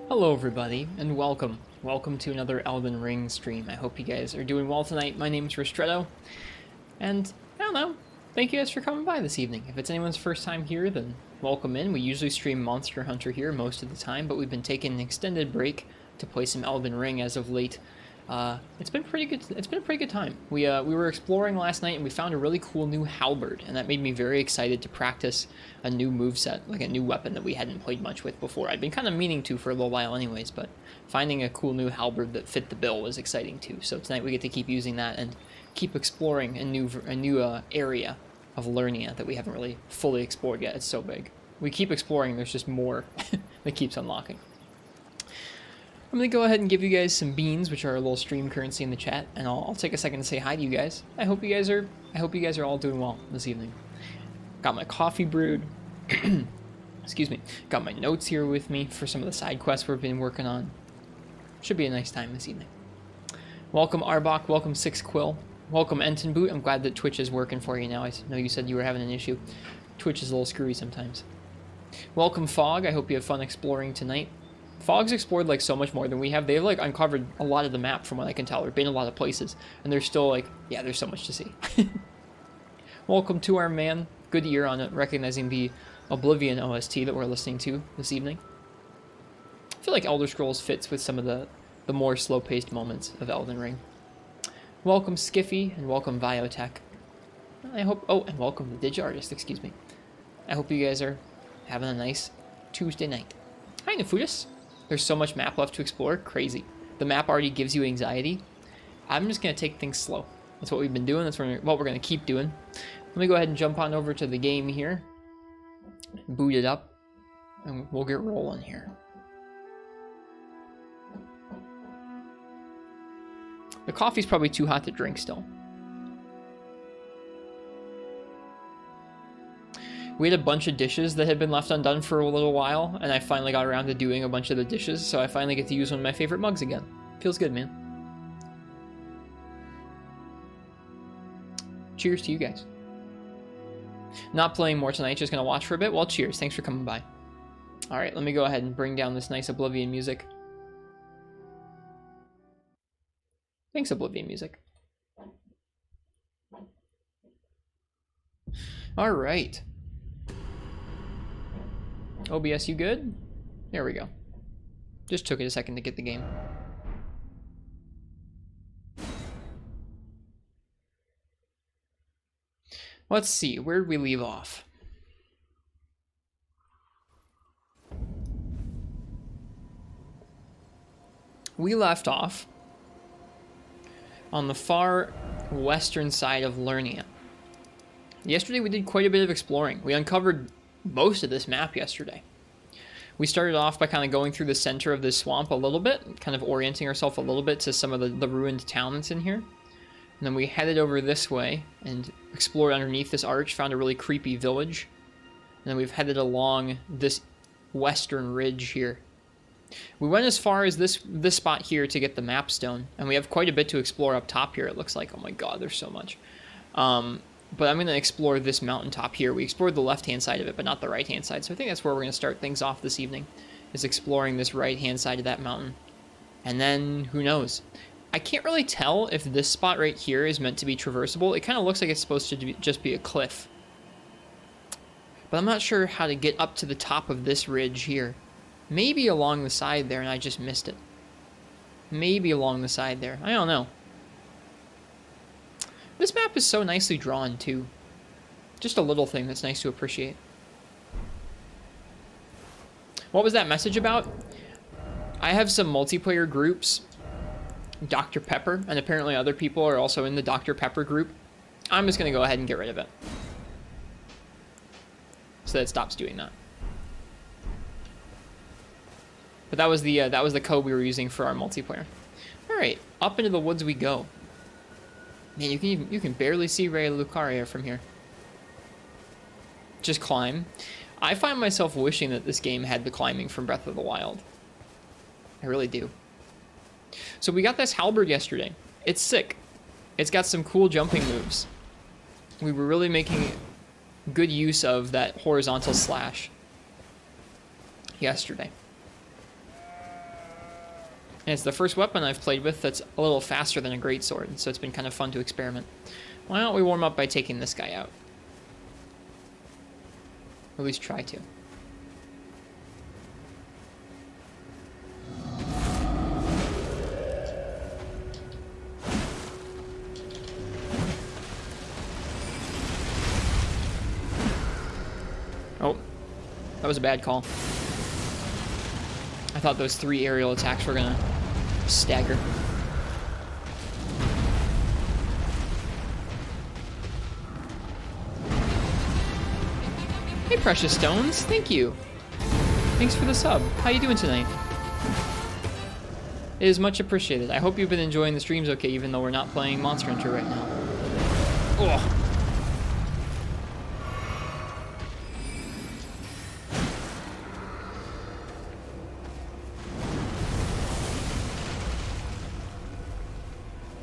Hello everybody, and welcome. Welcome to another Elden Ring stream. I hope you guys are doing well tonight. My name is Ristretto, and I don't know, thank you guys for coming by this evening. If it's anyone's first time here, then welcome in. We usually stream Monster Hunter here most of the time, but we've been taking an extended break to play some Elden Ring as of late. It's been pretty good. It's been a pretty good time. We were exploring last night and we found a really cool new halberd, and that made me very excited to practice a new moveset, like a new weapon that we hadn't played much with before. I'd been kind of meaning to for a little while anyways, but finding a cool new halberd that fit the bill was exciting too. So tonight we get to keep using that and keep exploring a new area of Liurnia that we haven't really fully explored yet. It's so big. We keep exploring. There's just more that keeps unlocking. I'm going to go ahead and give you guys some beans, which are a little stream currency in the chat, and I'll take a second to say hi to you guys. I hope you guys are all doing well this evening. Got my coffee brewed. Excuse me. Got my notes here with me for some of the side quests we've been working on. Should be a nice time this evening. Welcome Arbok, welcome Six Quill, welcome Enton Boot. I'm glad that Twitch is working for you now. I know you said you were having an issue. Twitch is a little screwy sometimes. Welcome Fog, I hope you have fun exploring tonight. Fog's explored like so much more than we have. They've like uncovered a lot of the map from what I can tell. They've been a lot of places, and they're still like, yeah, there's so much to see. Welcome to our man. Good ear on it, recognizing the Oblivion OST that we're listening to this evening. I feel like Elder Scrolls fits with some of the more slow-paced moments of Elden Ring. Welcome Skiffy, and welcome Biotech. I hope, oh, and welcome the Digiartist, excuse me. I hope you guys are having a nice Tuesday night. Hi, Nefudis. There's so much map left to explore. Crazy. The map already gives you anxiety. I'm just going to take things slow. That's what we've been doing. That's what we're going to keep doing. Let me go ahead and jump on over to the game here. Boot it up. And we'll get rolling here. The coffee's probably too hot to drink still. We had a bunch of dishes that had been left undone for a little while, and I finally got around to doing a bunch of the dishes, so I finally get to use one of my favorite mugs again. Feels good, man. Cheers to you guys. Not playing more tonight, just gonna watch for a bit. Well, cheers. Thanks for coming by. Alright, let me go ahead and bring down this nice Oblivion music. Thanks, Oblivion music. Alright. OBS, you good? There we go. Just took it a second to get the game. Let's see, where did we leave off? We left off on the far western side of Liurnia. Yesterday we did quite a bit of exploring. We uncovered most of this map yesterday. We started off by kind of going through the center of this swamp a little bit, kind of orienting ourselves a little bit to some of the ruined town that's in here. And then we headed over this way and explored underneath this arch, found a really creepy village. And then we've headed along this western ridge here. We went as far as this spot here to get the map stone, and we have quite a bit to explore up top here, it looks like. Oh my god, there's so much. But I'm going to explore this mountaintop here. We explored the left-hand side of it, but not the right-hand side. So I think that's where we're going to start things off this evening, is exploring this right-hand side of that mountain. And then, who knows? I can't really tell if this spot right here is meant to be traversable. It kind of looks like it's supposed to just be a cliff. But I'm not sure how to get up to the top of this ridge here. Maybe along the side there, and I just missed it. Maybe along the side there. I don't know. This map is so nicely drawn, too. Just a little thing that's nice to appreciate. What was that message about? I have some multiplayer groups, Dr. Pepper, and apparently other people are also in the Dr. Pepper group. I'm just going to go ahead and get rid of it, so that it stops doing that. But that was the code we were using for our multiplayer. All right, up into the woods we go. Man, you can barely see Raya Lucaria from here. Just climb. I find myself wishing that this game had the climbing from Breath of the Wild. I really do. So we got this halberd yesterday. It's sick. It's got some cool jumping moves. We were really making good use of that horizontal slash yesterday. And it's the first weapon I've played with that's a little faster than a greatsword, so it's been kind of fun to experiment. Why don't we warm up by taking this guy out? Or at least try to. Oh, that was a bad call. I thought those 3 aerial attacks were gonna stagger. Hey, Precious Stones, thank you. Thanks for the sub. How you doing tonight? It is much appreciated. I hope you've been enjoying the streams okay, even though we're not playing Monster Hunter right now. Oh.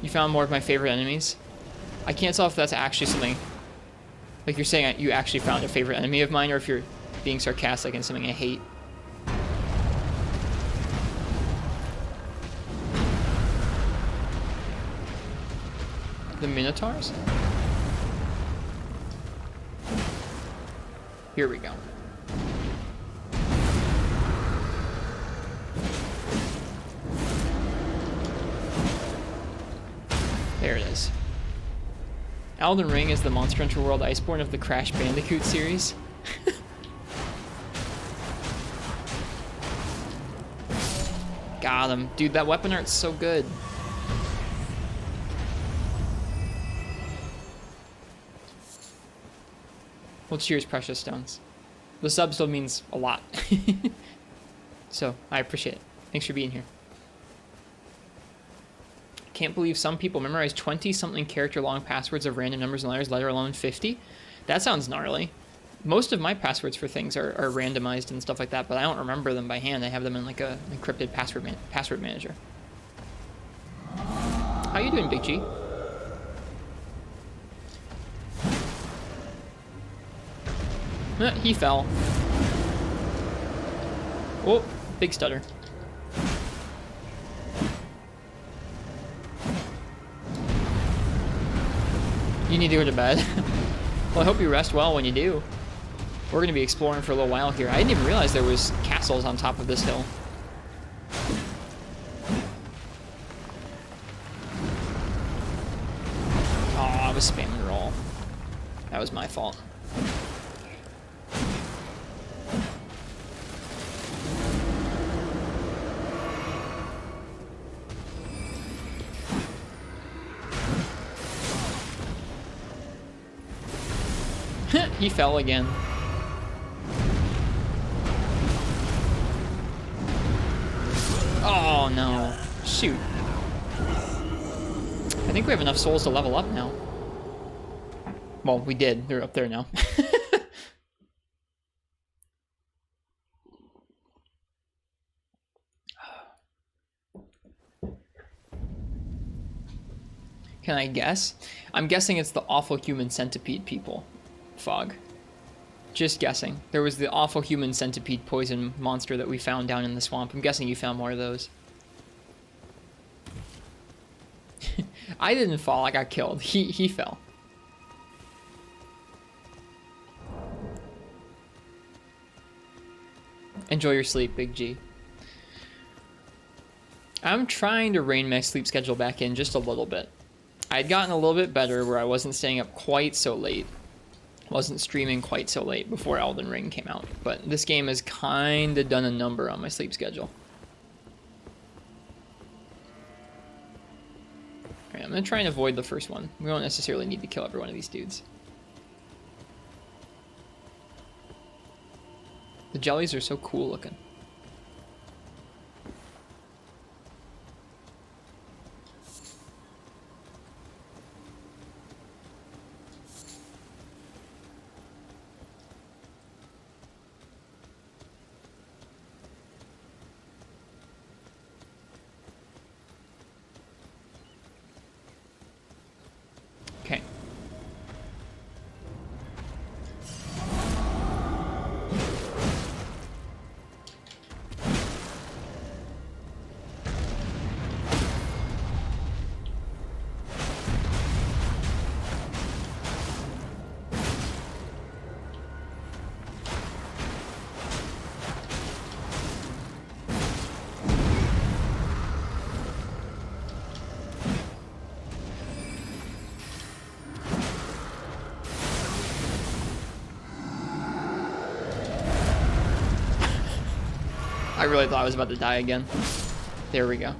You found more of my favorite enemies? I can't tell if that's actually something... Like, you're saying you actually found a favorite enemy of mine, or if you're being sarcastic and something I hate. The Minotaurs? Here we go. There it is. Elden Ring is the Monster Hunter World Iceborne of the Crash Bandicoot series. Got him. Dude, that weapon art's so good. Well, cheers, Precious Stones. The sub still means a lot. So, I appreciate it. Thanks for being here. Can't believe some people memorize 20-something character-long passwords of random numbers and letters, let alone 50. That sounds gnarly. Most of my passwords for things are randomized and stuff like that, but I don't remember them by hand. I have them in like a encrypted password manager. How you doing, Big G? He fell. Oh, big stutter. You need to go to bed. Well, I hope you rest well when you do. We're going to be exploring for a little while here. I didn't even realize there was castles on top of this hill. Oh, I was spamming roll. That was my fault. He fell again. Oh no. Shoot. I think we have enough souls to level up now. Well, we did. They're up there now. Can I guess? I'm guessing it's the awful human centipede people. Fog. Just guessing. There was the awful human centipede poison monster that we found down in the swamp. I'm guessing you found more of those. I didn't fall, I got killed. He fell. Enjoy your sleep, Big G. I'm trying to rein my sleep schedule back in just a little bit. I'd gotten a little bit better where I wasn't staying up quite so late. Wasn't streaming quite so late before Elden Ring came out, but this game has kind of done a number on my sleep schedule. Alright, I'm going to try and avoid the first one. We don't necessarily need to kill every one of these dudes. The jellies are so cool looking. Okay. really thought I was about to die again. There we go.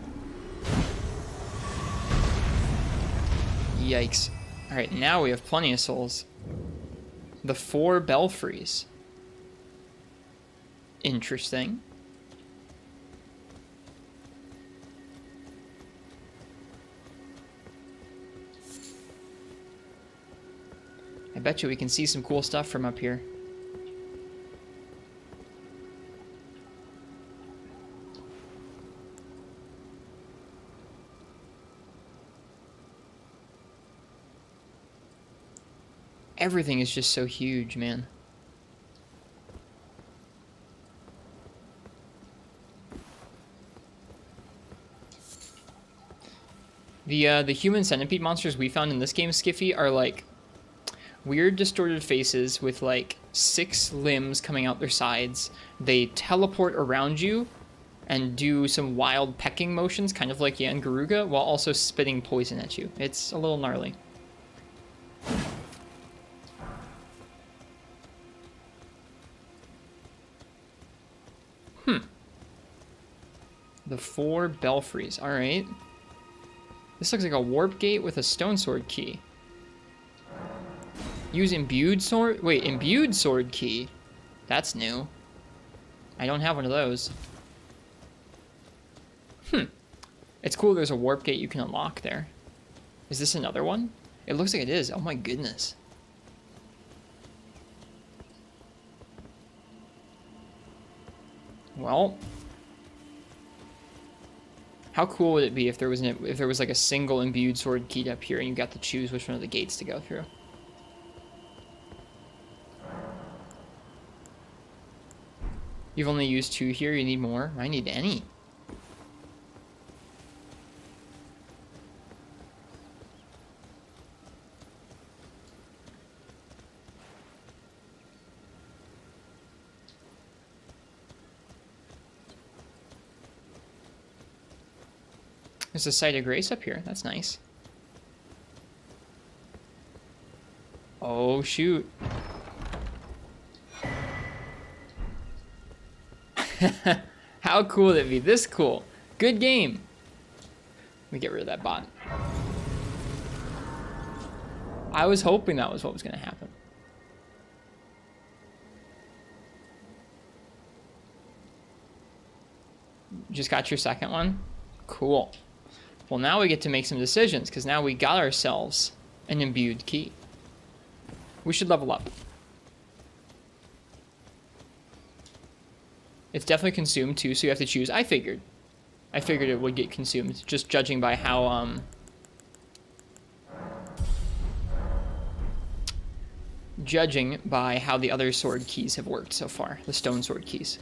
Yikes. Alright, now we have plenty of souls. The Four Belfries. Interesting. I bet you we can see some cool stuff from up here. Everything is just so huge, man. The human centipede monsters we found in this game, Skiffy, are like weird distorted faces with like 6 limbs coming out their sides. They teleport around you and do some wild pecking motions, kind of like Yan Garuga, while also spitting poison at you. It's a little gnarly. The Four Belfries. Alright. This looks like a warp gate with a stone sword key. Use imbued sword... Wait, imbued sword key? That's new. I don't have one of those. It's cool there's a warp gate you can unlock there. Is this another one? It looks like it is. Oh my goodness. Well... How cool would it be if there was like a single imbued sword keyed up here and you got to choose which one of the gates to go through? You've only used 2 here, you need more? I need any. There's a Site of Grace up here. That's nice. Oh, shoot. How cool would it be? This cool. Good game. Let me get rid of that bot. I was hoping that was what was going to happen. Just got your second one? Cool. Well, now we get to make some decisions, because now we got ourselves an imbued key. We should level up. It's definitely consumed, too, so you have to choose. I figured it would get consumed, just judging by how, the other sword keys have worked so far, the stone sword keys.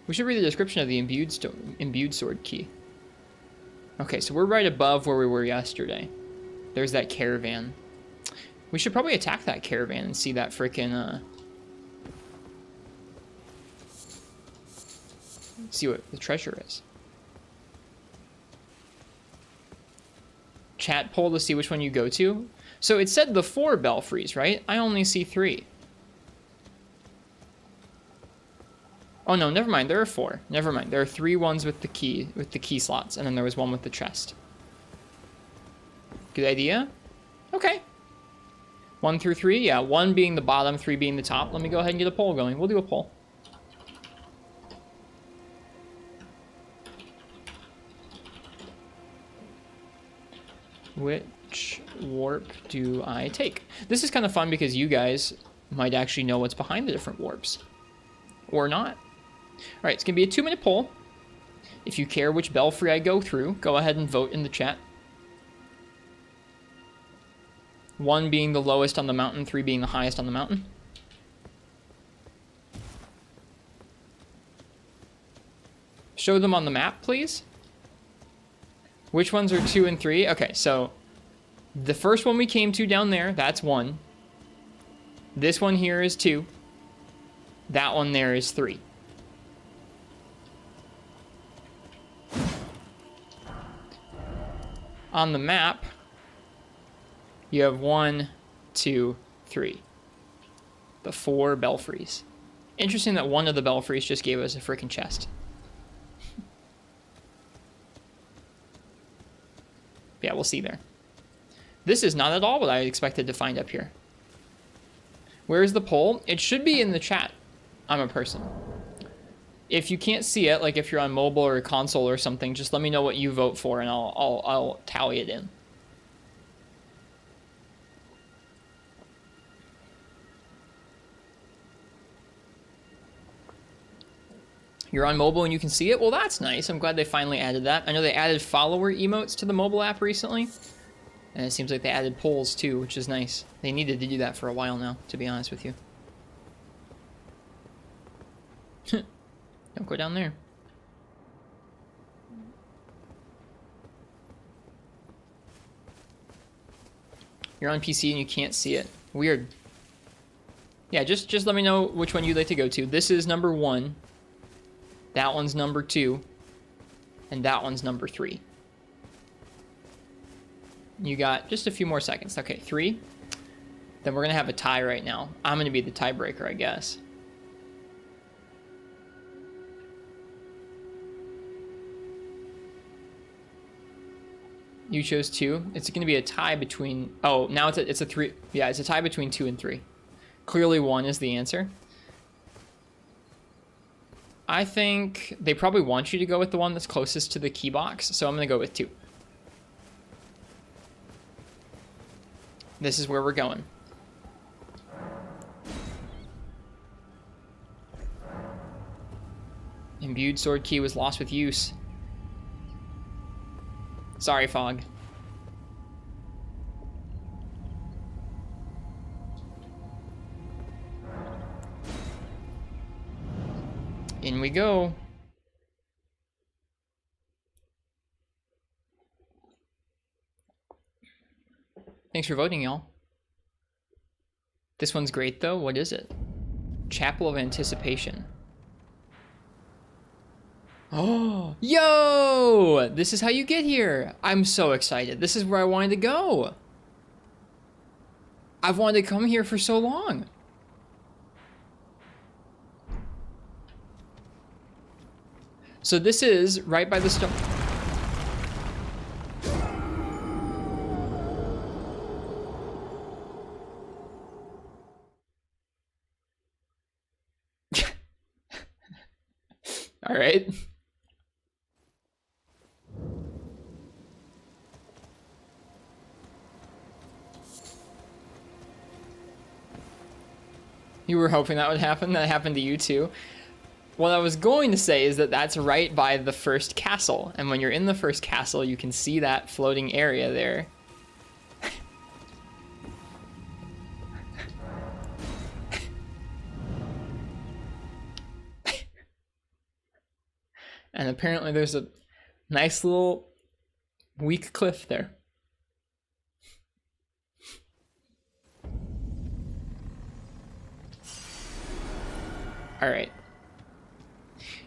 We should read the description of the imbued sword key. Okay, so we're right above where we were yesterday. There's that caravan. We should probably attack that caravan and see that frickin', see what the treasure is. Chat poll to see which one you go to. So it said the 4 Belfries, right? I only see 3. Oh no, never mind. There are 4. Never mind. There are 3 ones with the key slots, and then there was one with the chest. Good idea. Okay. 1 through 3. Yeah, 1 being the bottom, 3 being the top. Let me go ahead and get a poll going. We'll do a poll. Which warp do I take? This is kind of fun because you guys might actually know what's behind the different warps. Or not. Alright, it's going to be a 2-minute poll. If you care which belfry I go through, go ahead and vote in the chat. 1 being the lowest on the mountain, 3 being the highest on the mountain. Show them on the map, please. Which ones are 2 and 3? Okay, so the first one we came to down there, that's 1. This one here is 2. That one there is 3. On the map, you have 1, 2, 3. The 4 belfries. Interesting that one of the belfries just gave us a freaking chest. Yeah, we'll see there. This is not at all what I expected to find up here. Where's the poll? It should be in the chat. I'm a person. If you can't see it, like if you're on mobile or a console or something, just let me know what you vote for and I'll tally it in. You're on mobile and you can see it? Well, that's nice. I'm glad they finally added that. I know they added follower emotes to the mobile app recently. And it seems like they added polls too, which is nice. They needed to do that for a while now, to be honest with you. Don't go down there. You're on PC and you can't see it. Weird. Yeah, just let me know which one you'd like to go to. This is number 1. That one's number 2. And that one's number 3. You got just a few more seconds. Okay, 3. Then we're going to have a tie right now. I'm going to be the tiebreaker, I guess. You chose 2. It's going to be a tie between... Oh, now it's a 3. Yeah, it's a tie between 2 and 3. Clearly 1 is the answer. I think they probably want you to go with the one that's closest to the key box, so I'm going to go with 2. This is where we're going. Imbued sword key was lost with use. Sorry, Fog. In we go. Thanks for voting, y'all. This one's great, though. What is it? Chapel of Anticipation. Oh, yo! This is how you get here. I'm so excited. This is where I wanted to go. I've wanted to come here for so long. So this is right by the stone. All right. You were hoping that would happen? That happened to you too? What I was going to say is that that's right by the first castle. And when you're in the first castle, you can see that floating area there. And apparently there's a nice little weak cliff there. All right.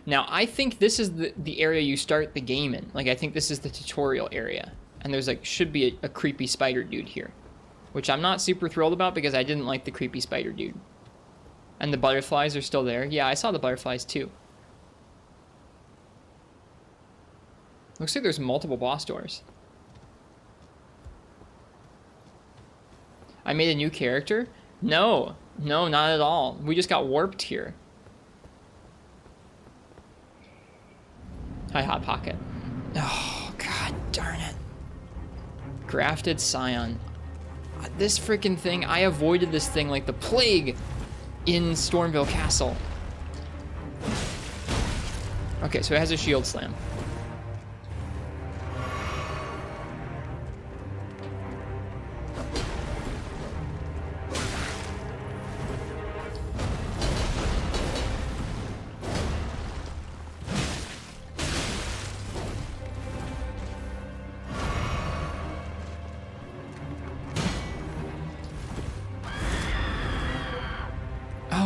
Now, I think this is the area you start the game in. Like, I think this is the tutorial area. And there's, like, should be a creepy spider dude here. Which I'm not super thrilled about because I didn't like the creepy spider dude. And the butterflies are still there. Yeah, I saw the butterflies too. Looks like there's multiple boss doors. I made a new character? No. No, not at all. We just got warped here. Hi, Hot Pocket. Oh, god darn it. Grafted Scion. This freaking thing, I avoided this thing like the plague in Stormville Castle. Okay, so it has a shield slam.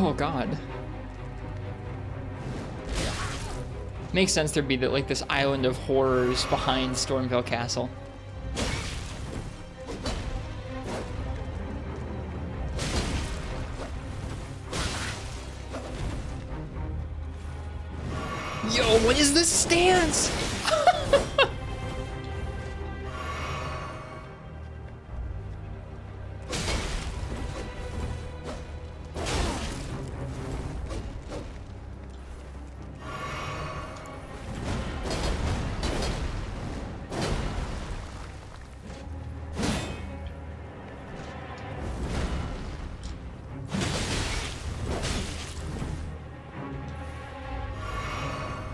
Oh god. Makes sense there'd be like this island of horrors behind Stormville Castle. Yo, what is this stance?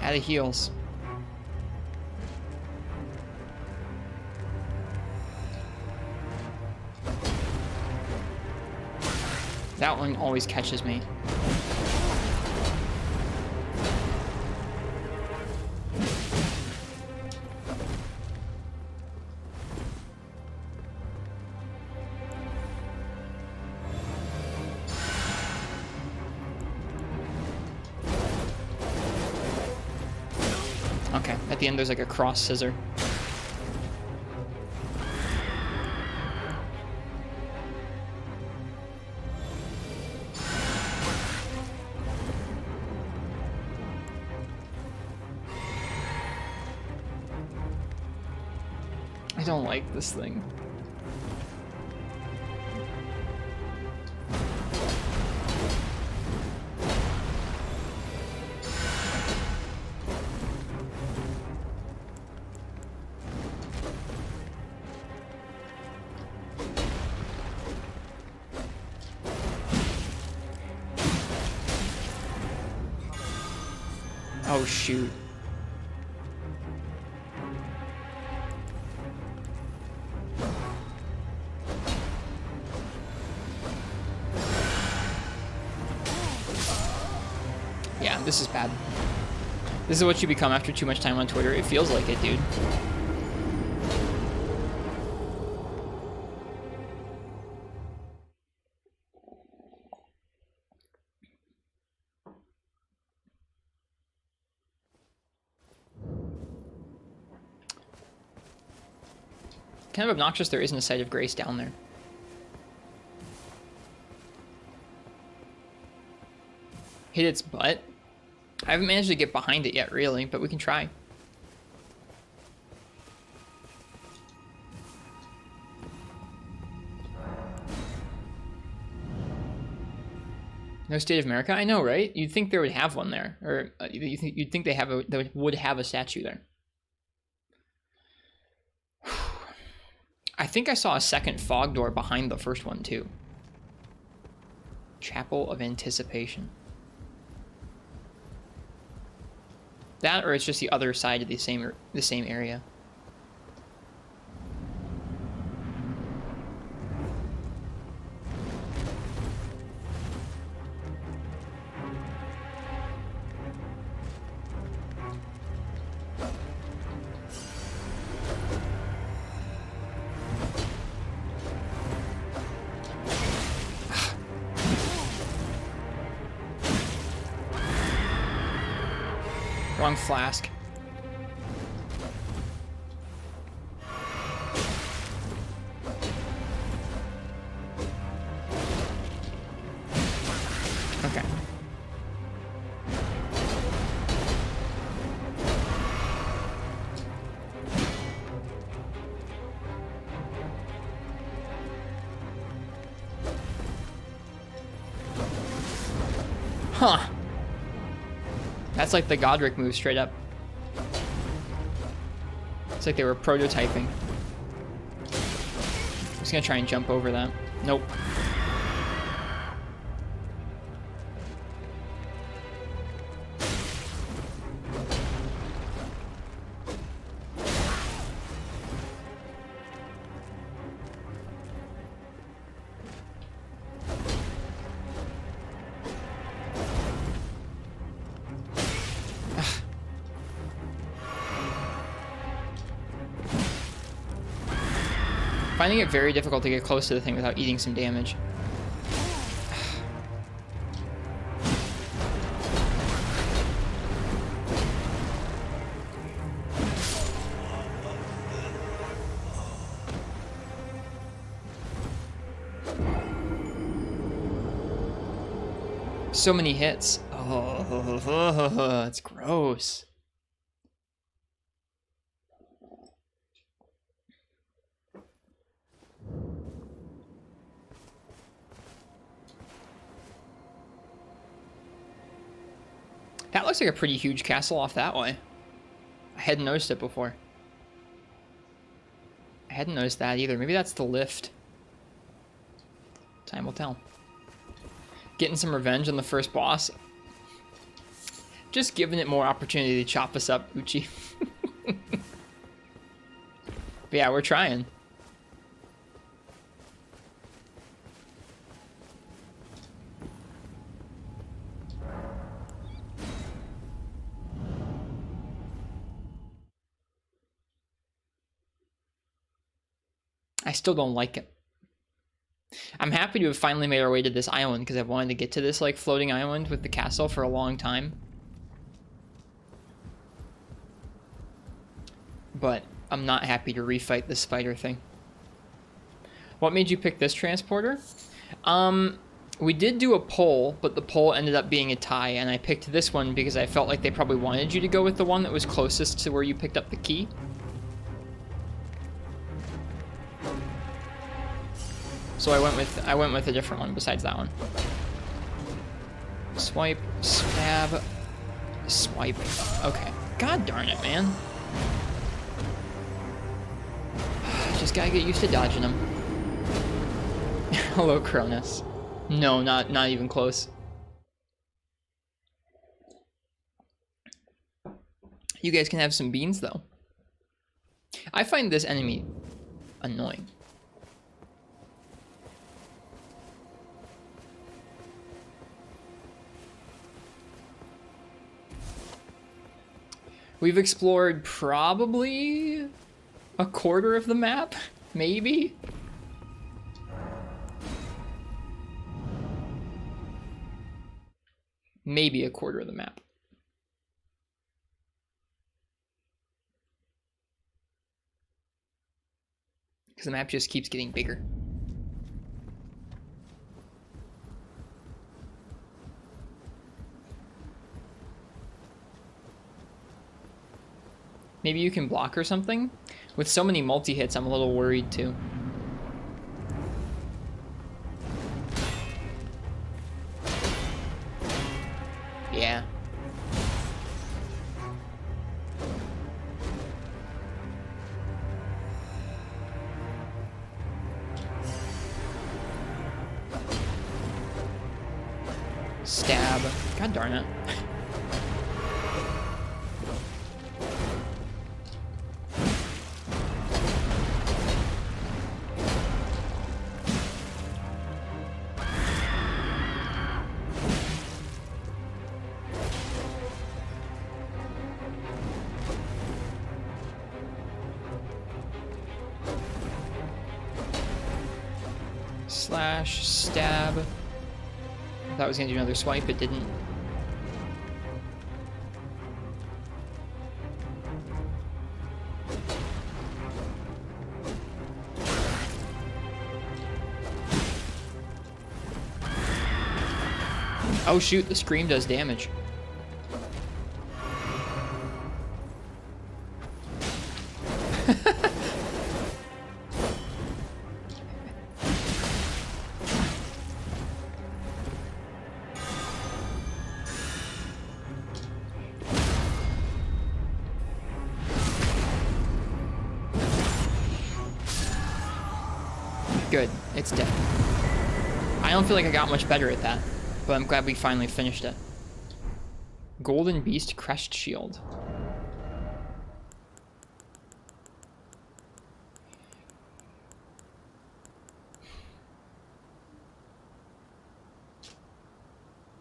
Out of heals. That one always catches me. Okay, at the end there's like a cross scissor. I don't like this thing. Oh shoot. Yeah, this is bad. This is what you become after too much time on Twitter. It feels like it, dude. Kind of obnoxious there isn't a site of grace down there. Hit its butt. I haven't managed to get behind it yet, really, but we can try. No State of America? I know, right? You'd think they would have one there, or you'd think they would have a statue there. I think I saw a second fog door behind the first one too. Chapel of Anticipation. That, or it's just the other side of the same area. Wrong flask. Okay. Huh. That's like the Godric move straight up. It's like they were prototyping. I'm just gonna try and jump over that. Nope. Finding it very difficult to get close to the thing without eating some damage. So many hits. Oh, it's gross. That looks like a pretty huge castle off that way. I hadn't noticed it before. I hadn't noticed that either. Maybe that's the lift. Time will tell. Getting some revenge on the first boss. Just giving it more opportunity to chop us up, Uchi. But yeah, we're trying. I still don't like it. I'm happy to have finally made our way to this island because I've wanted to get to this like floating island with the castle for a long time. But I'm not happy to refight this spider thing. What made you pick this transporter? We did do a poll, but the poll ended up being a tie, and I picked this one because I felt like they probably wanted you to go with the one that was closest to where you picked up the key. So I went with a different one besides that one. Swipe, stab, swipe. Okay. God darn it, man. Just gotta get used to dodging them. Hello, Cronus. No, not even close. You guys can have some beans, though. I find this enemy annoying. We've explored probably a quarter of the map, maybe? Maybe a quarter of the map. Because the map just keeps getting bigger. Maybe you can block or something? With so many multi-hits, I'm a little worried too. Yeah. Stab. God darn it. Slash, stab. I thought I was gonna do another swipe, it didn't. Oh shoot, the scream does damage. Good, it's dead. I don't feel like I got much better at that, but I'm glad we finally finished it. Golden Beast Crest Shield.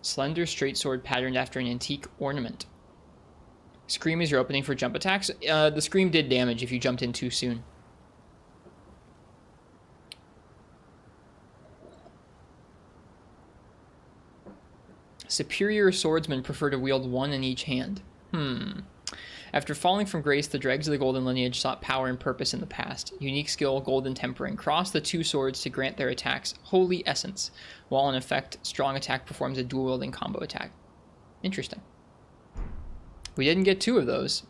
Slender straight sword patterned after an antique ornament. Scream is your opening for jump attacks. The scream did damage if you jumped in too soon. Superior swordsmen prefer to wield one in each hand. After falling from grace, the dregs of the golden lineage sought power and purpose in the past. Unique skill, golden tempering. Cross the two swords to grant their attacks holy essence, while in effect, strong attack performs a dual-wielding combo attack. Interesting. We didn't get two of those.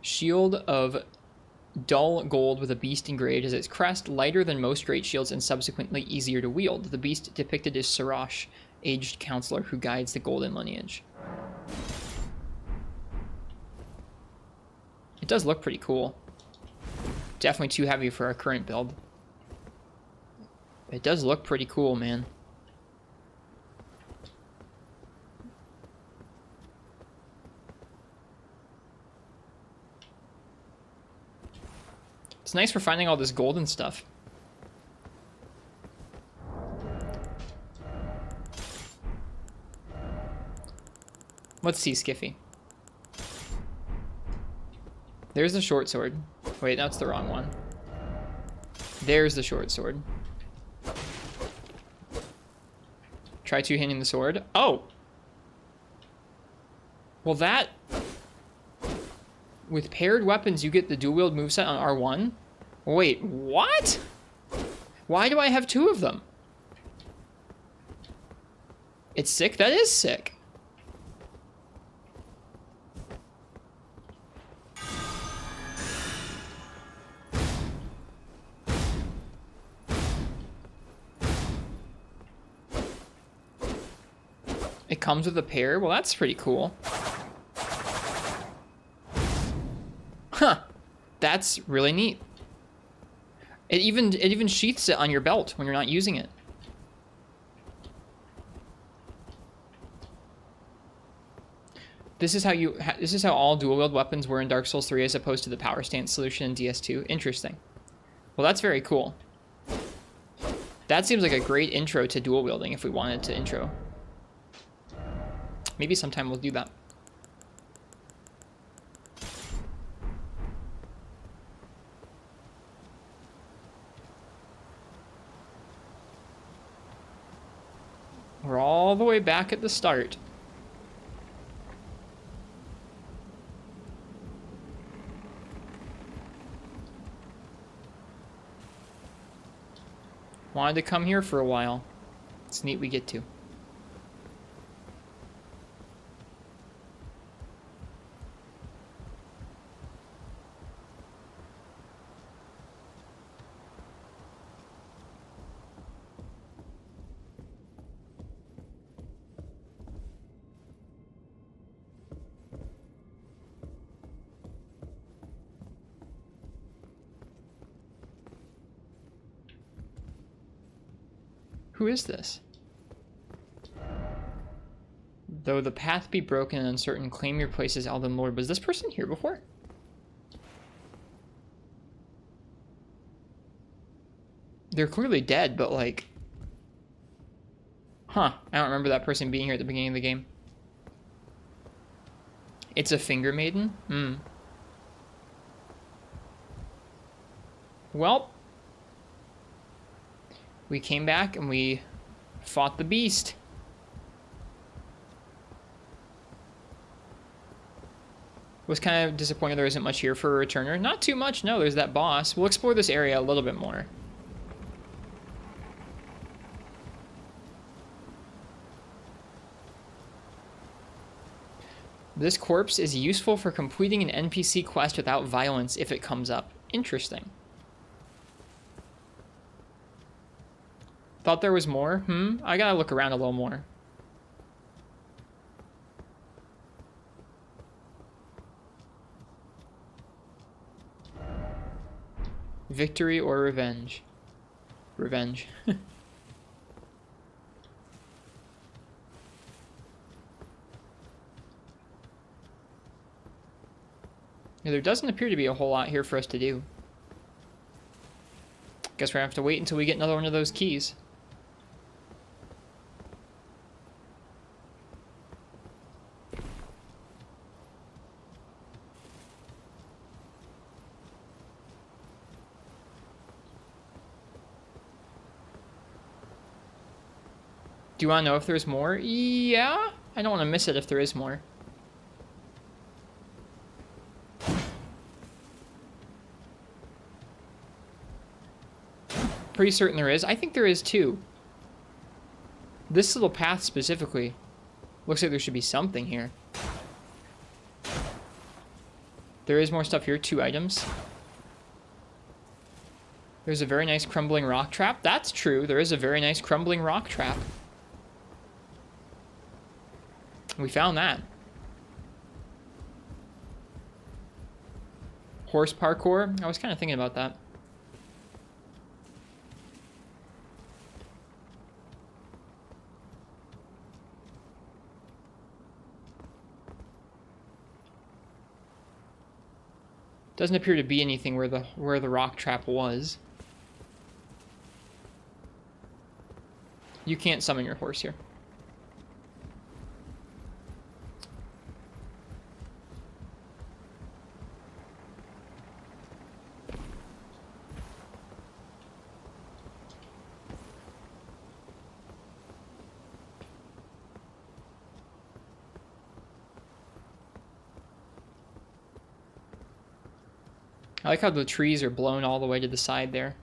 Shield of dull gold with a beast engraved as its crest, lighter than most great shields and subsequently easier to wield. The beast depicted is Sirash, aged counselor who guides the golden lineage. It does look pretty cool. Definitely too heavy for our current build. It does look pretty cool, man. It's nice for finding all this golden stuff. Let's see, Skiffy. There's the short sword. Wait, that's the wrong one. There's the short sword. Try two-handing the sword. Oh! Well, that... With paired weapons, you get the dual-wield moveset on R1? Wait, what? Why do I have two of them? It's sick? That is sick. It comes with a pair? Well, that's pretty cool. Huh. That's really neat. It even sheaths it on your belt when you're not using it. This is how all dual wield weapons were in Dark Souls 3 as opposed to the power stance solution in DS2. Interesting. Well, that's very cool. That seems like a great intro to dual wielding if we wanted to intro. Maybe sometime we'll do that. We're all the way back at the start. Wanted to come here for a while. It's neat we get to. Who is this? Though the path be broken and uncertain, claim your place as Elden Lord. Was this person here before? They're clearly dead, but like... Huh. I don't remember that person being here at the beginning of the game. It's a finger maiden? Hmm. Well... We came back and we fought the beast. Was kind of disappointed there isn't much here for a returner. Not too much, no, there's that boss. We'll explore this area a little bit more. This corpse is useful for completing an NPC quest without violence if it comes up. Interesting. Thought there was more? I gotta look around a little more. Victory or revenge? Revenge. Yeah, there doesn't appear to be a whole lot here for us to do. Guess we're gonna have to wait until we get another one of those keys. Do you want to know if there's more? Yeah, I don't want to miss it if there is more. Pretty certain there is. I think there is too. This little path specifically. Looks like there should be something here. There is more stuff here. 2 items. There's a very nice crumbling rock trap. That's true. There is a very nice crumbling rock trap. We found that. Horse parkour. I was kind of thinking about that. Doesn't appear to be anything where the rock trap was. You can't summon your horse here. I like how the trees are blown all the way to the side there.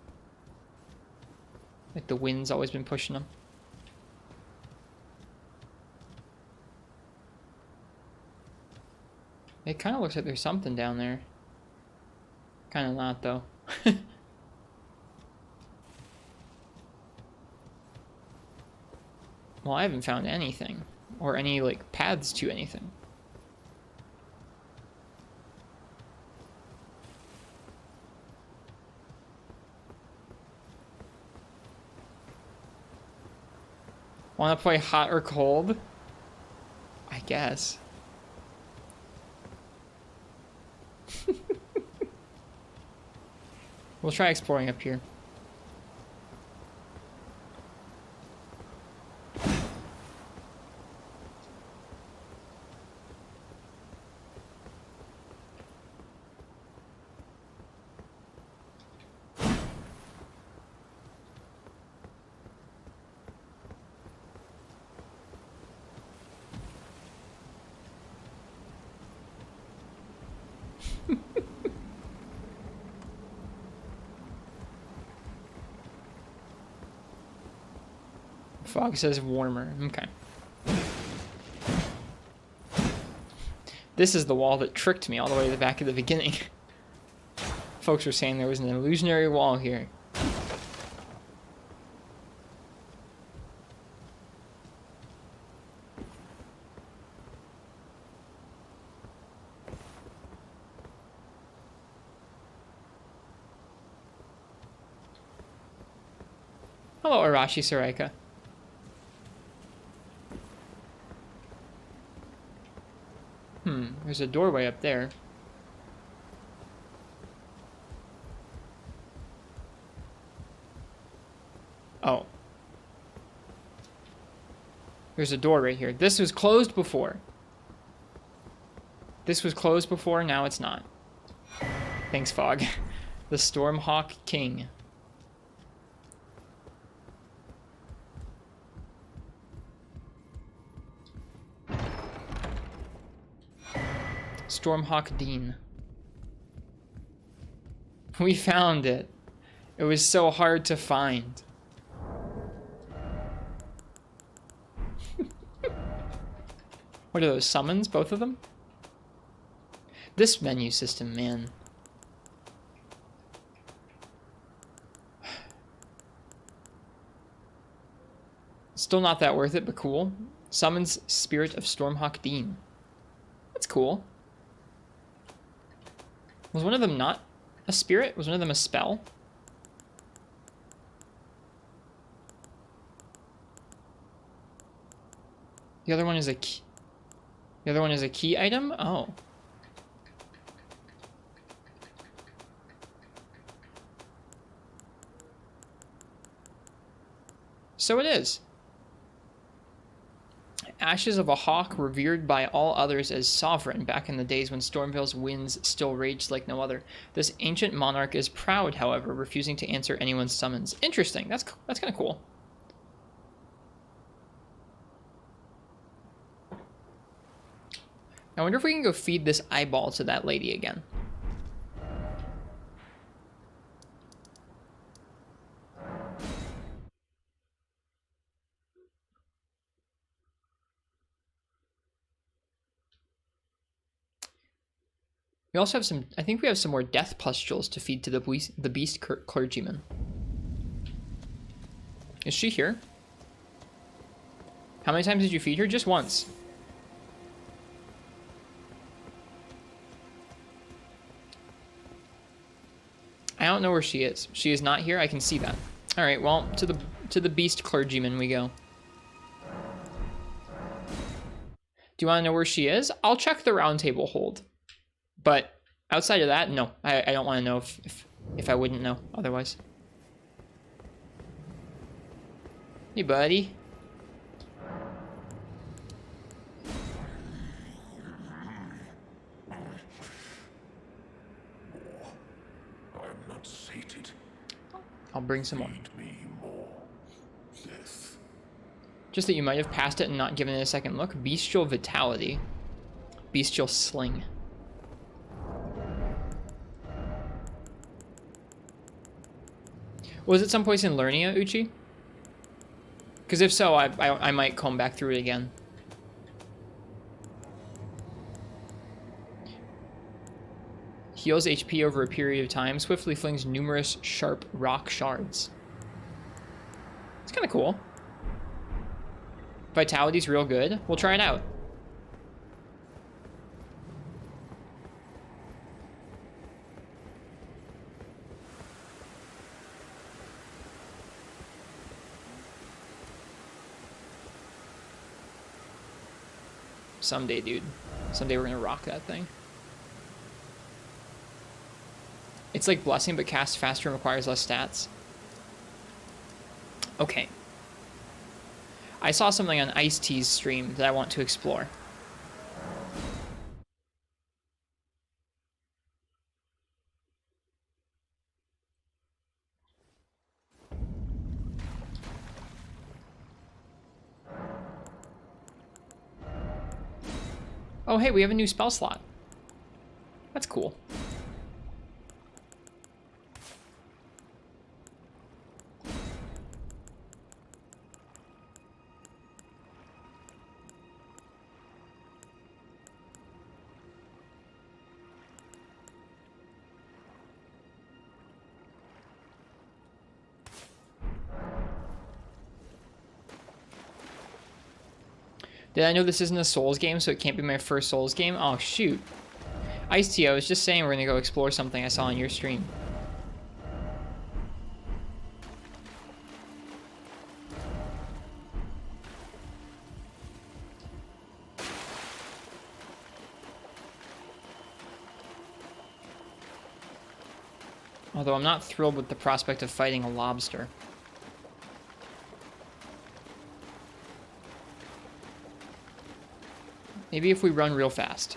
Like the wind's always been pushing them. It kind of looks like there's something down there. Kind of not, though. Well, I haven't found anything. Or any, like, paths to anything. Want to play hot or cold? I guess. We'll try exploring up here. Fog says warmer. Okay. This is the wall that tricked me all the way to the back at the beginning. Folks were saying there was an illusionary wall here. Hello, Arashi Saraika. There's a doorway up there. Oh. There's a door right here. This was closed before. This was closed before, now it's not. Thanks, Fog. The Stormhawk King. Stormhawk Dean. We found it. It was so hard to find. What are those, summons? Both of them? This menu system, man. Still not that worth it, but cool. Summons Spirit of Stormhawk Dean. That's cool. Was one of them not a spirit? Was one of them a spell? The other one is a key. The other one is a key item? Oh. So it is. Ashes of a hawk revered by all others as sovereign back in the days when Stormvale's winds still raged like no other. This ancient monarch is proud, however, refusing to answer anyone's summons. Interesting. That's kind of cool. I wonder if we can go feed this eyeball to that lady again. We also have some, I think we have some more death pustules to feed to the beast clergyman. Is she here? How many times did you feed her? Just once. I don't know where she is. She is not here. I can see that. All right, well, to the beast clergyman we go. Do you want to know where she is? I'll check the round table hold. But Outside of that, no. I don't want to know if I wouldn't know otherwise. Hey, buddy. I'm not sated. I'll bring some more. Feed me more. Death. Just that you might have passed it and not given it a second look. Bestial Vitality. Bestial Sling. Was it someplace in Liurnia, Uchi? Because if so, I might comb back through it again. Heals HP over a period of time. Swiftly flings numerous sharp rock shards. It's kind of cool. Vitality's real good. We'll try it out. Someday, dude. Someday we're gonna rock that thing. It's like Blessing, but cast faster and requires less stats. Okay. I saw something on Ice-T's stream that I want to explore. Oh, hey, we have a new spell slot. That's cool. Did I know this isn't a Souls game, so it can't be my first Souls game? Oh, shoot. Ice-T, I was just saying we're gonna go explore something I saw on your stream. Although I'm not thrilled with the prospect of fighting a lobster. Maybe if we run real fast.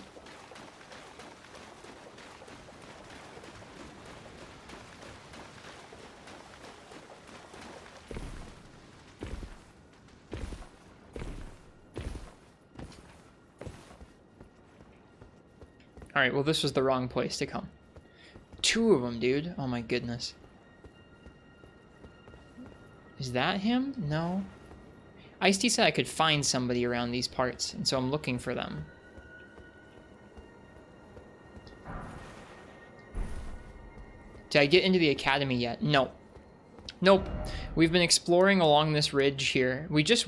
Alright, well this was the wrong place to come. 2 of them, dude. Oh my goodness. Is that him? No. Ice-T said I could find somebody around these parts, and so I'm looking for them. Did I get into the academy yet? No. Nope. We've been exploring along this ridge here. We just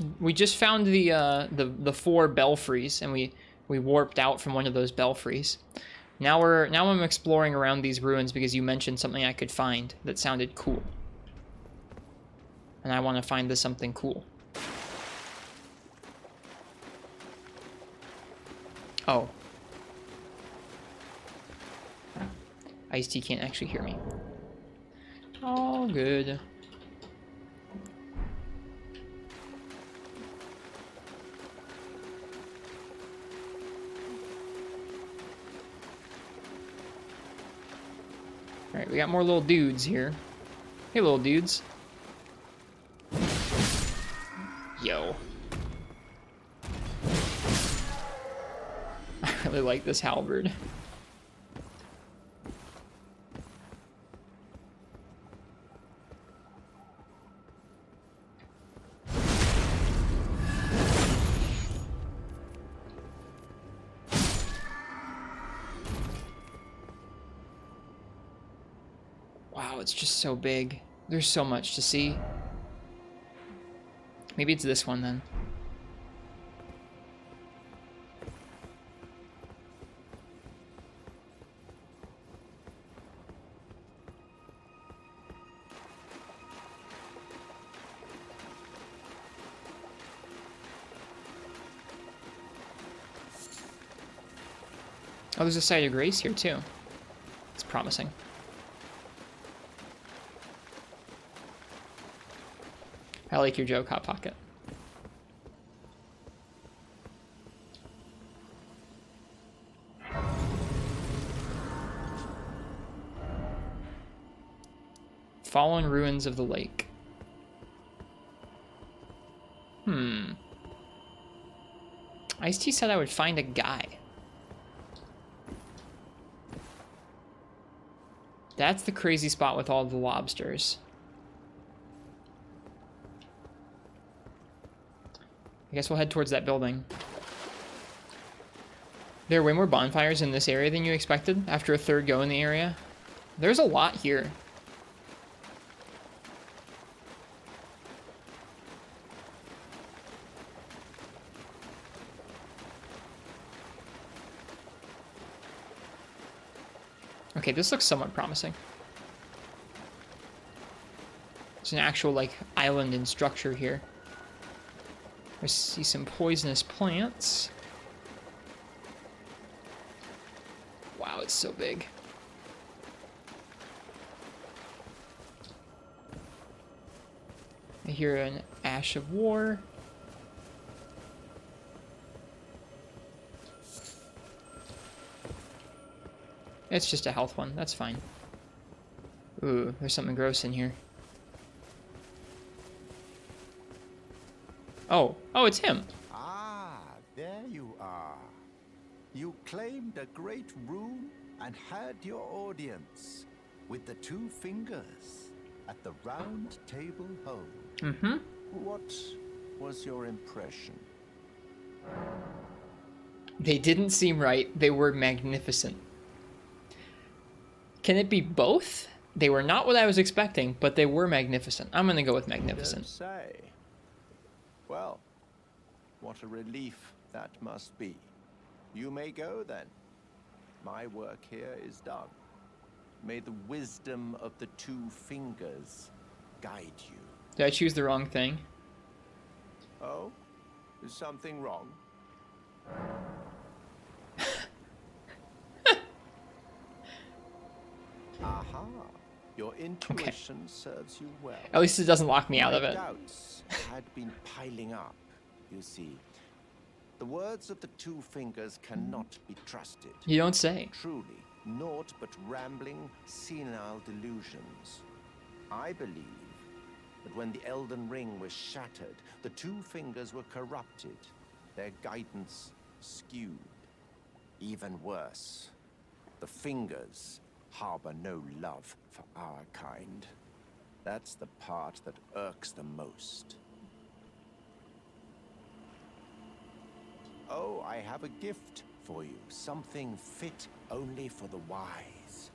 found the Four Belfries, and we warped out from one of those belfries. Now I'm exploring around these ruins because you mentioned something I could find that sounded cool. And I want to find this something cool. Oh. Ice-T can't actually hear me. All good. Alright, we got more little dudes here. Hey, little dudes. Yo. I really like this halberd. Wow, it's just so big. There's so much to see. Maybe it's this one then. Oh, there's a site of grace here too. promising. I like your joke, Hot Pocket. Fallen ruins of the lake. Ice-T said I would find a guy. That's the crazy spot with all the lobsters. I guess we'll head towards that building. There are way more bonfires in this area than you expected after a third go in the area. There's a lot here. Okay, this looks somewhat promising. It's an actual, like, island and structure here. I see some poisonous plants. Wow, it's so big. I hear an Ash of War. It's just a health one. That's fine. Ooh, there's something gross in here. Oh, it's him. Ah, there you are. You claimed a great rune and had your audience with the two fingers at the round table home. Mm-hmm. What was your impression? They didn't seem right. They were magnificent. Can it be both? They were not what I was expecting, but they were magnificent. I'm gonna go with magnificent. Don't say. Well, what a relief that must be. You may go then. My work here is done. May the wisdom of the two fingers guide you. Did I choose the wrong thing? Oh? Is something wrong? Aha. Your intuition serves you well. At least it doesn't lock me out of My it. doubts had been piling up, you see. The words of the two fingers cannot be trusted. You don't say. Truly, naught but rambling, senile delusions. I believe that when the Elden Ring was shattered, the two fingers were corrupted, their guidance skewed. Even worse, the fingers harbor no love for our kind. That's the part that irks the most. Oh, I have a gift for you. Something fit only for the wise.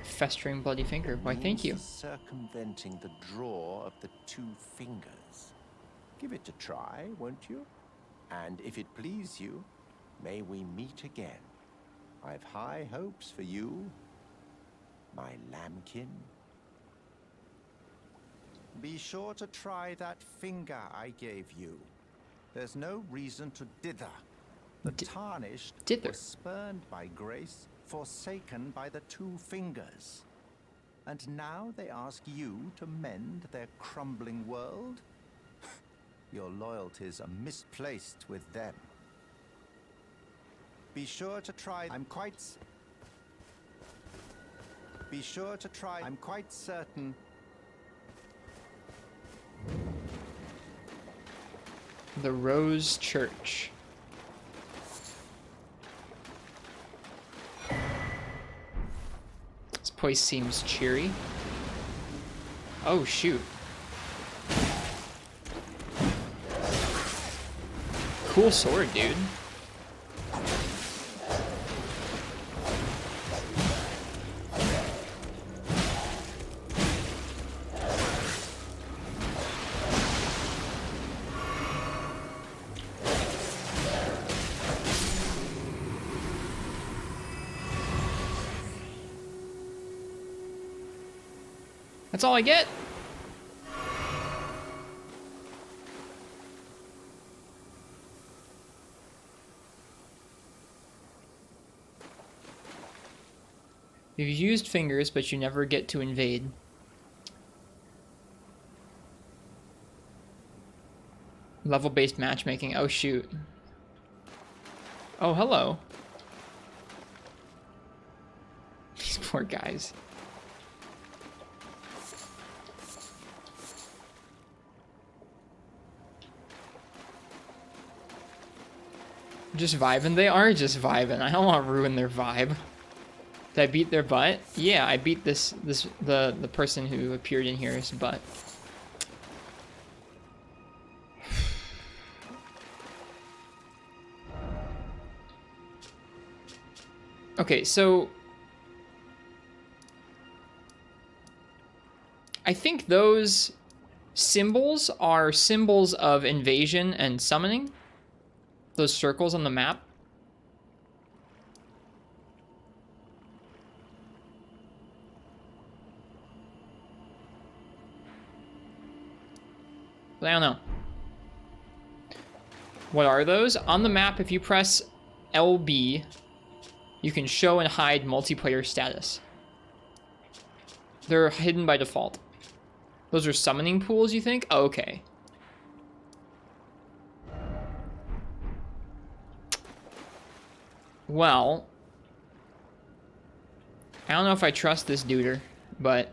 Festering bloody finger. Why, thank you. Circumventing the draw of the two fingers. Give it a try, won't you? And if it please you, may we meet again. I've high hopes for you, my lambkin. Be sure to try that finger I gave you. There's no reason to dither. The tarnished dither. was spurned by grace, forsaken by the two fingers. And now they ask you to mend their crumbling world? Your loyalties are misplaced with them. Be sure to try. Be sure to try. I'm quite certain. The Rose Church. This place seems cheery. Oh, shoot. Cool sword, dude. That's all I get? You've used fingers, but you never get to invade. Level-based matchmaking. Oh, shoot. Oh, hello. These poor guys. Just vibing? They are just vibing. I don't want to ruin their vibe. Did I beat their butt? Yeah, I beat the person who appeared in here's butt. Okay, so I think those symbols are symbols of invasion and summoning. Those circles on the map. But I don't know. What are those? On the map, if you press LB, you can show and hide multiplayer status. They're hidden by default. Those are summoning pools, you think? Oh, okay. Well, I don't know if I trust this duder, but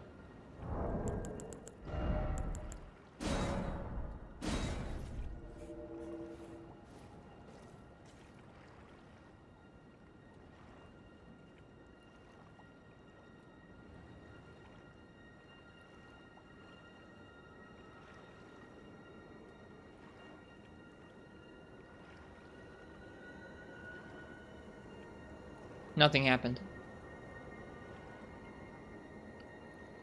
nothing happened.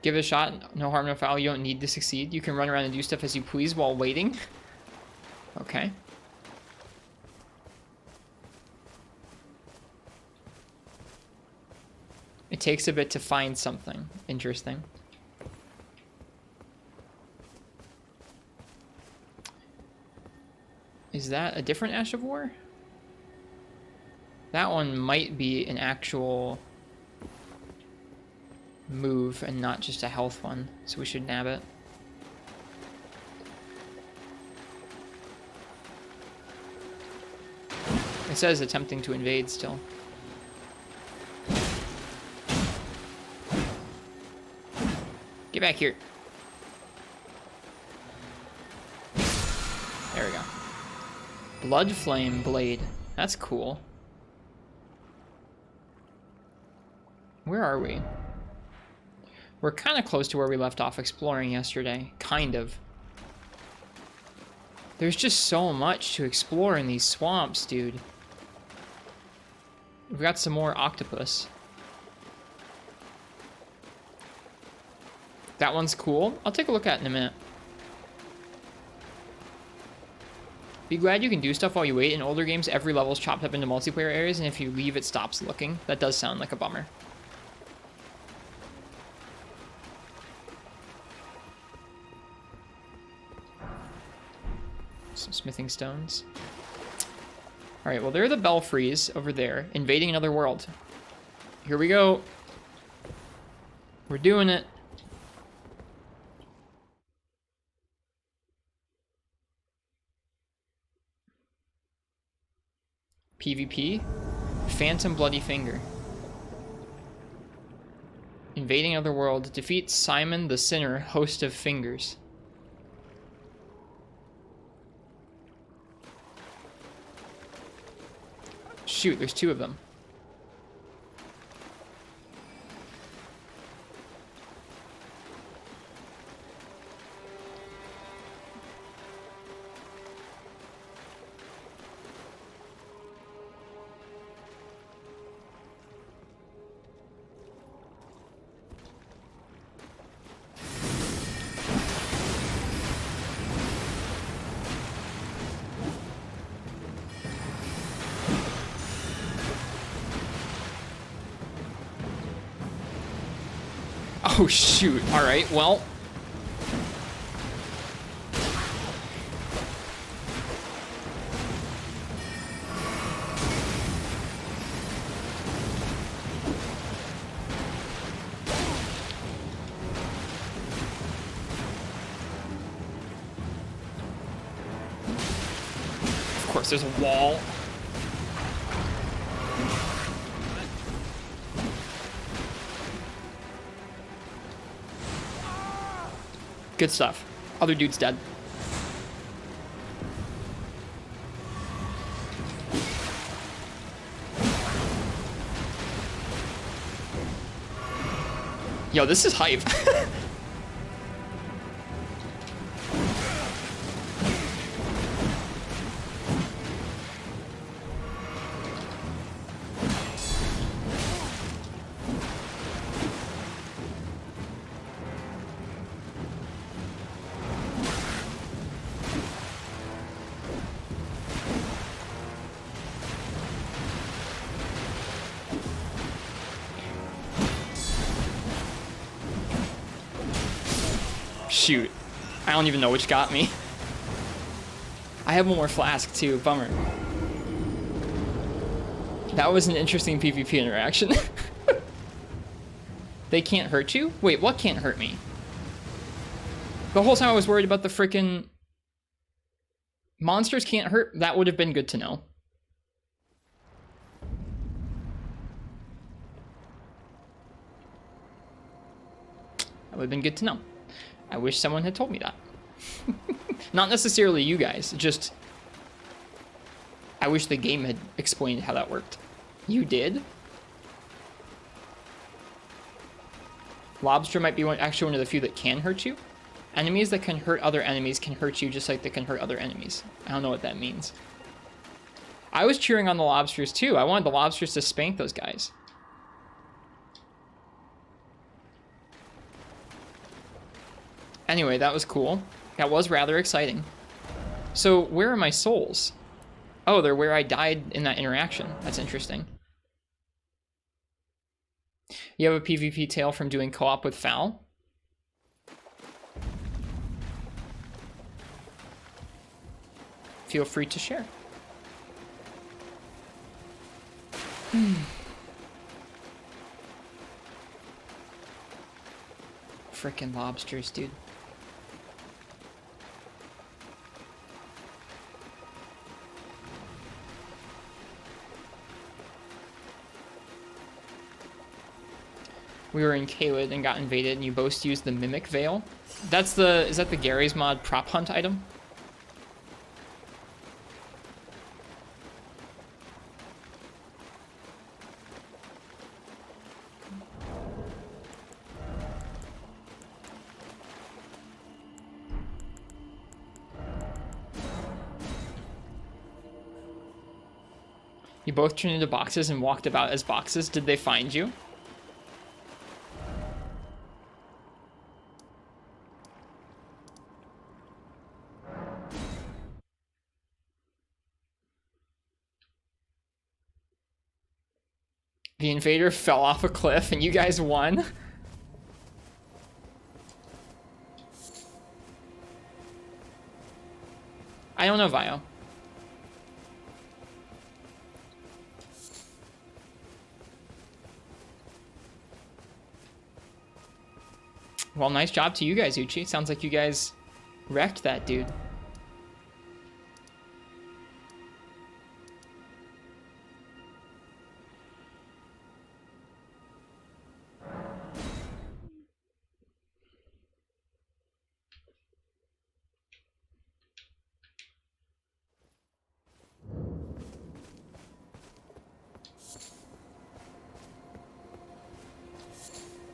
Give it a shot. No harm, no foul. You don't need to succeed. You can run around and do stuff as you please while waiting. Okay. It takes a bit to find something. Interesting. Is that a different Ash of War? That one might be an actual move and not just a health one, so we should nab it. It says attempting to invade still. Get back here. There we go. Blood Flame Blade. That's cool. Where are we? We're kind of close to where we left off exploring yesterday. Kind of. There's just so much to explore in these swamps, dude. We've got some more octopus. That one's cool. I'll take a look at it in a minute. Be glad you can do stuff while you wait. In older games, every level is chopped up into multiplayer areas, and if you leave, it stops looking. That does sound like a bummer. Some smithing stones. Alright, well, there are the Belfries over there, invading another world. Here we go. We're doing it. PvP. Phantom Bloody Finger. Invading another world. Defeat Simon the Sinner, host of fingers. Shoot, there's two of them. Oh, shoot. All right, well. Christ, there's a wall. Good stuff. Other dude's dead. Yo, this is hype. Shoot. I don't even know which got me. I have one more flask too, bummer. That was an interesting PvP interaction. They can't hurt you? Wait, what can't hurt me? The whole time I was worried about the frickin' monsters can't hurt. That would have been good to know. That would have been good to know. I wish someone had told me that. Not necessarily you guys, just... I wish the game had explained how that worked. You did? Lobster might be actually one of the few that can hurt you. Enemies that can hurt other enemies can hurt you just like they can hurt other enemies. I don't know what that means. I was cheering on the lobsters too. I wanted the lobsters to spank those guys. Anyway, that was cool. That was rather exciting. So, where are my souls? Oh, they're where I died in that interaction. That's interesting. You have a PvP tale from doing co-op with Foul? Feel free to share. Frickin' lobsters, dude. We were in Caelid and got invaded, and you both used the Mimic Veil. That's the... Is that the Gary's Mod prop hunt item? You both turned into boxes and walked about as boxes. Did they find you? The invader fell off a cliff and you guys won? I don't know, Vio. Well, nice job to you guys, Uchi. Sounds like you guys wrecked that dude.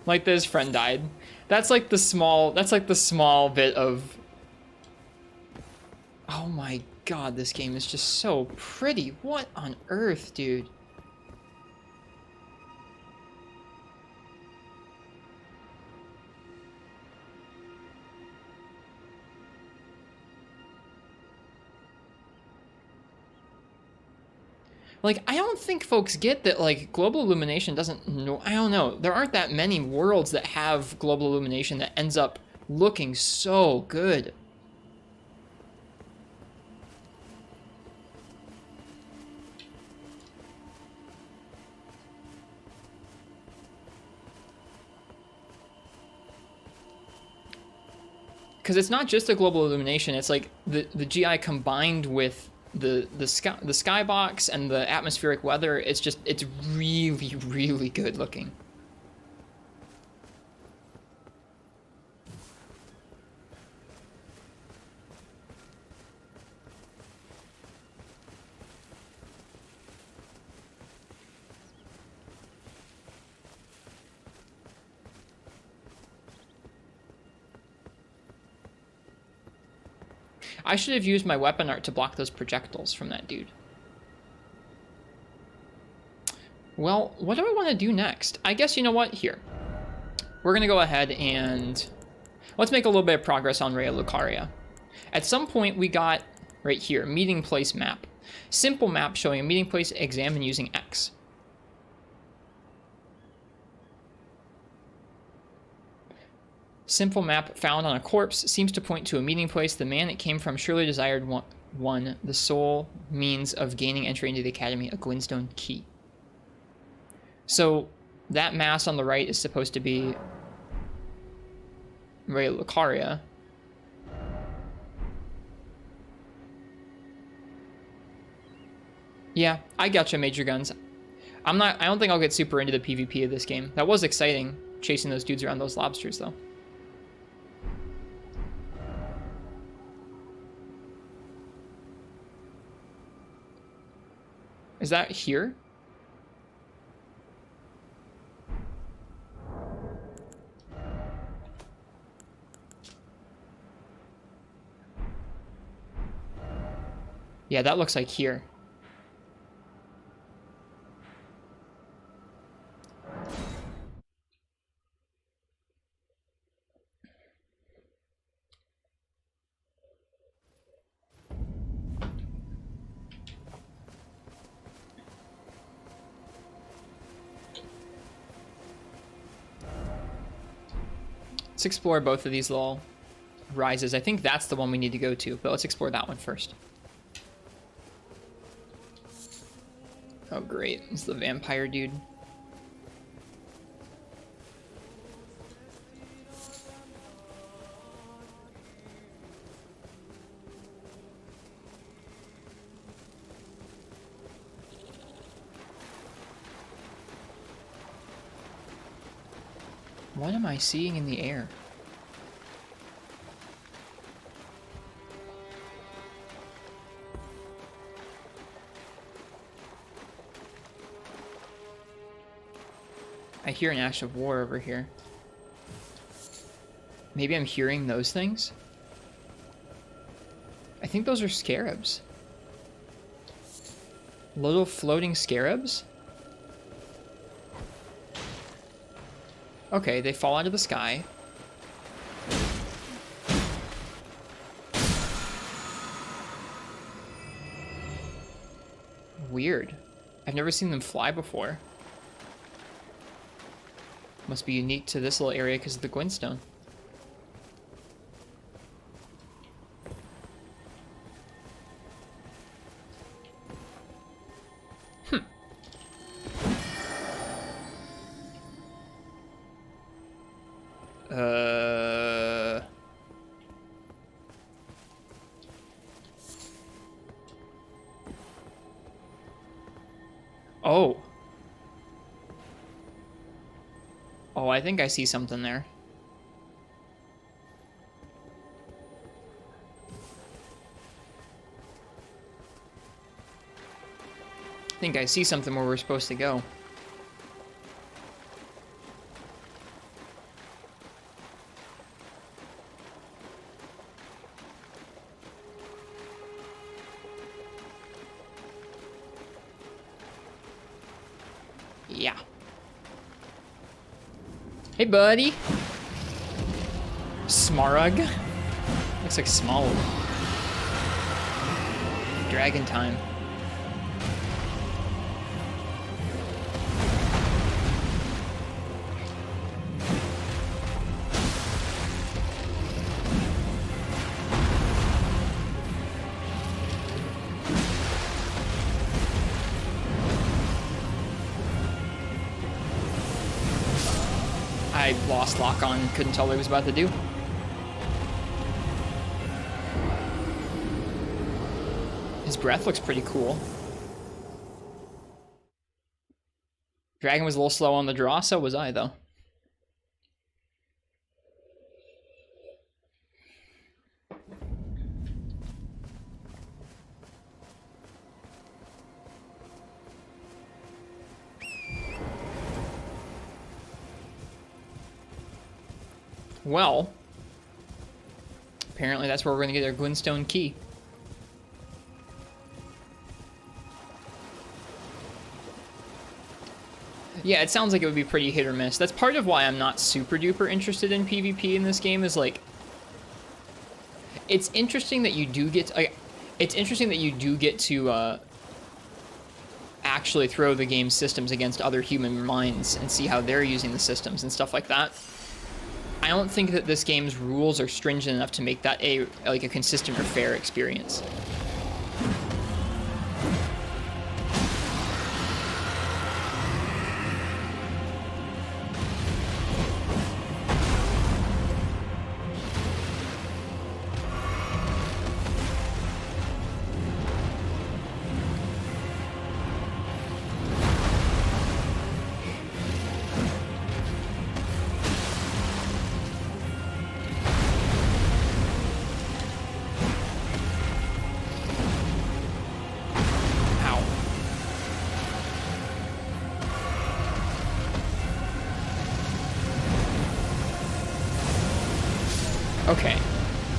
Like that his friend died. That's like the small bit of... Oh my god, this game is just so pretty. What on earth, dude? Like, I don't think folks get that, like, global illumination doesn't know, I don't know. There aren't that many worlds that have global illumination that ends up looking so good. Because it's not just a global illumination, it's like the GI combined with the skybox and the atmospheric weather, it's really, really good looking. I should have used my weapon art to block those projectiles from that dude. Well, what do I want to do next? I guess, you know what? Here. We're going to go ahead and... let's make a little bit of progress on Raya Lucaria. At some point, we got, right here, meeting place map. Simple map showing a meeting place examined using X. Simple map found on a corpse seems to point to a meeting place. The man it came from surely desired one, the sole means of gaining entry into the academy, a Glintstone key. So that mass on the right is supposed to be Raya Lucaria. Yeah, I gotcha, Major Guns. I don't think I'll get super into the PvP of this game. That was exciting, chasing those dudes around those lobsters, though. Is that here? Yeah, that looks like here. Let's explore both of these little rises. I think that's the one we need to go to, but let's explore that one first. Oh, great. It's the vampire dude. What am I seeing in the air? I hear an ash of war over here. Maybe I'm hearing those things? I think those are scarabs. Little floating scarabs? Okay, they fall out of the sky. Weird. I've never seen them fly before. Must be unique to this little area because of the Glintstone. Oh. Oh, I think I see something there. I think I see something where we're supposed to go. Yeah. Hey, buddy. Smarug. Looks like small. Dragon time. I lost lock on, couldn't tell what he was about to do. His breath looks pretty cool. Dragon was a little slow on the draw, so was I, though. Well, apparently that's where we're going to get our Glintstone key. Yeah, it sounds like it would be pretty hit or miss. That's part of why I'm not super duper interested in PvP in this game, is like, it's interesting that you do get to, actually throw the game's systems against other human minds and see how they're using the systems and stuff like that. I don't think that this game's rules are stringent enough to make that a consistent or fair experience. Okay,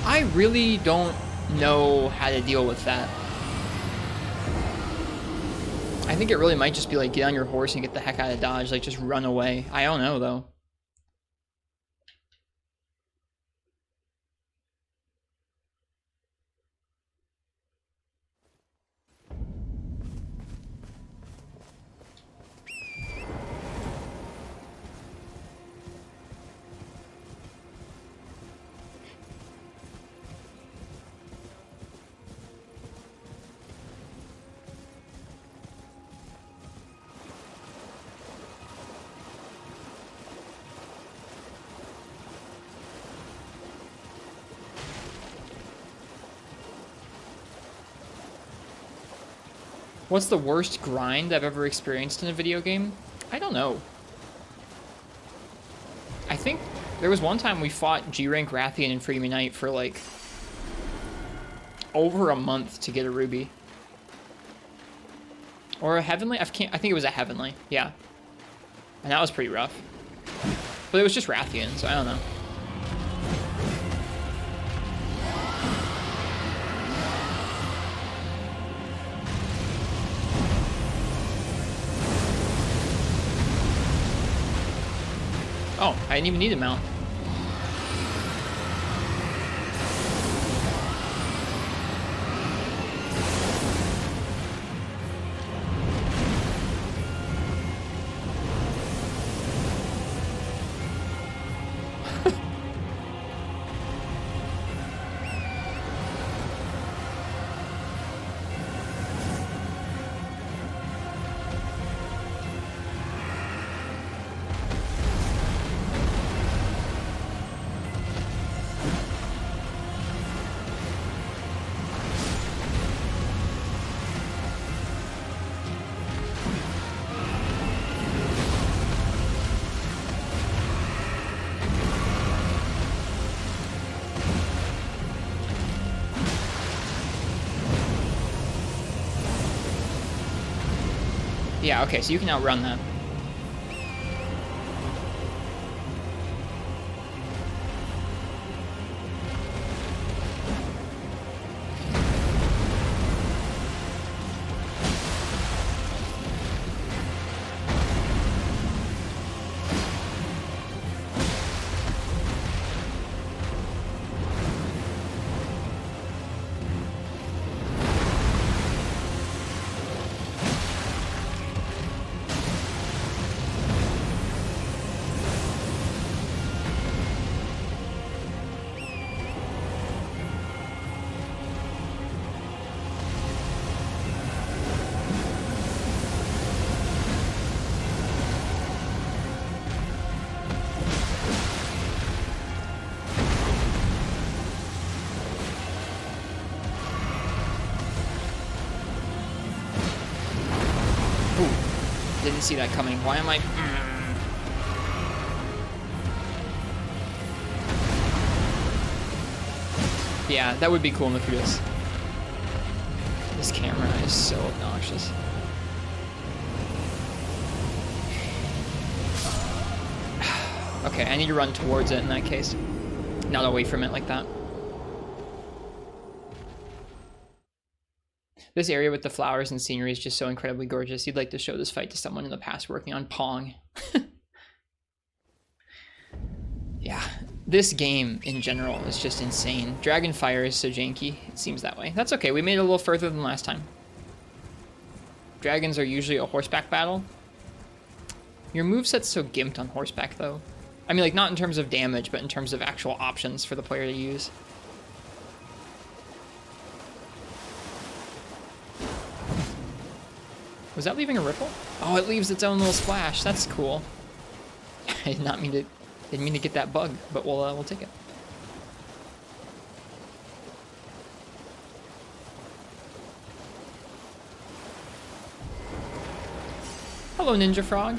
I really don't know how to deal with that. I think it really might just be like, get on your horse and get the heck out of Dodge, like just run away. I don't know though. What's the worst grind I've ever experienced in a video game? I don't know. I think there was one time we fought G-Rank Rathian and Freeman Knight for like over a month to get a ruby. Or a heavenly? I think it was a heavenly, yeah. And that was pretty rough. But it was just Rathian, so I don't know. Oh, I didn't even need a mount. Yeah, okay, so you can outrun that. didn't see that coming. Why am I... Yeah, that would be cool in the Frutus. This camera is so obnoxious. Okay, I need to run towards it in that case. Not away from it like that. This area with the flowers and scenery is just so incredibly gorgeous. You'd like to show this fight to someone in the past working on Pong. Yeah, this game in general is just insane. Dragonfire is so janky. It seems that way. That's okay. We made it a little further than last time. Dragons are usually a horseback battle. Your moveset's so gimped on horseback, though. I mean, like, not in terms of damage, but in terms of actual options for the player to use. Was that leaving a ripple? Oh, it leaves its own little splash. That's cool. I didn't mean to get that bug, but we'll take it. Hello, Ninja Frog.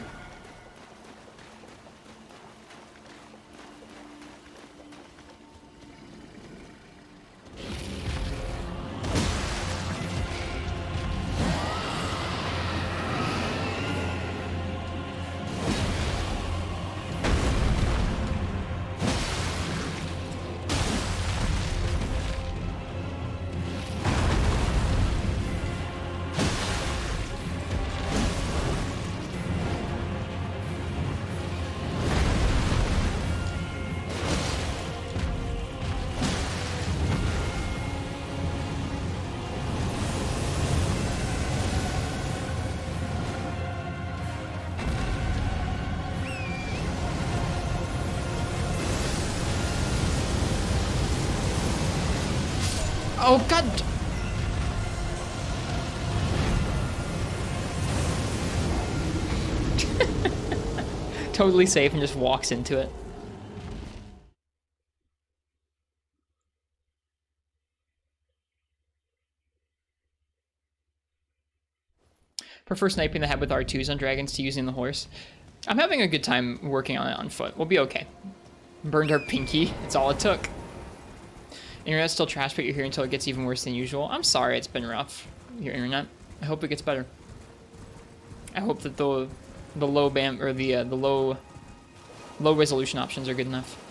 Oh, God! Totally safe and just walks into it. Prefer sniping the head with R2s on dragons to using the horse. I'm having a good time working on it on foot. We'll be okay. Burned our pinky. It's all it took. Internet's still trash, but you're here until it gets even worse than usual. I'm sorry it's been rough, your internet. I hope it gets better. I hope that the low band or the low resolution options are good enough.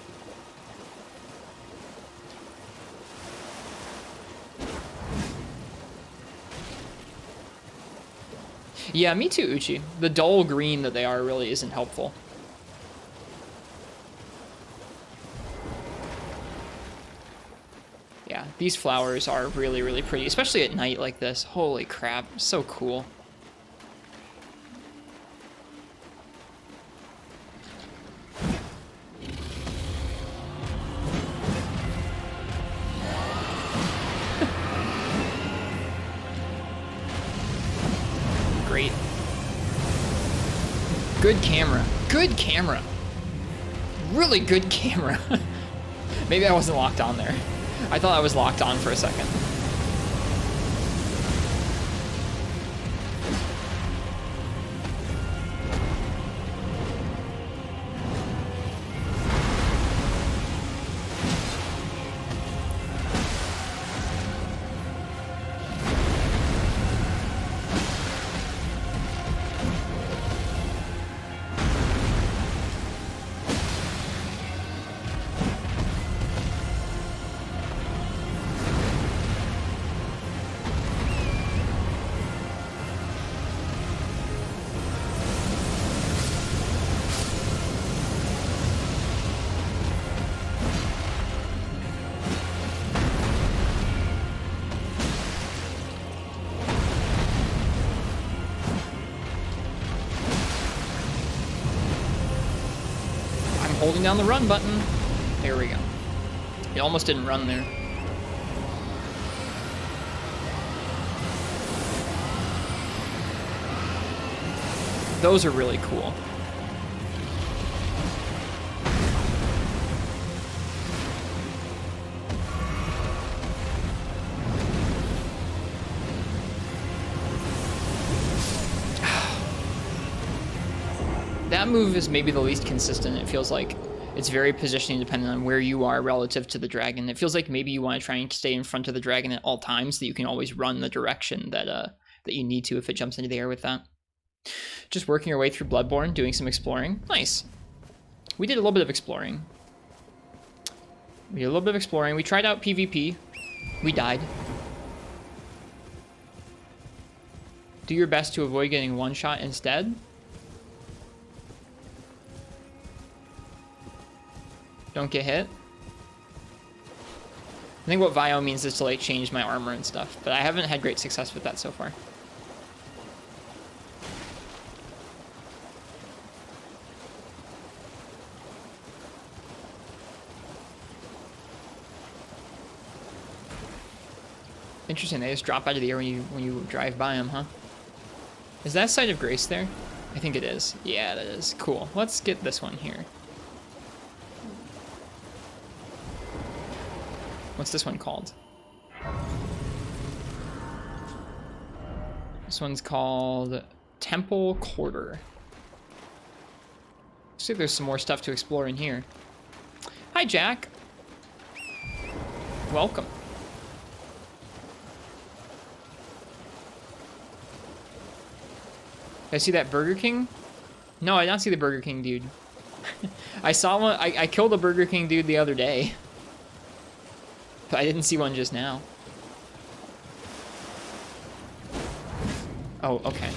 Yeah, me too, Uchi. The dull green that they are really isn't helpful. Yeah, these flowers are really, really pretty, especially at night like this. Holy crap, so cool. Great. Good camera. Good camera. Really good camera. Maybe I wasn't locked on there. I thought I was locked on for a second. Holding down the run button. There we go. It almost didn't run there. Those are really cool. that move is maybe the least consistent. It feels like it's very positioning dependent on where you are relative to the dragon. It feels like maybe you want to try and stay in front of the dragon at all times so that you can always run the direction that that you need to if it jumps into the air with that. Just working our way through Bloodborne, doing some exploring. Nice. We did a little bit of exploring. We tried out PvP. We died. Do your best to avoid getting one shot instead. Don't get hit. I think what Vio means is to like change my armor and stuff, but I haven't had great success with that so far. Interesting, they just drop out of the air when you drive by them, huh? Is that Site of Grace there? I think it is. Yeah, that is. Cool. Let's get this one here. What's this one called? This one's called Temple Quarter. Looks like there's some more stuff to explore in here. Hi, Jack. Welcome. Did I see that Burger King? No, I did not see the Burger King dude. I saw one. I killed a Burger King dude the other day. But I didn't see one just now. Oh, okay.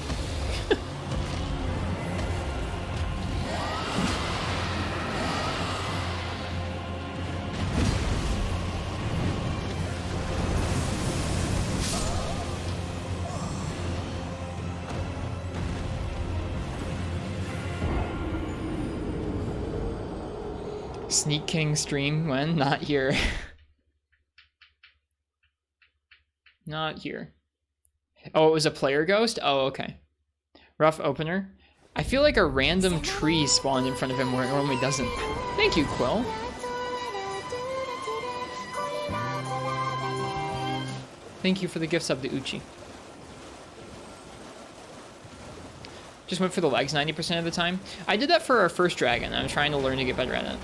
Sneak King stream when? Not here. Not here. Oh, it was a player ghost? Oh, okay. Rough opener. I feel like a random tree spawned in front of him where it normally doesn't. Thank you, Quill. Thank you for the gift sub to Uchi. Just went for the legs 90% of the time. I did that for our first dragon. I'm trying to learn to get better at it.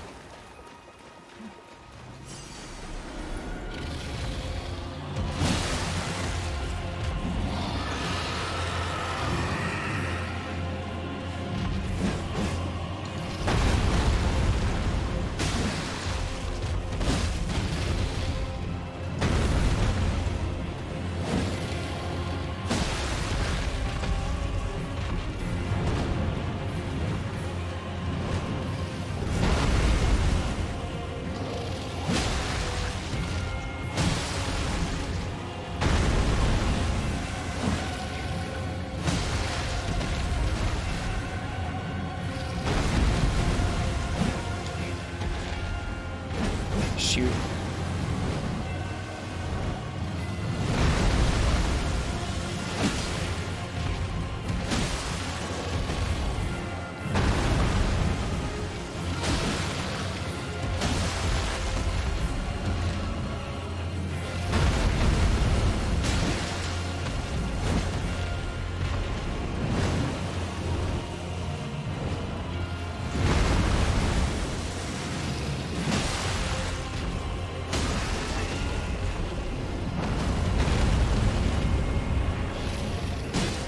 Shoot.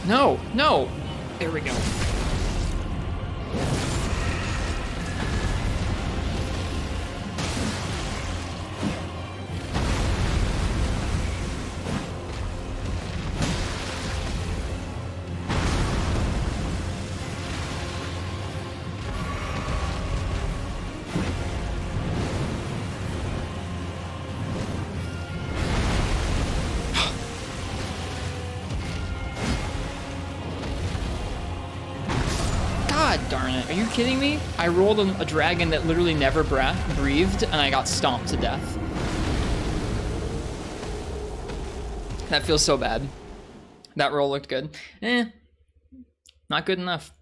No, no. There we go. Darn it. Are you kidding me? I rolled a dragon that literally never breathed, and I got stomped to death. That feels so bad. That roll looked good. Not good enough.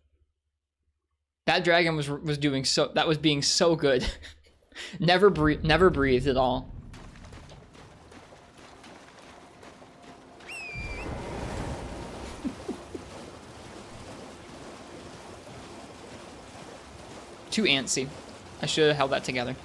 That dragon was doing so. That was being so good. Never breathed at all. Too antsy. I should have held that together.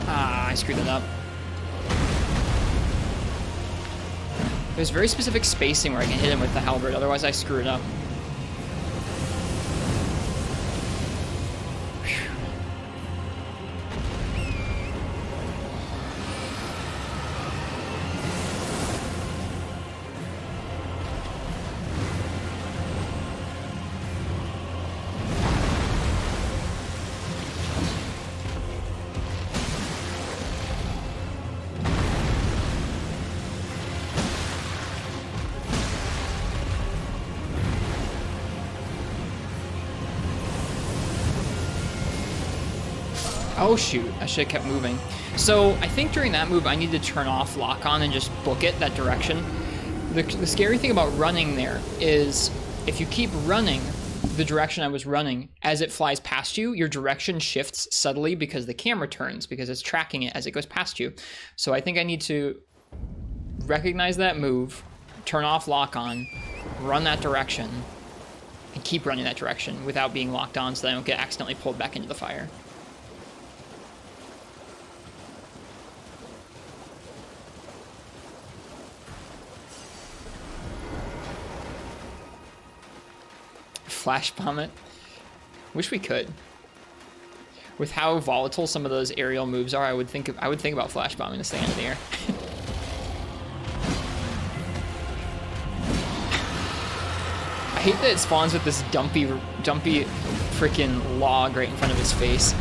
I screwed it up. There's very specific spacing where I can hit him with the halberd, otherwise I screw it up. Oh shoot, I should have kept moving. So I think during that move I need to turn off lock on and just book it that direction. The scary thing about running there is if you keep running the direction I was running, as it flies past you, your direction shifts subtly because the camera turns, because it's tracking it as it goes past you. So I think I need to recognize that move, turn off lock on, run that direction, and keep running that direction without being locked on so that I don't get accidentally pulled back into the fire. Flash bomb it. Wish we could. With how volatile some of those aerial moves are, I would think about flash bombing this thing into the air. I hate that it spawns with this dumpy freaking log right in front of his face.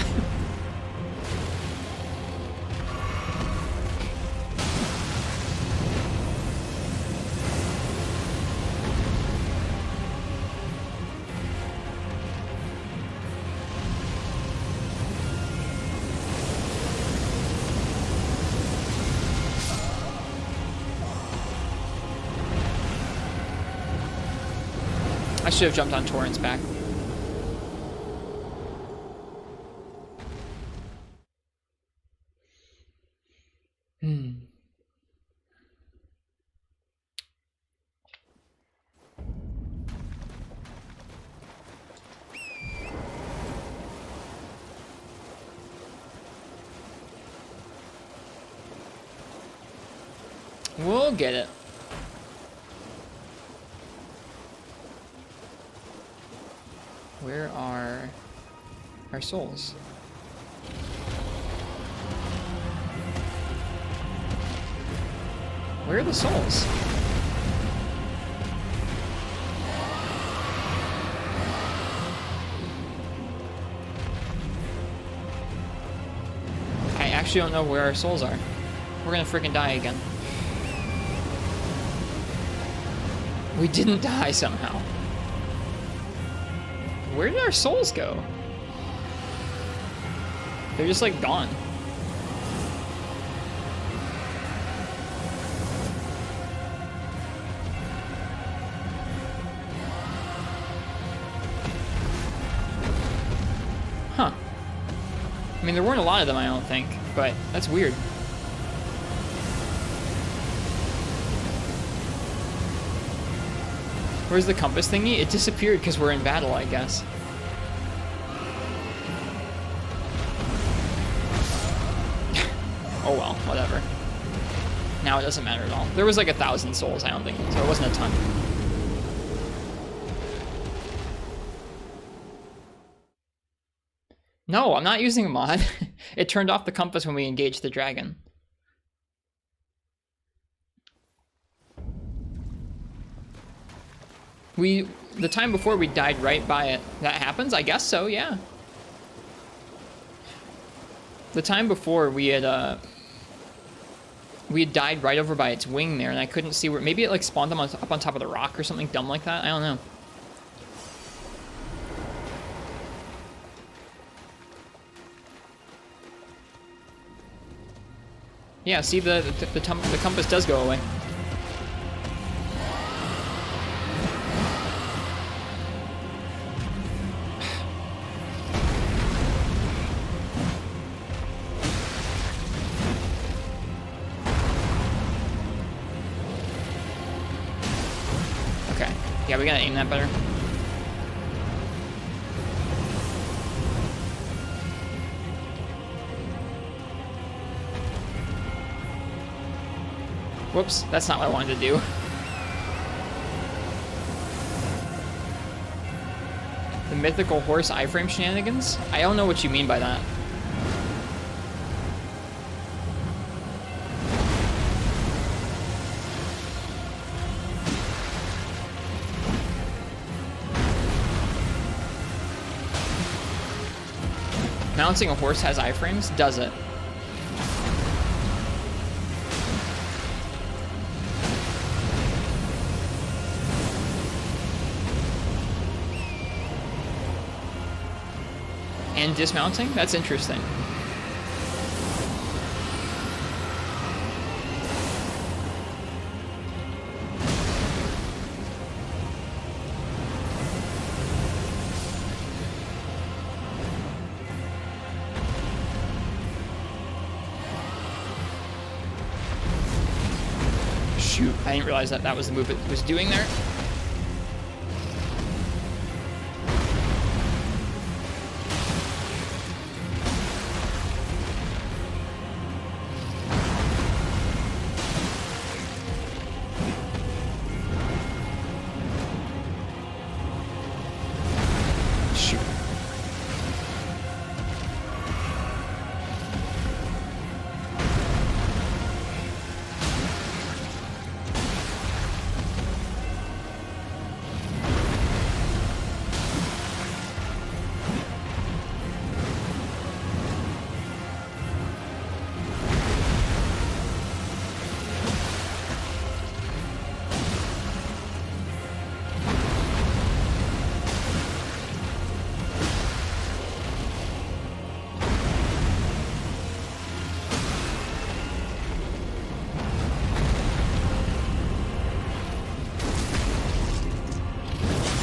I should have jumped on Torrent's back. We'll get it. Where are our souls? Where are the souls? I actually don't know where our souls are. We're gonna freaking die again. We didn't die somehow. Where did our souls go? They're just like gone. Huh. I mean, there weren't a lot of them, I don't think, but that's weird. Where's the compass thingy? It disappeared because we're in battle, I guess. Oh well, whatever. Now it doesn't matter at all. There was like 1,000 souls, I don't think, so it wasn't a ton. No, I'm not using a mod. It turned off the compass when we engaged the dragon. The time before we died right by it. That happens? I guess so, yeah. The time before we had died right over by its wing there, and I couldn't see where. Maybe it like spawned them up on top of the rock or something dumb like that. I don't know. Yeah, see the compass does go away. Yeah, we gotta aim that better. Whoops, that's not what I wanted to do. The mythical horse iframe shenanigans? I don't know what you mean by that. Mounting a horse has iframes? Does it? And dismounting? That's interesting. Shoot, I didn't realize that was the move it was doing there.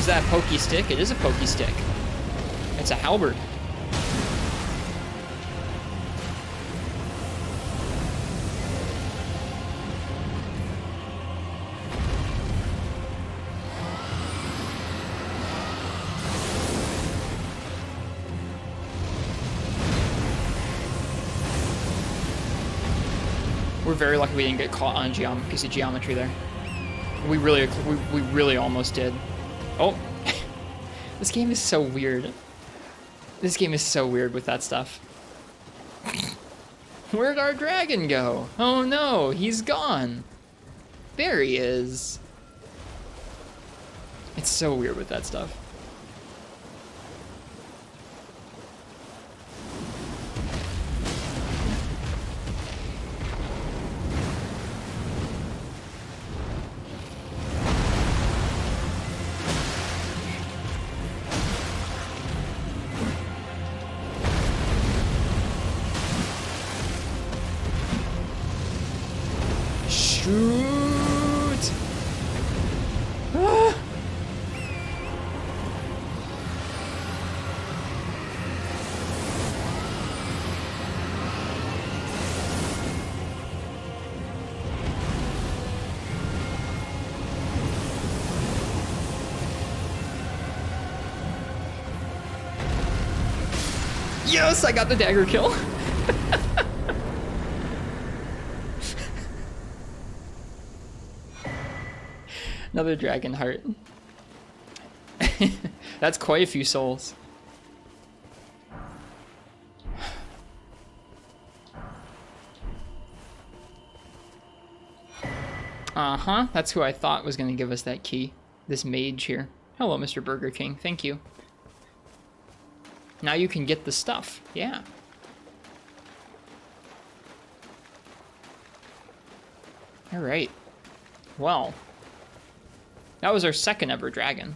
Is that a pokey stick? It is a pokey stick. It's a halberd. We're very lucky we didn't get caught on a piece of geometry there. We really almost did. Oh, this game is so weird. This game is so weird with that stuff. Where'd our dragon go? Oh no, he's gone. There he is. It's so weird with that stuff. Shoot! Ah! Yes, I got the dagger kill. Another dragon heart. That's quite a few souls. Uh-huh, that's who I thought was going to give us that key. This mage here. Hello, Mr. Burger King. Thank you. Now you can get the stuff. Yeah. All right. Well, that was our second ever dragon.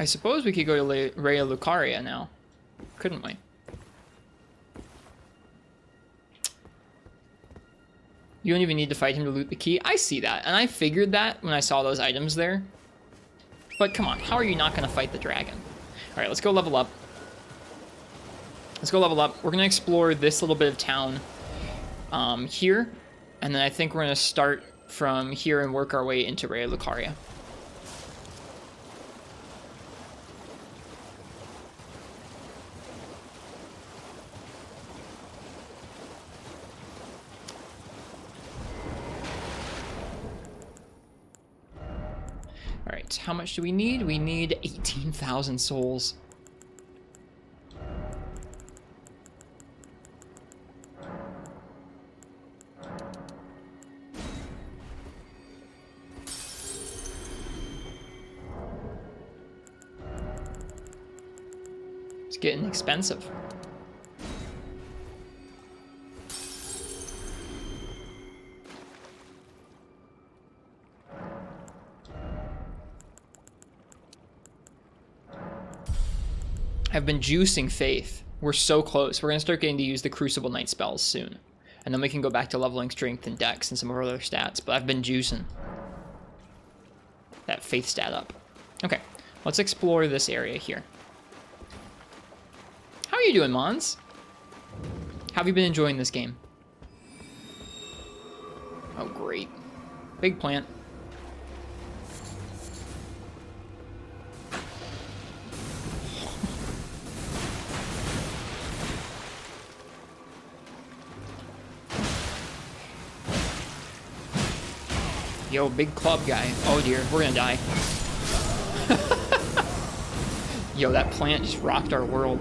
I suppose we could go to Raya Lucaria now, couldn't we? You don't even need to fight him to loot the key. I see that, and I figured that when I saw those items there. But come on, how are you not going to fight the dragon? All right, let's go level up. Let's go level up. We're going to explore this little bit of town here, and then I think we're going to start from here and work our way into Raya Lucaria. All right, how much do we need? We need 18,000 souls. It's getting expensive. I've been juicing Faith. We're so close. We're going to start getting to use the Crucible Knight spells soon. And then we can go back to leveling Strength and Dex and some of our other stats. But I've been juicing that Faith stat up. Okay, let's explore this area here. How are you doing, Mons? How have you been enjoying this game? Oh, great. Big plant. Yo, big club guy. Oh dear, we're gonna die. Yo, that plant just rocked our world.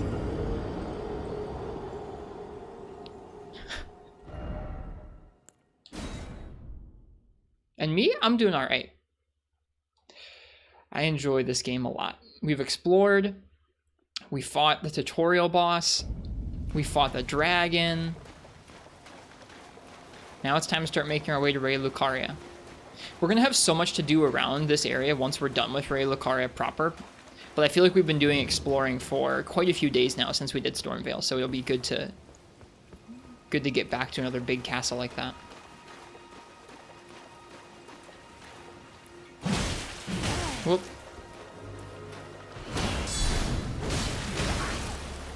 And me, I'm doing all right. I enjoy this game a lot. We've explored. We fought the tutorial boss. We fought the dragon. Now it's time to start making our way to Raya Lucaria. We're going to have so much to do around this area once we're done with Raya Lucaria proper. But I feel like we've been doing exploring for quite a few days now since we did Stormveil. So it'll be good to get back to another big castle like that. Whoop.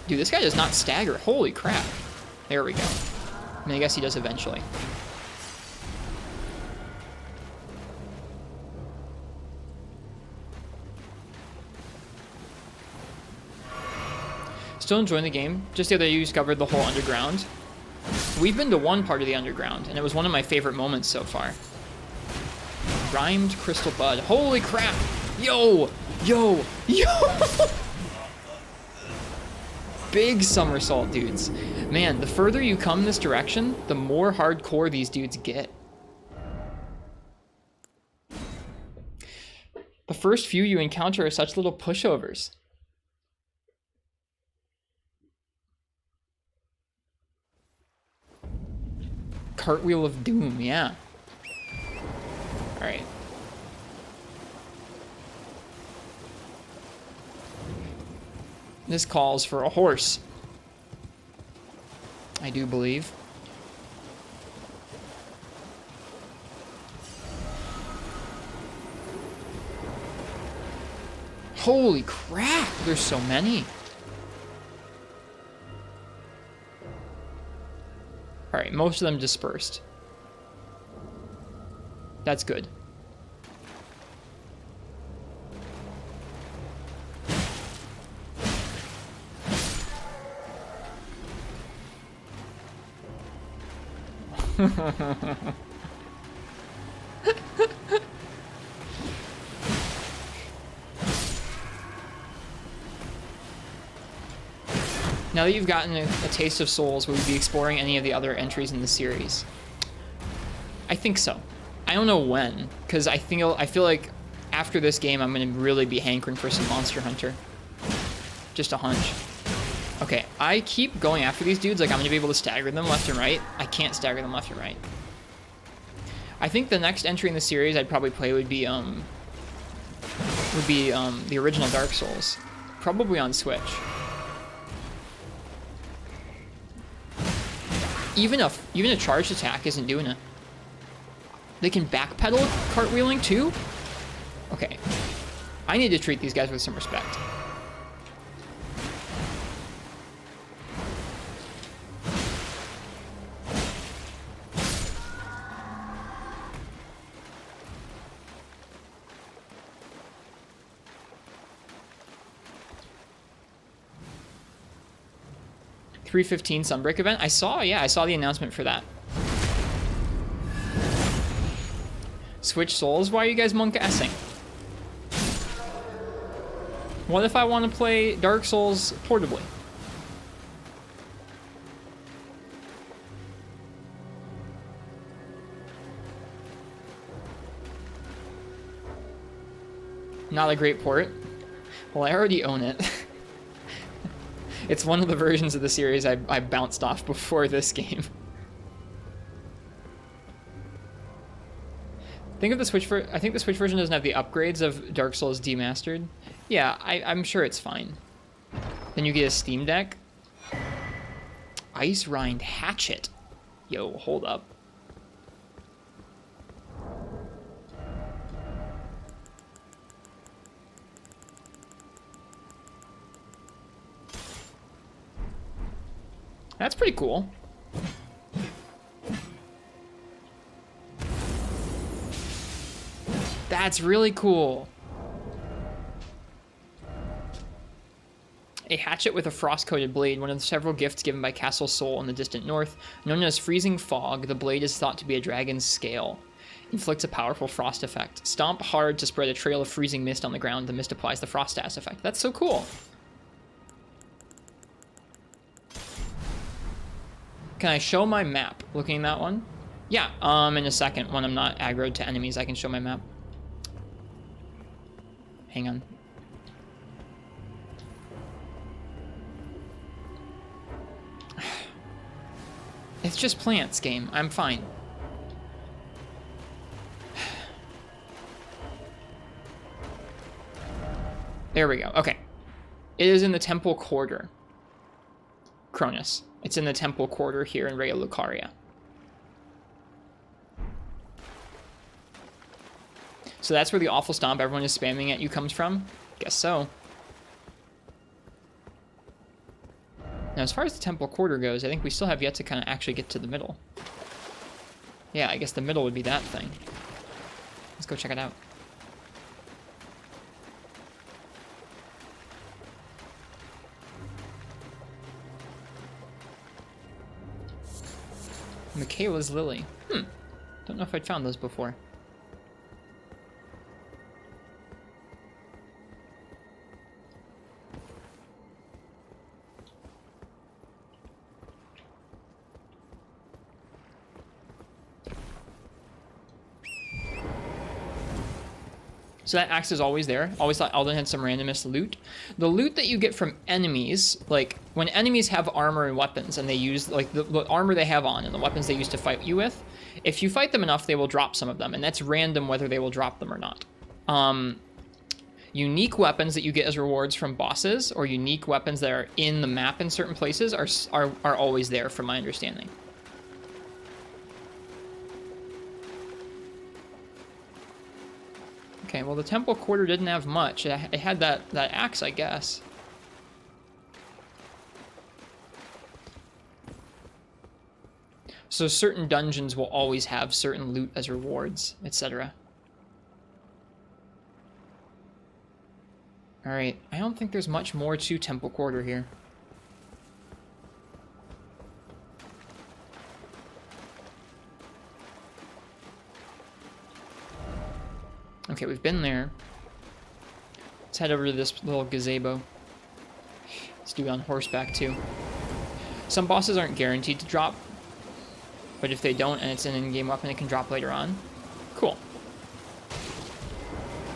Dude, this guy does not stagger. Holy crap. There we go. I mean, I guess he does eventually. Still enjoying the game. Just the other day you discovered the whole underground. We've been to one part of the underground, and it was one of my favorite moments so far. Rhymed Crystal Bud. Holy crap! Yo! Yo! Yo! Big somersault, dudes. Man, the further you come this direction, the more hardcore these dudes get. The first few you encounter are such little pushovers. Cartwheel of Doom, yeah. Alright. This calls for a horse, I do believe. Holy crap, there's so many. Alright, most of them dispersed. That's good. Now that you've gotten a taste of Souls, will you be exploring any of the other entries in the series? I think so. I don't know when, because I feel like after this game, I'm going to really be hankering for some Monster Hunter. Just a hunch. Okay, I keep going after these dudes, like I'm going to be able to stagger them left and right. I can't stagger them left and right. I think the next entry in the series I'd probably play would be the original Dark Souls. Probably on Switch. Even a charged attack isn't doing it. They can backpedal cartwheeling too? Okay. I need to treat these guys with some respect. $3.15 Sunbreak event. I saw the announcement for that. Switch Souls. Why are you guys monk-assing? What if I want to play Dark Souls portably? Not a great port. Well, I already own it. It's one of the versions of the series I bounced off before this game. Think of the Switch I think the Switch version doesn't have the upgrades of Dark Souls Demastered. Yeah, I'm sure it's fine. Then you get a Steam Deck. Ice Rind Hatchet. Yo, hold up. That's pretty cool. That's really cool. A hatchet with a frost-coated blade, one of the several gifts given by Castle Sol in the distant north. Known as Freezing Fog, the blade is thought to be a dragon's scale. Inflicts a powerful frost effect. Stomp hard to spread a trail of freezing mist on the ground. The mist applies the frost ass effect. That's so cool. Can I show my map looking at that one? Yeah, in a second, when I'm not aggroed to enemies, I can show my map. Hang on. It's just plants, game. I'm fine. There we go. Okay. It is in the Temple Quarter. Cronus. It's in the Temple Quarter here in Raya, Lucaria. So that's where the awful stomp everyone is spamming at you comes from? Guess so. Now, as far as the Temple Quarter goes, I think we still have yet to kind of actually get to the middle. Yeah, I guess the middle would be that thing. Let's go check it out. Michaela's Lily. Don't know if I'd found those before. So that axe is always there. Always thought Elden had some randomest loot. The loot that you get from enemies, like when enemies have armor and weapons and they use like the armor they have on and the weapons they use to fight you with, if you fight them enough, they will drop some of them, and that's random whether they will drop them or not. Unique weapons that you get as rewards from bosses or unique weapons that are in the map in certain places are always there from my understanding. Okay, well the Temple Quarter didn't have much. It had that axe, I guess. So certain dungeons will always have certain loot as rewards, etc. Alright, I don't think there's much more to Temple Quarter here. Okay, we've been there. Let's head over to this little gazebo. Let's do it on horseback too. Some bosses aren't guaranteed to drop, but if they don't and it's an in-game weapon, it can drop later on. Cool.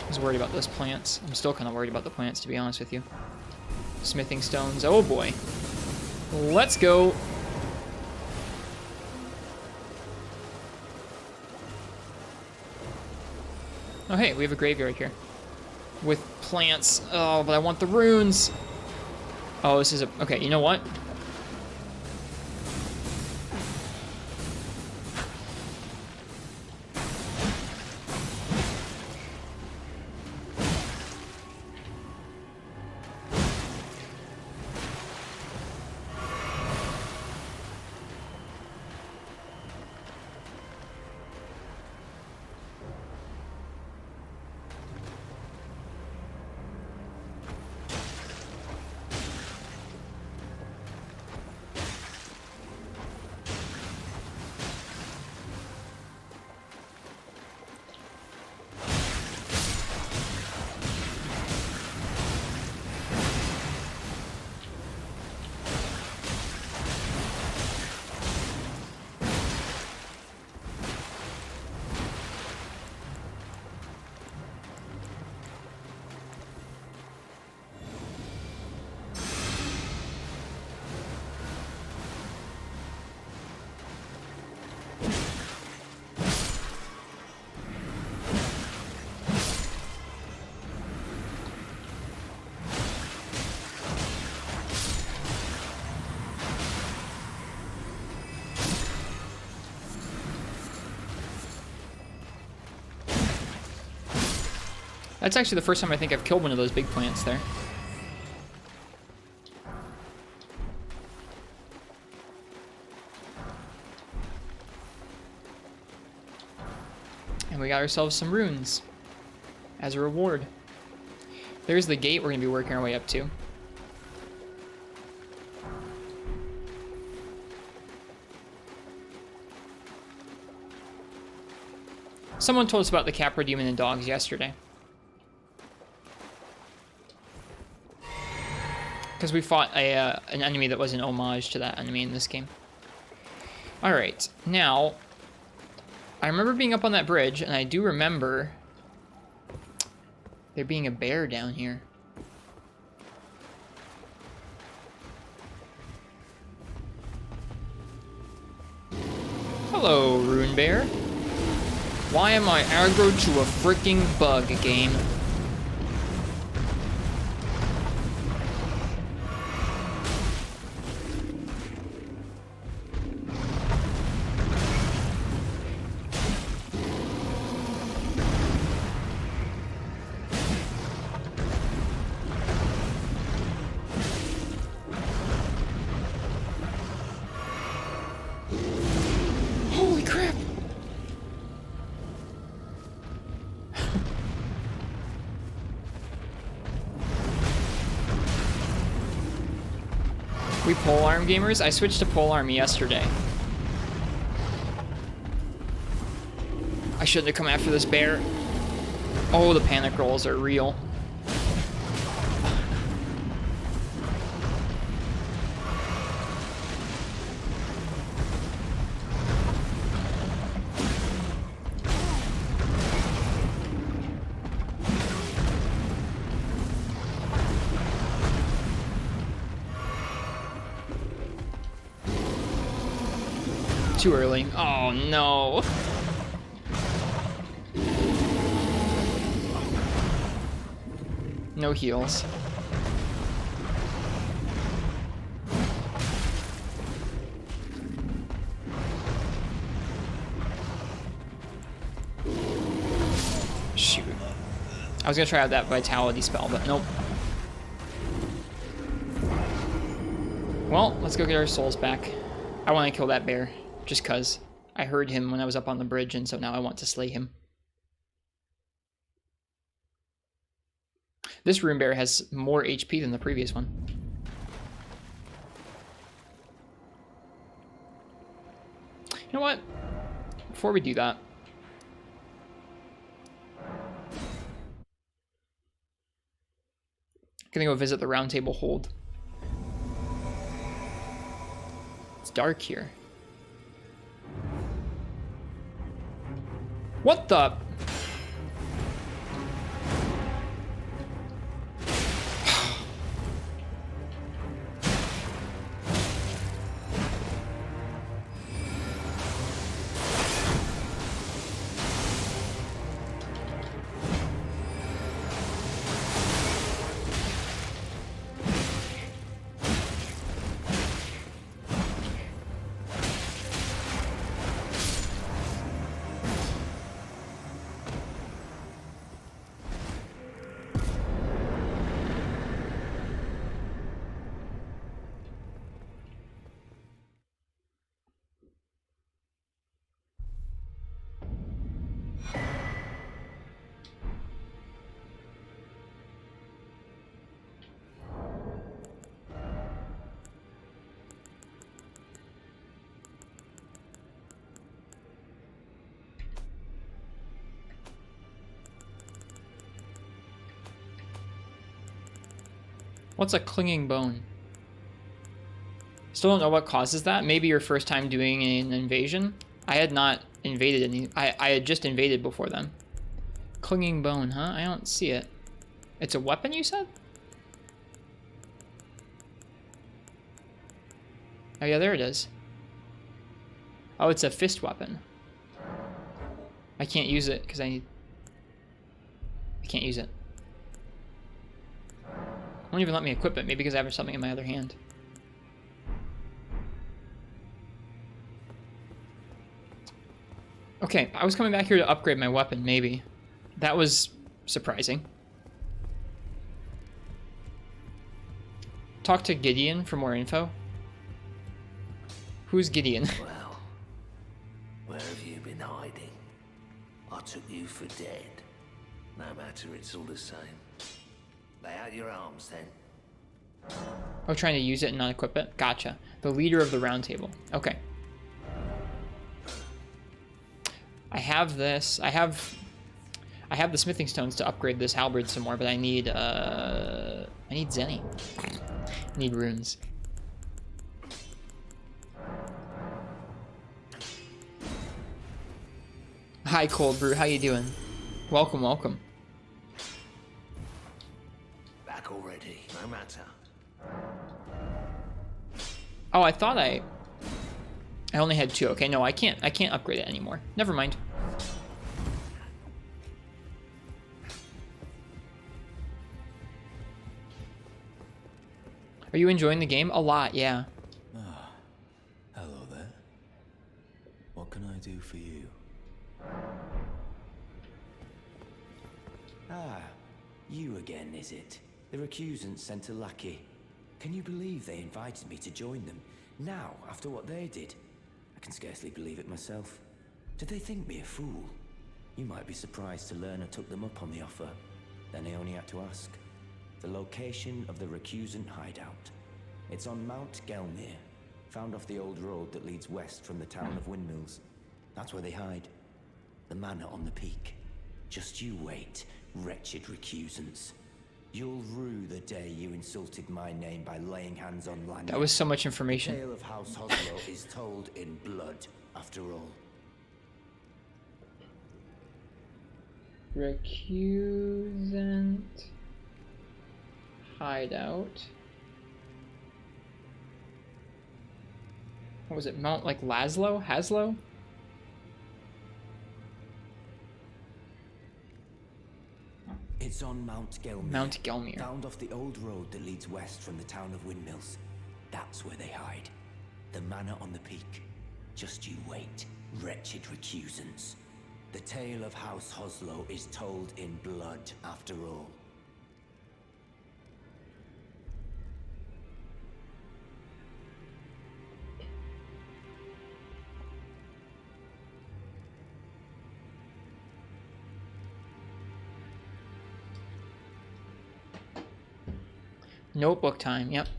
I was worried about those plants. I'm still kind of worried about the plants, to be honest with you. Smithing stones. Oh boy. Let's go. Oh hey, we have a graveyard here. With plants. Oh, but I want the runes. Oh, this is a... Okay, you know what? That's actually the first time I think I've killed one of those big plants there. And we got ourselves some runes as a reward. There's the gate we're going to be working our way up to. Someone told us about the Capra Demon and dogs yesterday. Because we fought an enemy that was an homage to that enemy in this game. Alright, now, I remember being up on that bridge, and I do remember there being a bear down here. Hello, Runebear. Why am I aggro to a freaking bug game? We polearm gamers? I switched to polearm yesterday. I shouldn't have come after this bear. Oh, the panic rolls are real. Too early. Oh no. No heals. Shoot. I was gonna try out that vitality spell, but nope. Well, let's go get our souls back. I want to kill that bear. Just cause I heard him when I was up on the bridge, and so now I want to slay him. This Runebear has more HP than the previous one. You know what? Before we do that, Gonna go visit the Round Table Hold. It's dark here. What the? What's a clinging bone? Still don't know what causes that. Maybe your first time doing an invasion. I had not invaded any. I had just invaded before then. Clinging bone, huh? I don't see it. It's a weapon, you said? Oh yeah, there it is. Oh, it's a fist weapon. I can't use it because I can't use it. Won't even let me equip it, maybe because I have something in my other hand. Okay, I was coming back here to upgrade my weapon, maybe. That was surprising. Talk to Gideon for more info. Who's Gideon? Well, where have you been hiding? I took you for dead. No matter, it's all the same. Lay out your arms, then. Oh, trying to use it and not equip it? Gotcha. The leader of the round table. Okay. I have this. I have the smithing stones to upgrade this halberd some more, but I need Zenny. I need runes. Hi, Cold Brew. How you doing? Welcome, welcome. Back already, no matter. Oh, I thought I only had 2. Okay, no, I can't upgrade it anymore. Never mind. Are you enjoying the game? A lot, yeah. Ah, hello there. What can I do for you? Ah, you again, is it? The recusants sent a lackey. Can you believe they invited me to join them? Now, after what they did? I can scarcely believe it myself. Did they think me a fool? You might be surprised to learn I took them up on the offer. Then I only had to ask. The location of the recusant hideout. It's on Mount Gelmir, found off the old road that leads west from the town of Windmills. That's where they hide. The manor on the peak. Just you wait, wretched recusants. You'll rue the day you insulted my name by laying hands on land. That was so much The information. tale of House Hoslo is told in blood, after all. Recusant hideout. What was it? Mount like Laszlo? Haslo? It's on Mount Gelmir. Mount Gelmir. Found off the old road that leads west from the town of Windmills. That's where they hide. The manor on the peak. Just you wait, wretched recusants. The tale of House Hoslo is told in blood, after all. Notebook time, yep.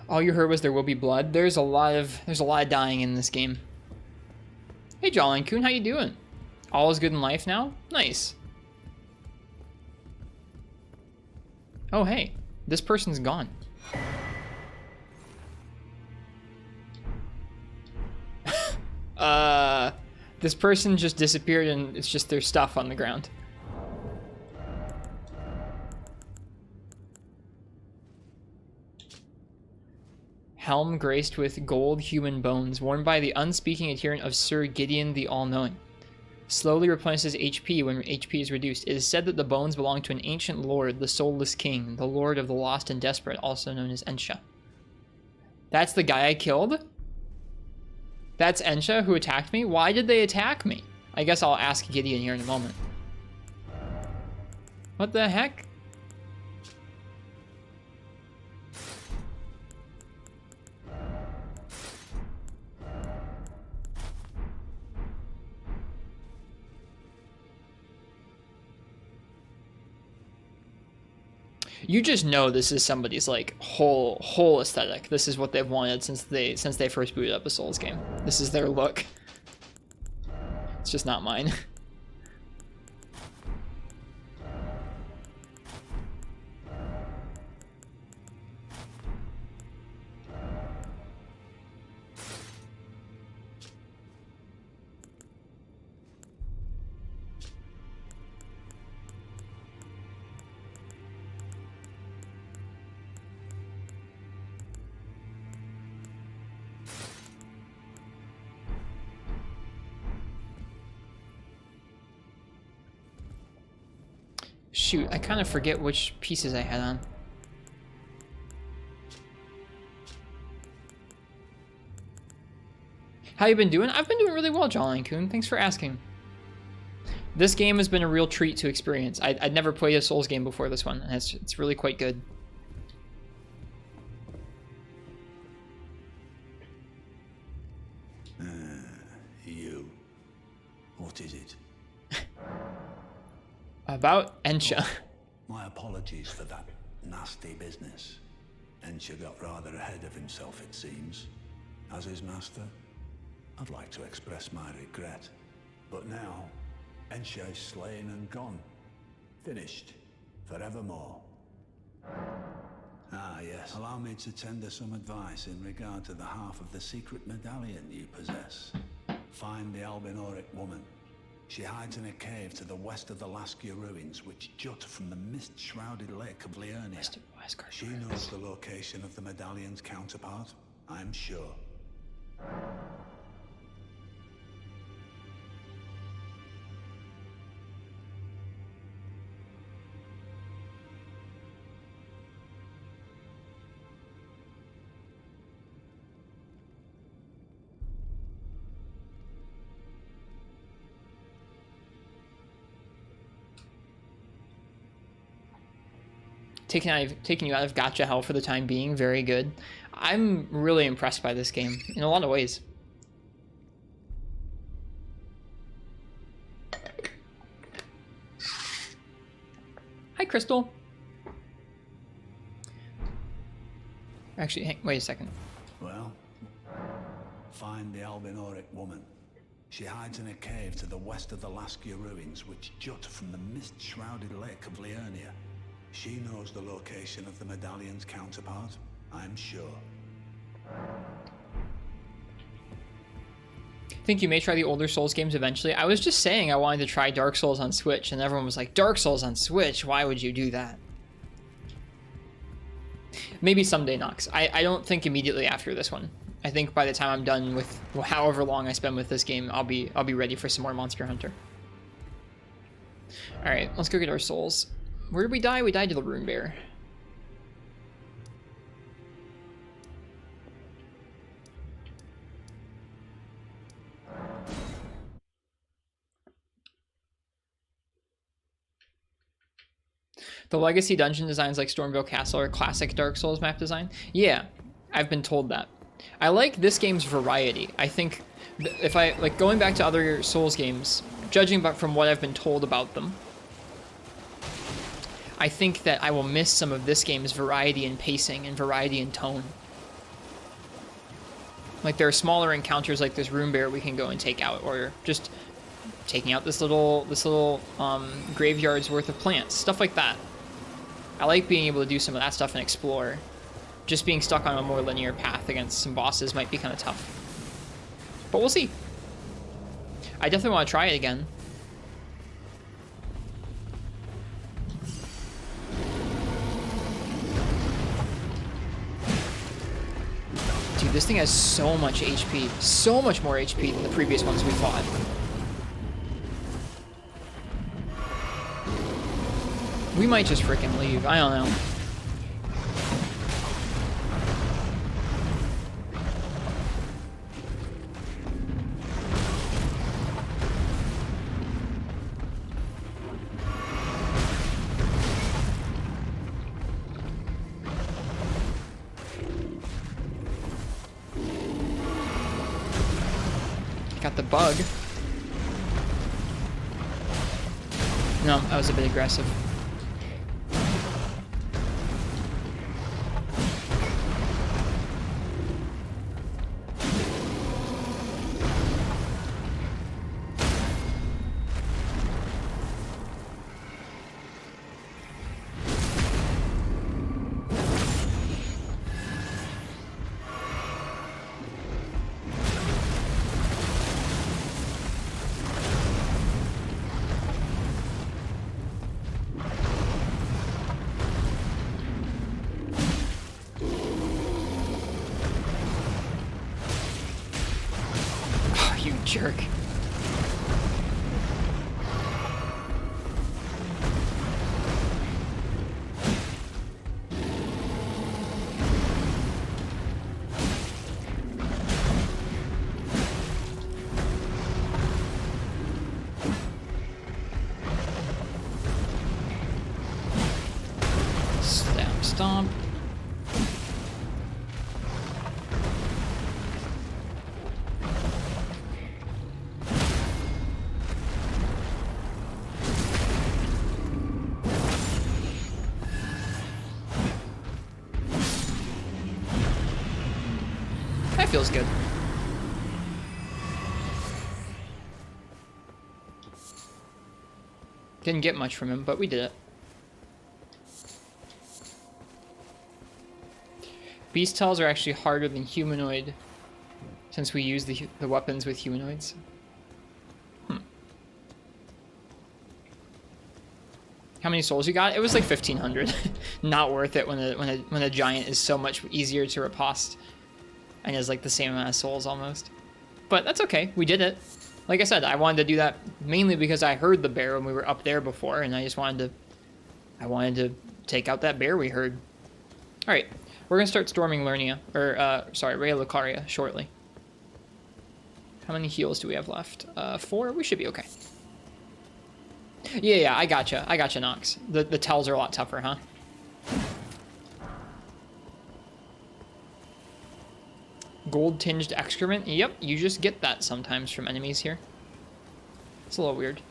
All you heard was there will be blood. There's a lot of dying in this game. Hey Jolly Coon, how you doing? All is good in life now? Nice. Oh, hey, this person's gone. This person just disappeared and it's just their stuff on the ground. Helm graced with gold human bones, worn by the unspeaking adherent of Sir Gideon the All-Knowing. Slowly replenishes HP when HP is reduced. It is said that the bones belong to an ancient lord, the Soulless King, the Lord of the Lost and Desperate, also known as Ensha. That's the guy I killed? That's Ensha who attacked me? Why did they attack me? I guess I'll ask Gideon here in a moment. What the heck? You just know this is somebody's like whole aesthetic. This is what they've wanted since they first booted up a Souls game. This is their look. It's just not mine. Shoot, I kind of forget which pieces I had on. How you been doing? I've been doing really well, Jolly and Coon. Thanks for asking. This game has been a real treat to experience. I'd never played a Souls game before this one, and it's really quite good. You. What is it? About Ensha. Oh, my apologies for that nasty business. Ensha got rather ahead of himself, it seems. As his master, I'd like to express my regret. But now, Ensha is slain and gone. Finished. Forevermore. Ah, yes. Allow me to tender some advice in regard to the half of the secret medallion you possess. Find the Albinoric woman. She hides in a cave to the west of the Laskia ruins, which jut from the mist-shrouded lake of Liurnia. She knows the location of the medallion's counterpart, I'm sure. Taking you out of gotcha hell for the time being, very good. I'm really impressed by this game in a lot of ways. Hi, Crystal. Actually, wait a second. Well, find the Albinoric woman. She hides in a cave to the west of the Laskia ruins, which jut from the mist-shrouded lake of Liurnia. She knows the location of the medallion's counterpart, I'm sure. Think you may try the older Souls games eventually. I was just saying I wanted to try Dark Souls on Switch, and everyone was like, Dark Souls on Switch? Why would you do that? Maybe someday, Nox. I don't think immediately after this one. I think by the time I'm done with however long I spend with this game, I'll be ready for some more Monster Hunter. Alright, let's go get our souls. Where did we die? We died to the Runebear. The Legacy dungeon designs like Stormville Castle or classic Dark Souls map design? Yeah, I've been told that. I like this game's variety. I think if I, like, going back to other Souls games, judging from what I've been told about them, I think that I will miss some of this game's variety in pacing and variety in tone. Like, there are smaller encounters like this Runebear we can go and take out, or just taking out this little graveyard's worth of plants, stuff like that. I like being able to do some of that stuff and explore. Just being stuck on a more linear path against some bosses might be kind of tough. But we'll see. I definitely want to try it again. Dude, this thing has so much HP. So much more HP than the previous ones we fought. We might just freaking leave. I don't know. Got the bug. No, that was a bit aggressive. Jerk. Stamp, stomp. Feels good. Didn't get much from him, but we did it. Beast tells are actually harder than humanoid, since we use the weapons with humanoids. How many souls you got? It was like 1,500. Not worth it when a giant is so much easier to riposte. And is like the same amount of souls almost. But that's okay, we did it. Like I said, I wanted to do that mainly because I heard the bear when we were up there before, and I just wanted to take out that bear we heard. Alright, we're gonna start storming Liurnia, or sorry, Raya Lucaria shortly. How many heals do we have left? 4? We should be okay. Yeah, I gotcha, Nox. The tells are a lot tougher, huh? Gold-tinged excrement? Yep, you just get that sometimes from enemies here. It's a little weird.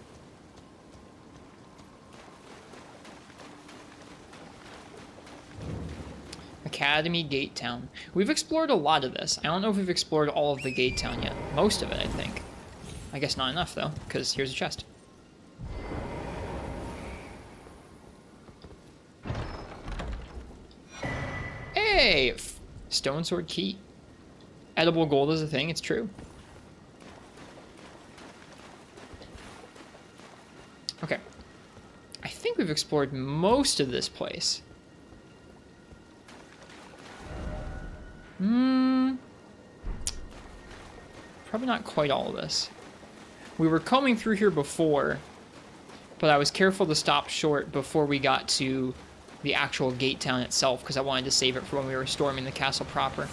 Academy Gate Town. We've explored a lot of this. I don't know if we've explored all of the Gate Town yet. Most of it, I think. I guess not enough, though, because here's a chest. Hey! Stone Sword Key. Edible gold is a thing, it's true. Okay. I think we've explored most of this place. Probably not quite all of this. We were combing through here before, but I was careful to stop short before we got to the actual gate town itself, because I wanted to save it for when we were storming the castle proper.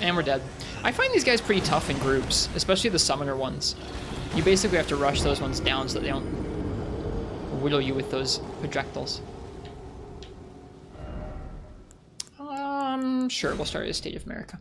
And we're dead. I find these guys pretty tough in groups, especially the summoner ones. You basically have to rush those ones down so that they don't whittle you with those projectiles. Sure, we'll start at State of America.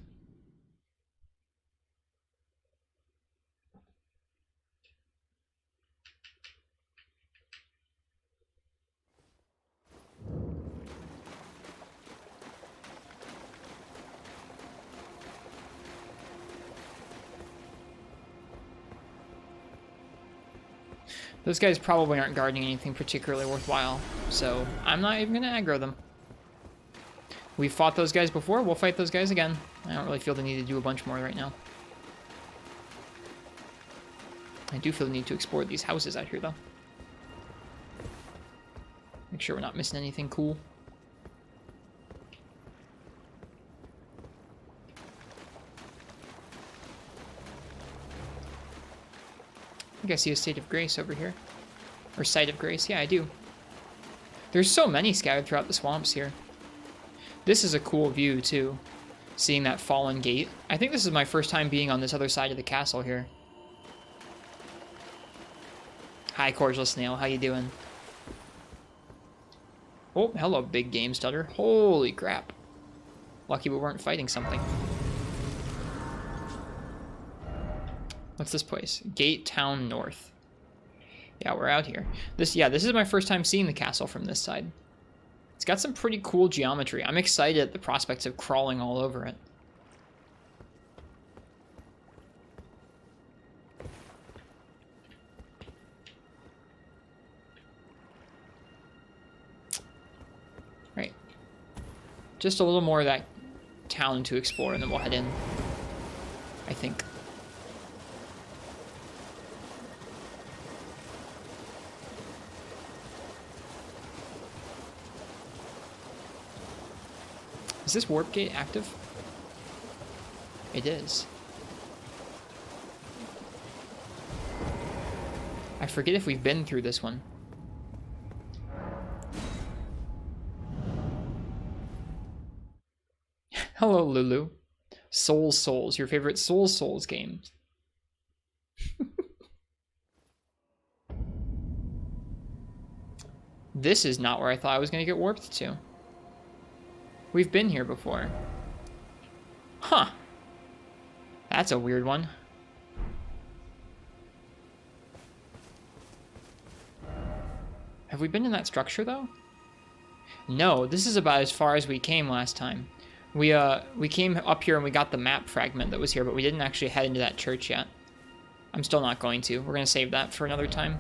Those guys probably aren't guarding anything particularly worthwhile, so I'm not even going to aggro them. We've fought those guys before, we'll fight those guys again. I don't really feel the need to do a bunch more right now. I do feel the need to explore these houses out here, though. Make sure we're not missing anything cool. I think I see a State of Grace over here. Or Site of Grace, yeah, I do. There's so many scattered throughout the swamps here. This is a cool view, too. Seeing that fallen gate. I think this is my first time being on this other side of the castle here. Hi, Cordial Snail, how you doing? Oh, hello, big game stutter. Holy crap. Lucky we weren't fighting something. What's this place? Gate Town North. Yeah, we're out here. This is my first time seeing the castle from this side. It's got some pretty cool geometry. I'm excited at the prospects of crawling all over it. Right. Just a little more of that town to explore, and then we'll head in, I think. Is this warp gate active? It is. I forget if we've been through this one. Hello, Lulu. Souls, your favorite Souls game. This is not where I thought I was going to get warped to. We've been here before. Huh. That's a weird one. Have we been in that structure, though? No, this is about as far as we came last time. We came up here and we got the map fragment that was here, but we didn't actually head into that church yet. I'm still not going to. We're going to save that for another time.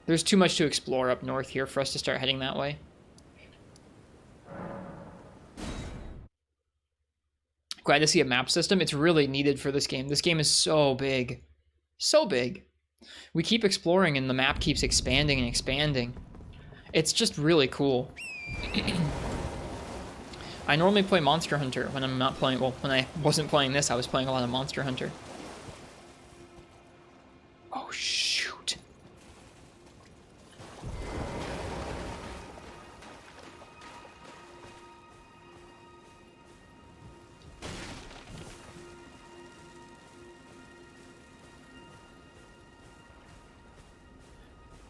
There's too much to explore up north here for us to start heading that way. Glad to see a map system. It's really needed for this game. This game is so big. So big. We keep exploring and the map keeps expanding and expanding. It's just really cool. I normally play Monster Hunter when I'm not playing, well, when I wasn't playing this, I was playing a lot of Monster Hunter. Oh, shoot.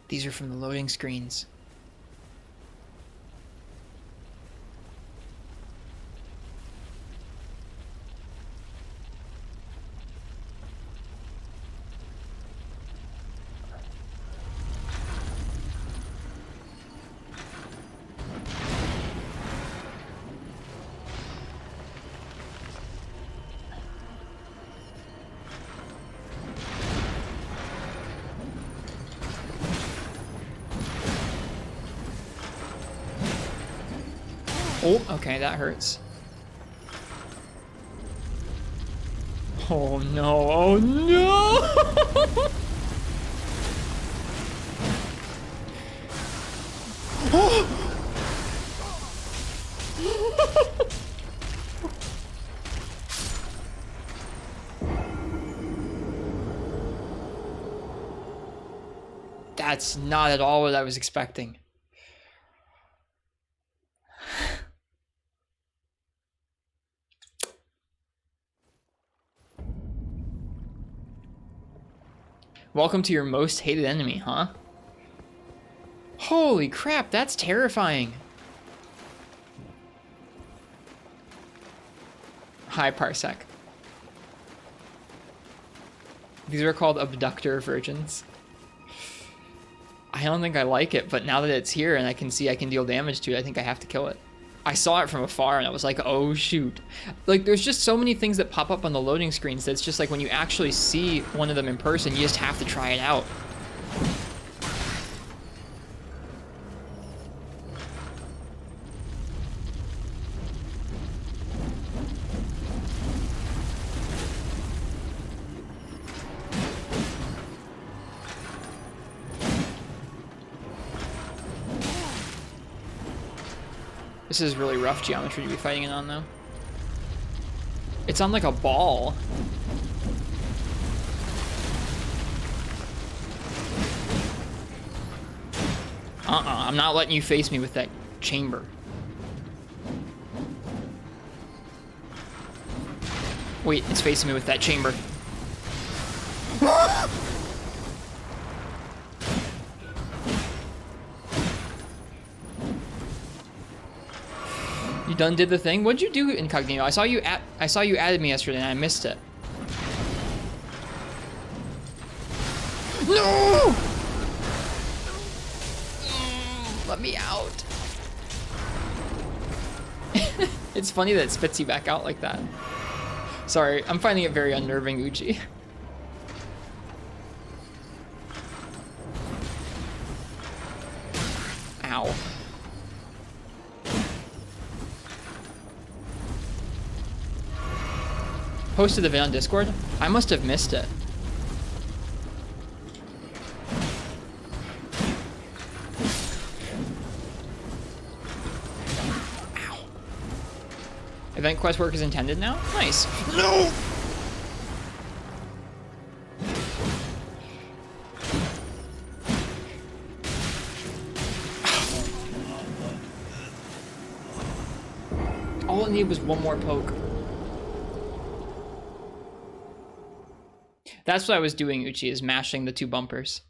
These are from the loading screens. Oh, okay, that hurts. Oh no, oh no! That's not at all what I was expecting. Welcome to your most hated enemy, huh? Holy crap, that's terrifying. Hi, Parsec. These are called Abductor virgins. I don't think I like it, but now that it's here and I can see I can deal damage to it, I think I have to kill it. I saw it from afar and I was like, oh shoot. Like, there's just so many things that pop up on the loading screens that's just like when you actually see one of them in person, you just have to try it out. This is really rough geometry to be fighting it on, though. It's on like a ball. I'm not letting you face me with that chamber. Wait, it's facing me with that chamber. You done did the thing? What'd you do, Incognito? I saw you added me yesterday and I missed it. No! Let me out. It's funny that it spits you back out like that. Sorry, I'm finding it very unnerving, Uchi. Ow. Posted the vid on Discord? I must have missed it. Ow. Event quest work is intended now? Nice. No! All it needed was one more poke. That's what I was doing, Uchi, is mashing the two bumpers.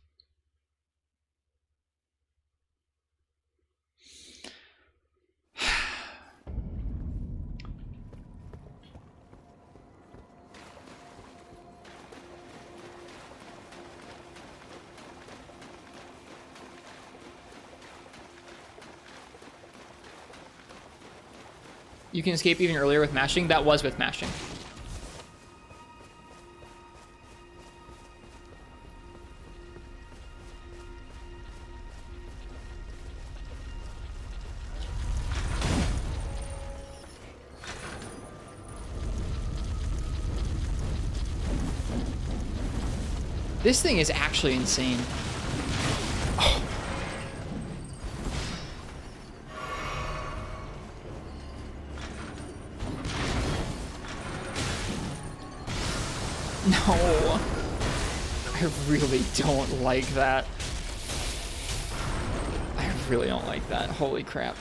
You can escape even earlier with mashing. That was with mashing. This thing is actually insane. Oh. No. I really don't like that. I really don't like that. Holy crap.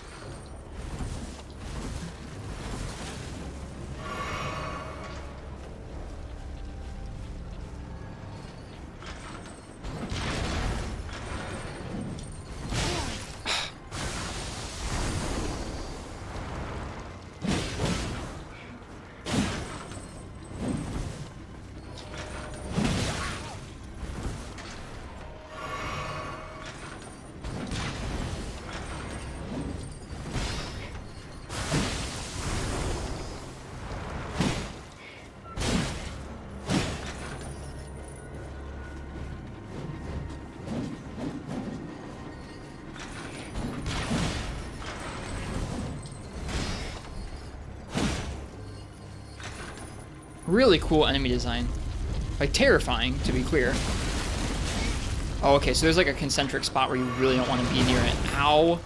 Really cool enemy design. Like, terrifying, to be clear. Oh, okay, so there's like a concentric spot where you really don't want to be near it. Ow.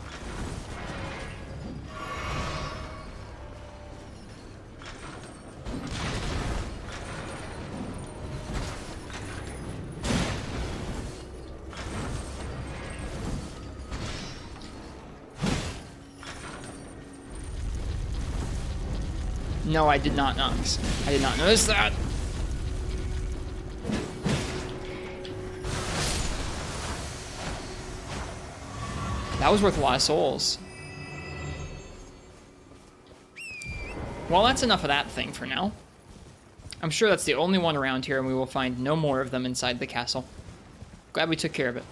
No, I did not notice. I did not notice that. That was worth a lot of souls. Well, that's enough of that thing for now. I'm sure that's the only one around here, and we will find no more of them inside the castle. Glad we took care of it.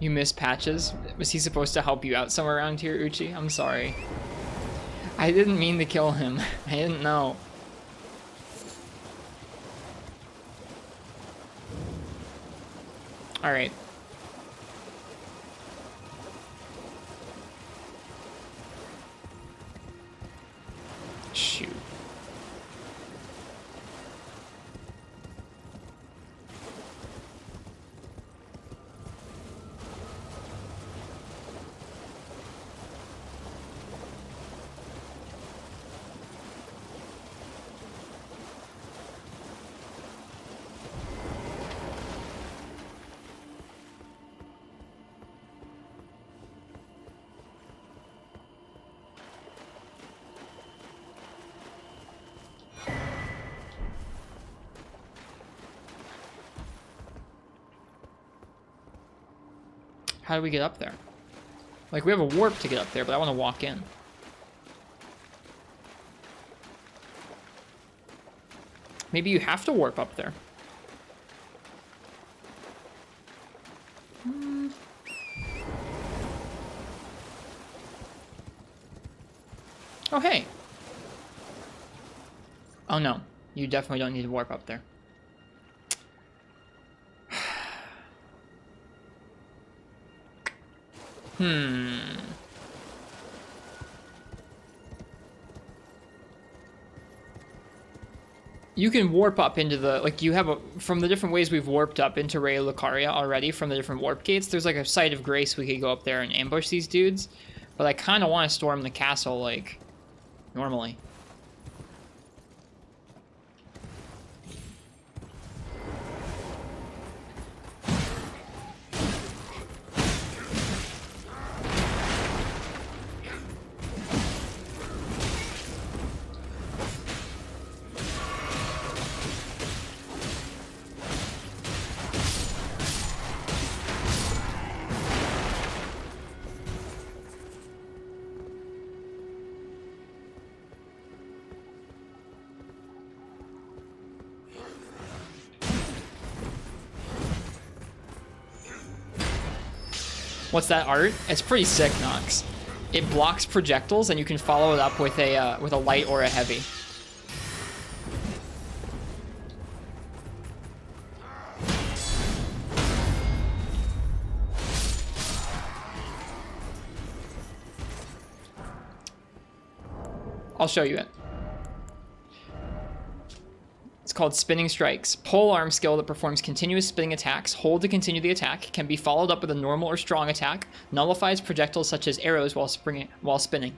You missed Patches? Was he supposed to help you out somewhere around here, Uchi? I'm sorry. I didn't mean to kill him. I didn't know. Alright. Shoot. How do we get up there? Like, we have a warp to get up there, but I want to walk in. Maybe you have to warp up there. Oh, hey. Oh, no. You definitely don't need to warp up there. You can warp up into the, like, you have a, from the different ways we've warped up into Raya Lucaria already, from the different warp gates, there's like a site of grace we could go up there and ambush these dudes. But I kind of want to storm the castle, like, normally. What's that art? It's pretty sick, Nox. It blocks projectiles, and you can follow it up with a light or a heavy. I'll show you it. It's called Spinning Strikes. Pole arm skill that performs continuous spinning attacks. Hold to continue the attack. Can be followed up with a normal or strong attack. Nullifies projectiles such as arrows while spinning.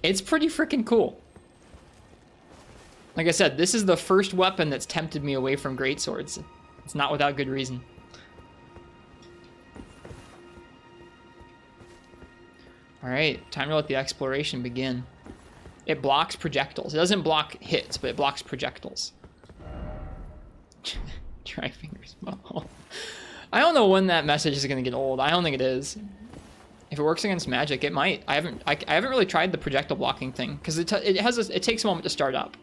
It's pretty freaking cool. Like I said, this is the first weapon that's tempted me away from greatswords. It's not without good reason. All right, time to let the exploration begin. It blocks projectiles. It doesn't block hits, but it blocks projectiles. Try fingers. I don't know when that message is going to get old. I don't think it is. If it works against magic, it might. I haven't really tried the projectile blocking thing because it takes a moment to start up.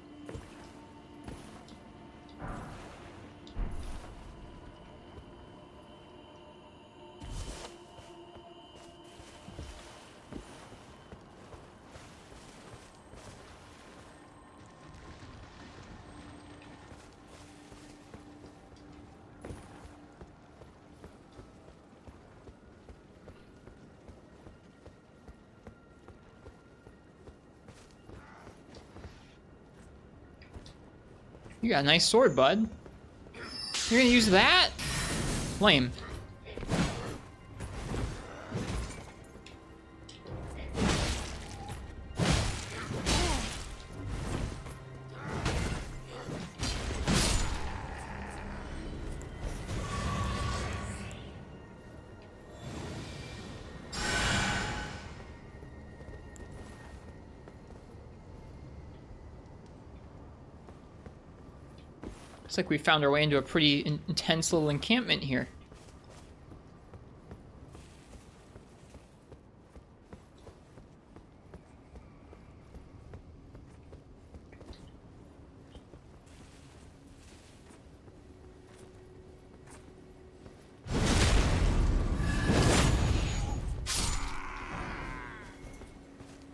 You got a nice sword, bud. You're gonna use that? Lame. Looks like we found our way into a pretty intense little encampment here.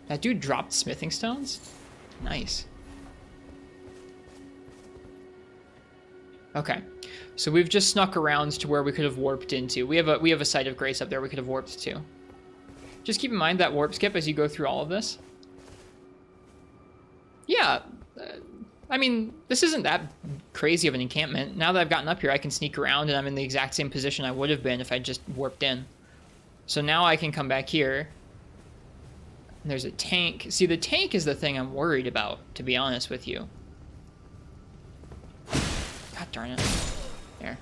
That dude dropped smithing stones? Nice. Okay, so we've just snuck around to where we could have warped into. We have a site of grace up there we could have warped to. Just keep in mind that warp skip as you go through all of this. Yeah, I mean, this isn't that crazy of an encampment. Now that I've gotten up here, I can sneak around, and I'm in the exact same position I would have been if I just warped in. So now I can come back here. There's a tank. See, the tank is the thing I'm worried about, to be honest with you. God darn it. There.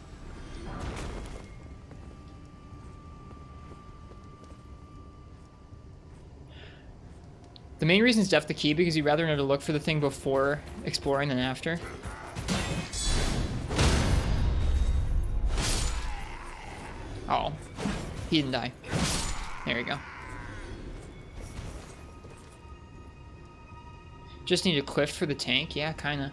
The main reason is depth the key, because you'd rather know to look for the thing before exploring than after. Oh, he didn't die. There you go. Just need a cliff for the tank? Yeah, kinda.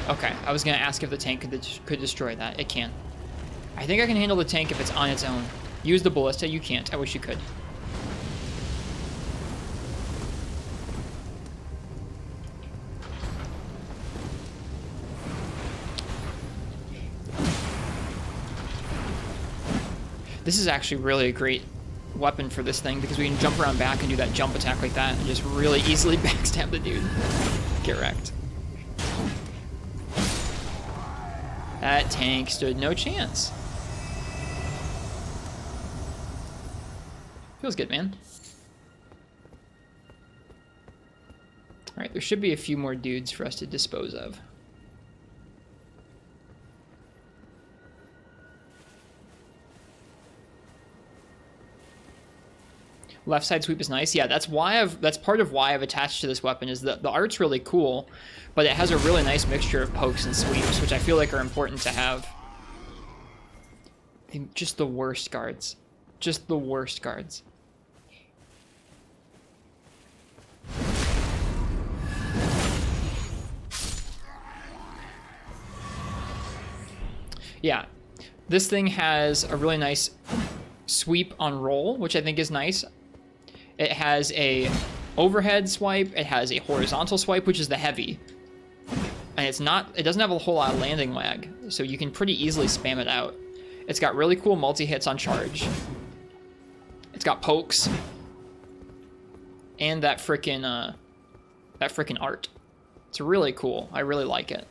Okay, I was gonna ask if the tank could destroy that. It can. I think I can handle the tank if it's on its own. Use the ballista. You can't. I wish you could. This is actually really a great weapon for this thing because we can jump around back and do that jump attack like that and just really easily backstab the dude. Get wrecked. That tank stood no chance. Feels good, man. Alright, there should be a few more dudes for us to dispose of. Left side sweep is nice. Yeah, that's part of why I've attached to this weapon is that the art's really cool, but it has a really nice mixture of pokes and sweeps, which I feel like are important to have. Just the worst guards. Just the worst guards. Yeah, this thing has a really nice sweep on roll, which I think is nice. It has a overhead swipe, it has a horizontal swipe, which is the heavy. And it doesn't have a whole lot of landing lag, so you can pretty easily spam it out. It's got really cool multi-hits on charge. It's got pokes. And that frickin' art. It's really cool. I really like it.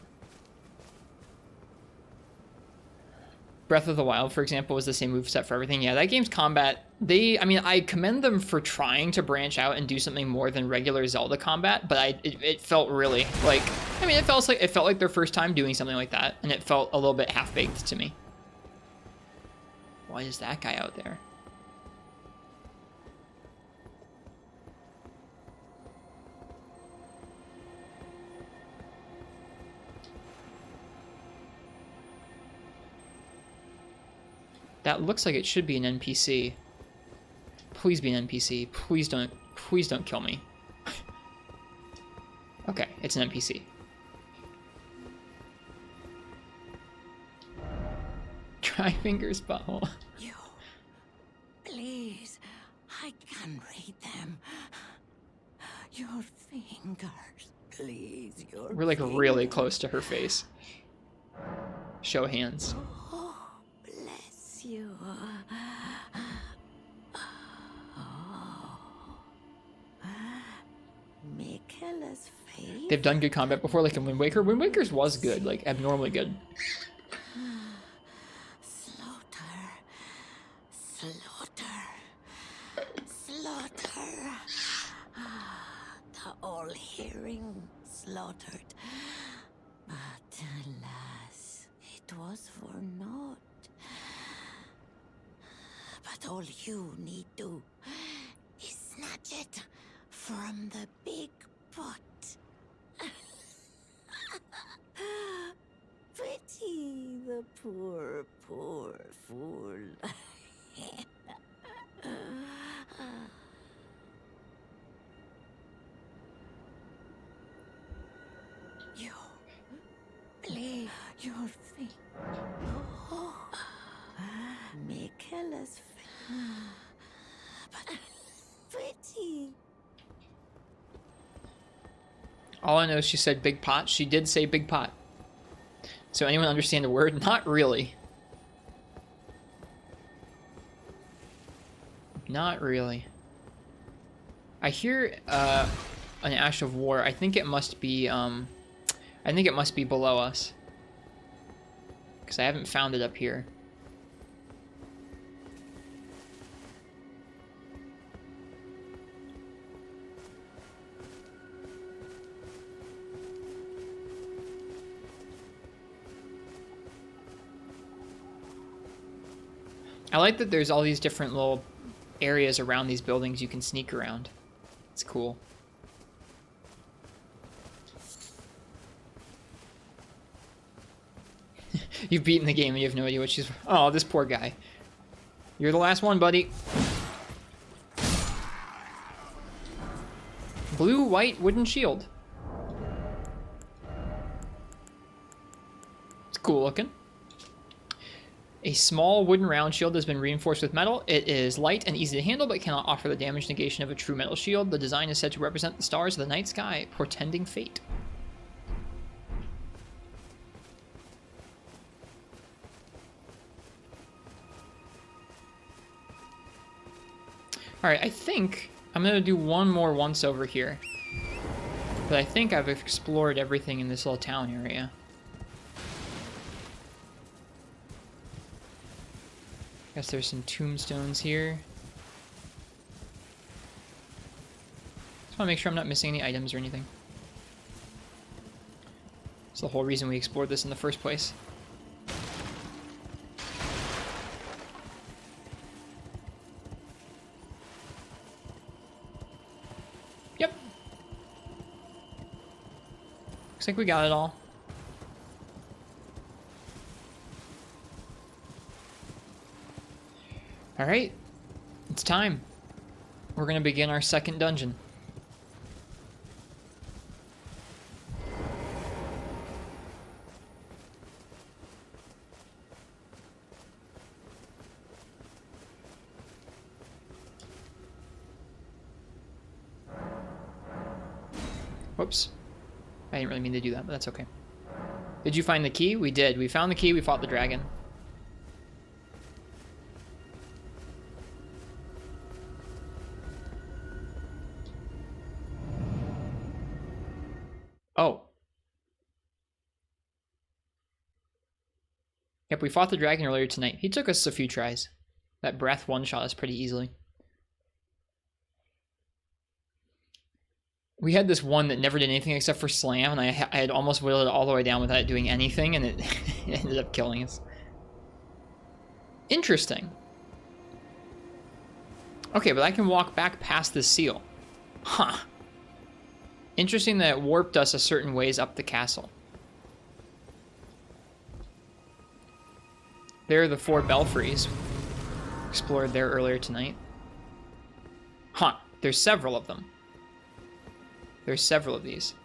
Breath of the Wild, for example, was the same moveset for everything. Yeah, that game's combat, I mean, I commend them for trying to branch out and do something more than regular Zelda combat, but it felt really like, I mean, it felt like their first time doing something like that, and it felt a little bit half-baked to me. Why is that guy out there? That looks like it should be an NPC. Please be an NPC. Please don't kill me. Okay, it's an NPC. Try fingers butthole. You, please, I can read them. Your fingers, please, your We're like really close to her face. Show hands. Oh, bless you. Michaela's face. They've done good combat before, like in Wind Waker. Wind Waker's was good, like abnormally good. Slaughter. The all-hearing slaughtered. But alas, it was for naught. But all you need do is snatch it from the big pot. Pity the poor, poor fool. You play your finger. All I know is she said big pot. She did say big pot. So anyone understand a word? Not really. Not really. I hear an Ash of War. I think it must be below us. Because I haven't found it up here. I like that there's all these different little areas around these buildings you can sneak around. It's cool. You've beaten the game and you have no idea what she's... Oh, this poor guy. You're the last one, buddy. Blue, white, wooden shield. It's cool looking. A small wooden round shield has been reinforced with metal. It is light and easy to handle, but cannot offer the damage negation of a true metal shield. The design is said to represent the stars of the night sky, portending fate. Alright, I think I'm going to do one more once over here. But I think I've explored everything in this little town area. Guess there's some tombstones here. Just want to make sure I'm not missing any items or anything. It's the whole reason we explored this in the first place. Yep. Looks like we got it all. Alright, it's time. We're going to begin our second dungeon. Whoops. I didn't really mean to do that, but that's okay. Did you find the key? We did. We found the key, we fought the dragon. Oh. Yep, we fought the dragon earlier tonight. He took us a few tries. That breath one-shot us pretty easily. We had this one that never did anything except for slam, and I had almost whittled it all the way down without it doing anything, and it, it ended up killing us. Interesting. Okay, but I can walk back past this seal. Huh. Interesting that it warped us a certain ways up the castle. There are the Four Belfries. Explored there earlier tonight. Huh. There's several of them. There's several of these.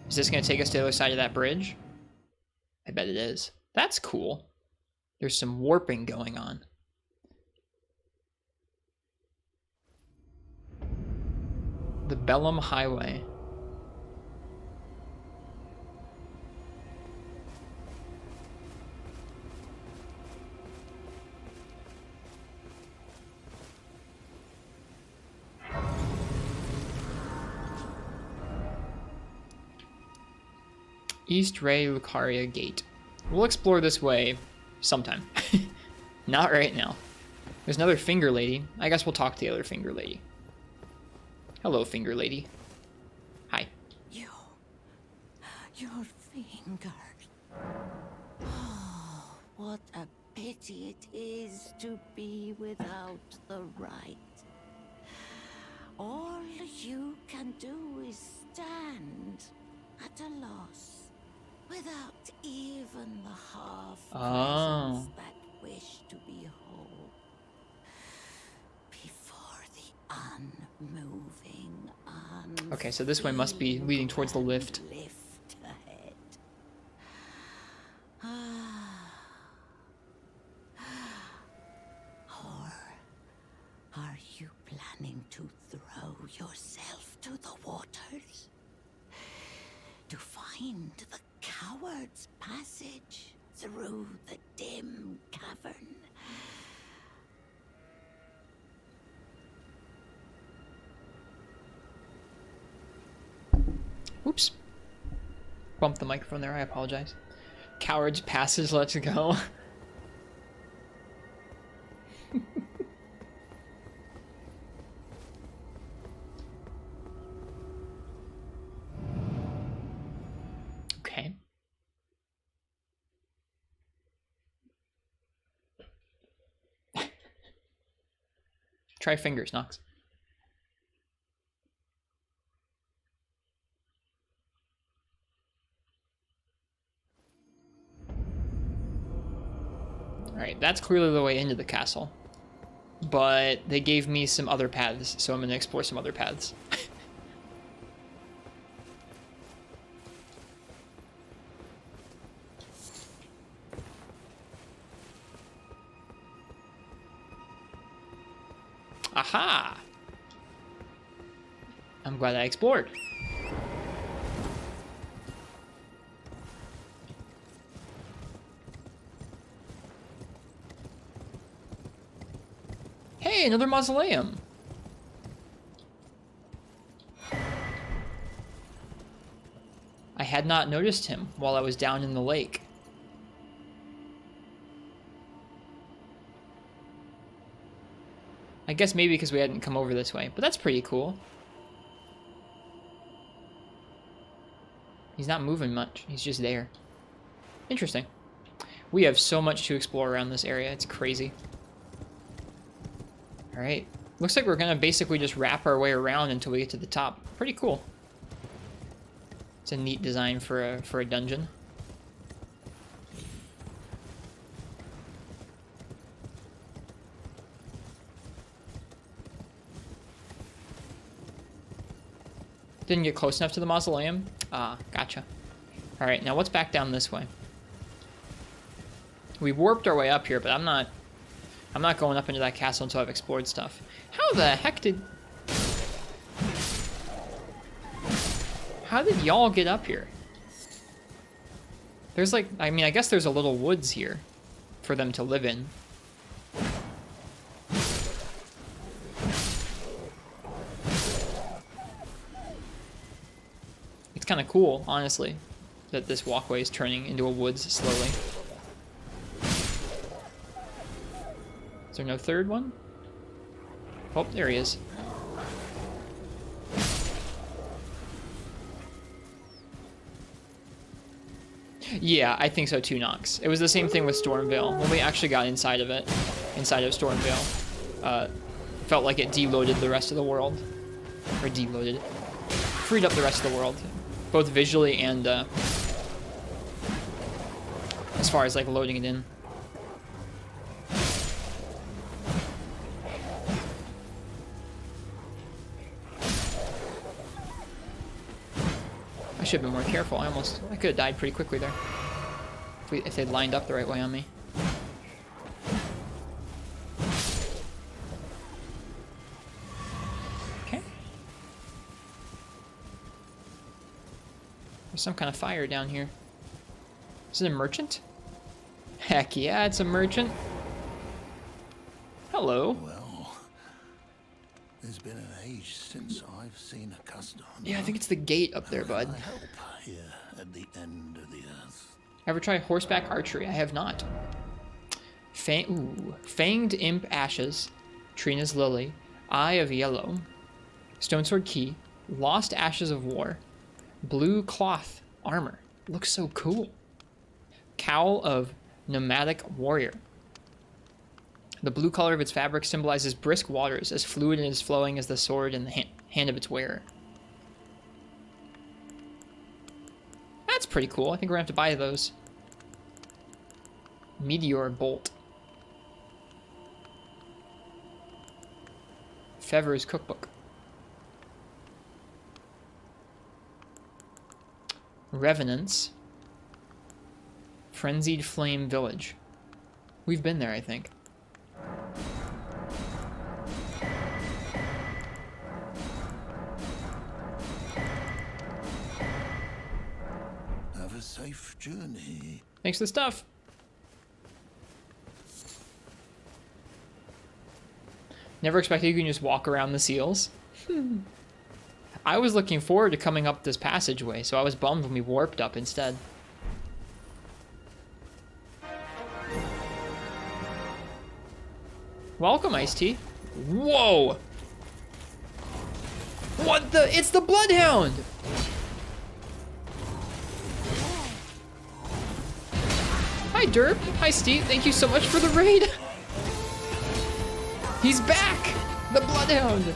Is this going to take us to the other side of that bridge? I bet it is. That's cool. There's some warping going on. The Bellum Highway. East Ray Lucaria Gate. We'll explore this way sometime. Not right now. There's another finger lady. I guess we'll talk to the other finger lady. Hello, finger lady. Hi. Your fingers. Oh, what a pity it is to be without the right. All you can do is stand at a loss, without even the half presence that wish to be whole. Before the unmoving, okay, so this way must be leading towards the lift. Lift ahead. Or are you planning to throw yourself to the waters? find the coward's passage through the dim cavern. Oops. Bumped the microphone there, I apologize. Coward's passage, let's go. Okay. Try fingers, Nox. Alright, that's clearly the way into the castle. But they gave me some other paths, so I'm going to explore some other paths. Aha! I'm glad I explored. Hey, another mausoleum. I had not noticed him while I was down in the lake. I guess maybe because we hadn't come over this way, but that's pretty cool. He's not moving much. He's just there. Interesting. We have so much to explore around this area. It's crazy. Alright. Looks like we're going to basically just wrap our way around until we get to the top. Pretty cool. It's a neat design for a dungeon. Didn't get close enough to the mausoleum? Ah, gotcha. Alright, now what's back down this way? We warped our way up here, but I'm not going up into that castle until I've explored stuff. How the heck did... How did y'all get up here? There's like... I mean, I guess there's a little woods here for them to live in. It's kind of cool, honestly, that this walkway is turning into a woods slowly. Is there no third one? Oh, there he is. Yeah, I think so too, Nox. It was the same thing with Stormveil. When we actually got inside of it, inside of Stormveil, felt like it deloaded the rest of the world. Or deloaded. Freed up the rest of the world. Both visually and as far as like loading it in. I should have been more careful. I could have died pretty quickly there. If they'd lined up the right way on me. Okay. There's some kind of fire down here. Is it a merchant? Heck yeah, it's a merchant. Hello. Well, there's been an age since I've seen a customer. Yeah, I think it's the gate up there, bud. Help here at the end of the earth. Ever try horseback archery? I have not. Fanged Imp Ashes, Trina's Lily, Eye of Yellow, Stonesword Key, Lost Ashes of War, Blue Cloth Armor. Looks so cool. Cowl of Nomadic Warrior. The blue color of its fabric symbolizes brisk waters, as fluid and as flowing as the sword in the hand of its wearer. That's pretty cool. I think we're gonna have to buy those. Meteor Bolt. Fevre's Cookbook. Revenants. Frenzied Flame Village. We've been there, I think. a safe journey. Thanks for the stuff. Never expected you can just walk around the seals. I was looking forward to coming up this passageway, so I was bummed when we warped up instead. Welcome, Iced Tea. Whoa! What the? It's the Bloodhound! Hi, Derp. Hi, Steve. Thank you so much for the raid. He's back! The Bloodhound!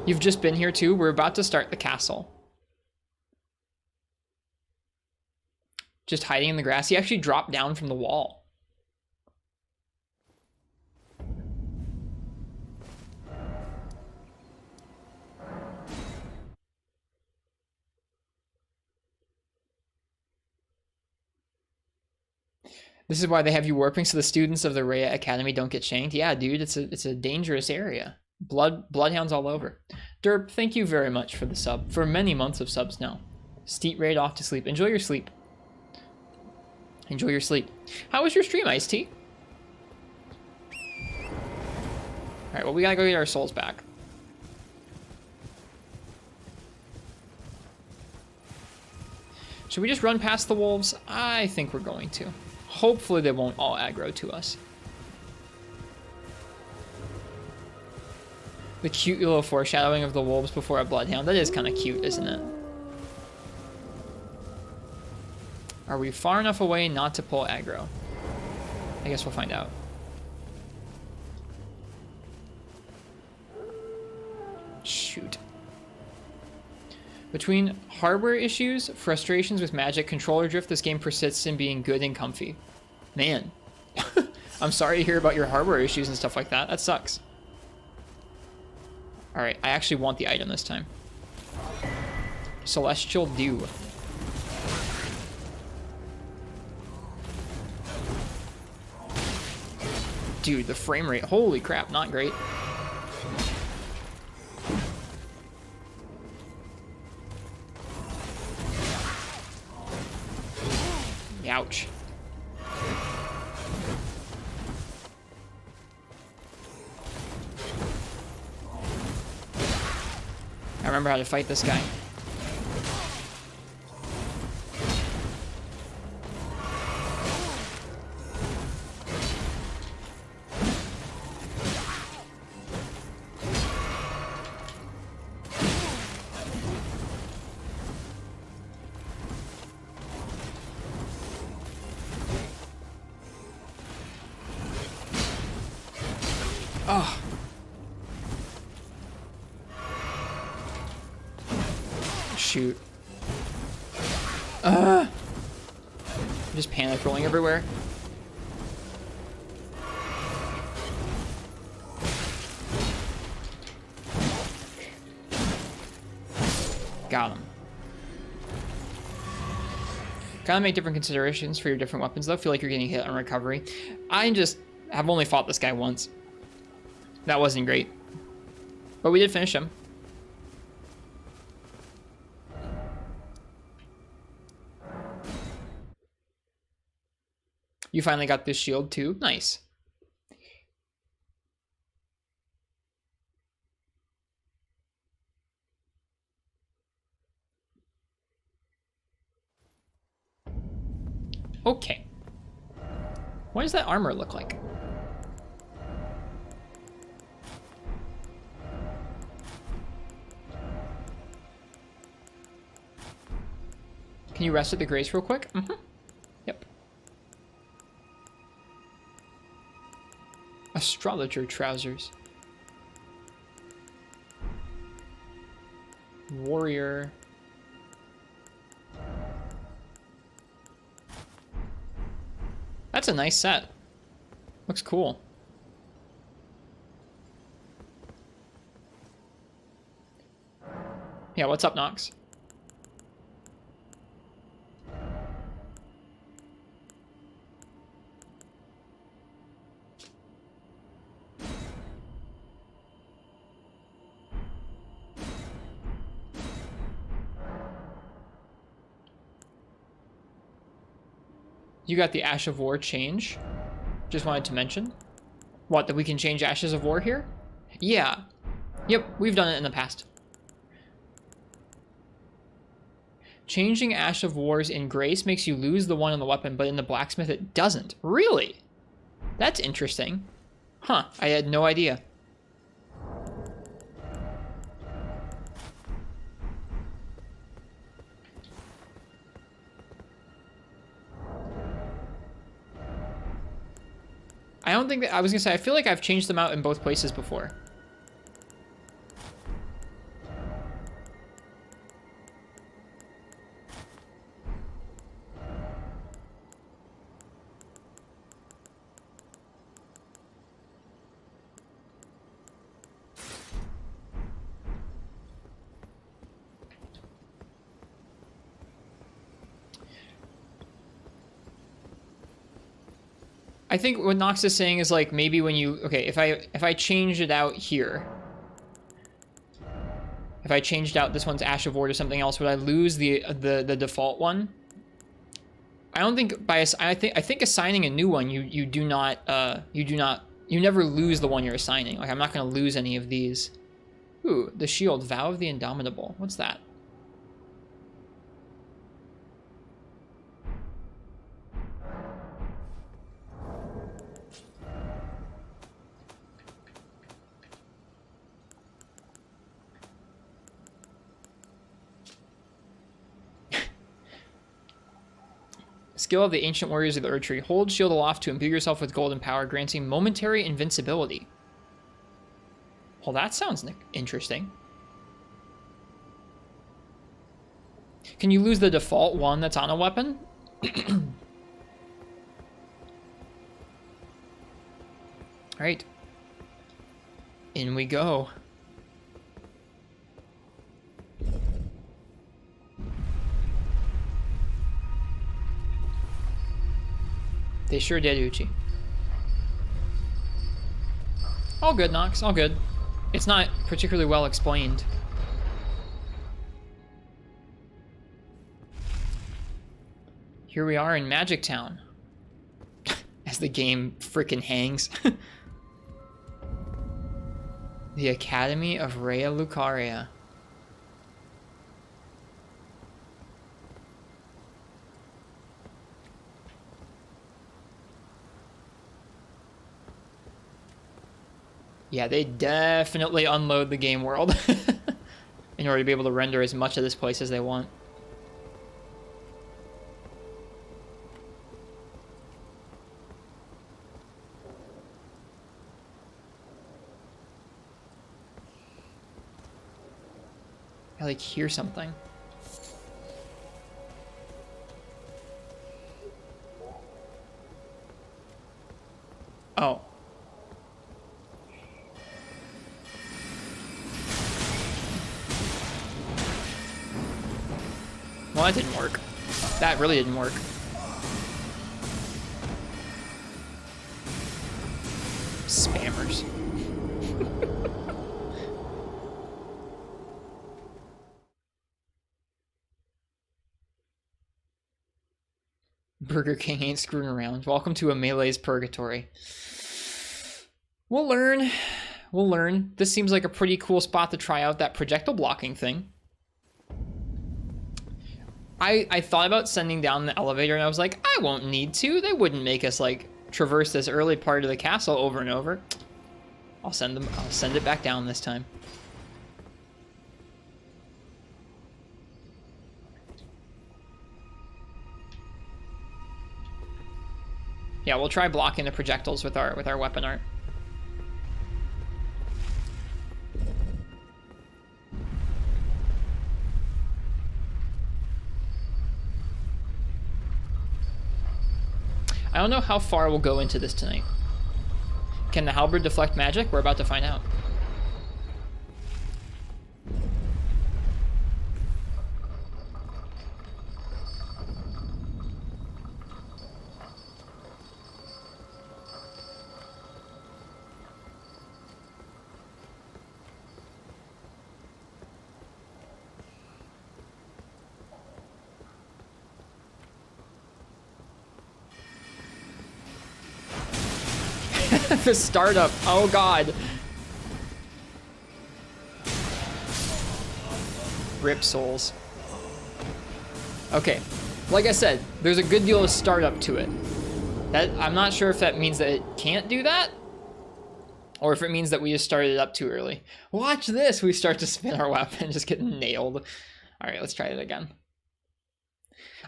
You've just been here too? We're about to start the castle. Just hiding in the grass. He actually dropped down from the wall. This is why they have you warping so the students of the Raya Academy don't get shanked. Yeah, dude, it's a dangerous area. Bloodhounds all over. Derp, thank you very much for the sub. For many months of subs now. Steep raid off to sleep. Enjoy your sleep. Enjoy your sleep. How was your stream, Ice Tea? Alright, well, we gotta go get our souls back. Should we just run past the wolves? I think we're going to. Hopefully they won't all aggro to us. The cute little foreshadowing of the wolves before a bloodhound. That is kind of cute, isn't it? Are we far enough away not to pull aggro? I guess we'll find out. Shoot. Between hardware issues, frustrations with magic, controller drift, this game persists in being good and comfy. Man. I'm sorry to hear about your hardware issues and stuff like that. That sucks. Alright, I actually want the item this time. Celestial Dew. Dude, the frame rate, holy crap, not great. Ouch. I remember how to fight this guy. Oh. Shoot. I'm just panic rolling everywhere. Got him. Gotta make different considerations for your different weapons though. Feel like you're getting hit on recovery. I've only fought this guy once. That wasn't great. But we did finish him. You finally got this shield too? Nice. Okay. What does that armor look like? Can you rest at the grace real quick? Mm-hmm. Yep. Astrologer trousers. Warrior. That's a nice set. Looks cool. Yeah, what's up, Nox? You got the Ash of War change. Just wanted to mention. What, that we can change Ashes of War here? Yeah. Yep, we've done it in the past. Changing Ash of Wars in Grace makes you lose the one on the weapon, but in the Blacksmith it doesn't. Really? That's interesting. Huh, I had no idea. I don't think that, I was gonna say, I feel like I've changed them out in both places before. I think what Nox is saying is like maybe when you, okay, if I change it out here, if I changed out this one's Ash of War to something else, would I lose the default one? I don't think by I think assigning a new one, you never lose the one you're assigning. Like I'm not gonna lose any of these. Ooh, the shield, Vow of the Indomitable. What's that? Skill of the Ancient Warriors of the Erd Tree. Hold shield aloft to imbue yourself with golden power, granting momentary invincibility. Well, that sounds interesting. Can you lose the default one that's on a weapon? Alright. In we go. They sure did, Uchi. All good, Nox, all good. It's not particularly well explained. Here we are in Magic Town. As the game frickin' hangs. The Academy of Raya Lucaria. Yeah, they definitely unload the game world in order to be able to render as much of this place as they want. I like hear something. Oh. Well, that didn't work. That really didn't work. Spammers. Burger King ain't screwing around. Welcome to a Melee's purgatory. We'll learn. We'll learn. This seems like a pretty cool spot to try out that projectile blocking thing. I thought about sending down the elevator and I was like, I won't need to. They wouldn't make us like traverse this early part of the castle over and over. I'll send it back down this time. Yeah, we'll try blocking the projectiles with our weapon art. I don't know how far we'll go into this tonight. Can the halberd deflect magic? We're about to find out. The startup. Oh god. Rip souls. Okay. Like I said, there's a good deal of startup to it. That I'm not sure if that means that it can't do that, or if it means that we just started it up too early. Watch this! We start to spin our weapon and just get nailed. Alright, let's try it again.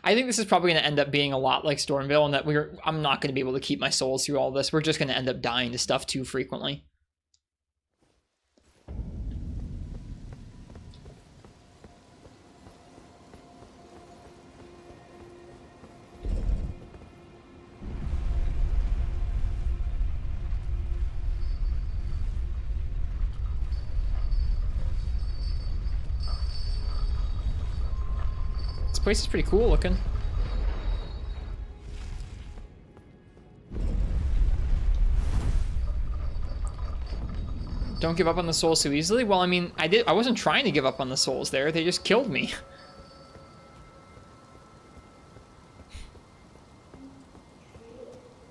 I think this is probably going to end up being a lot like Stormville, and that I'm not going to be able to keep my souls through all this. We're just going to end up dying to stuff too frequently. This place is pretty cool looking. Don't give up on the souls so easily. Well, I mean, I wasn't trying to give up on the souls there. They just killed me.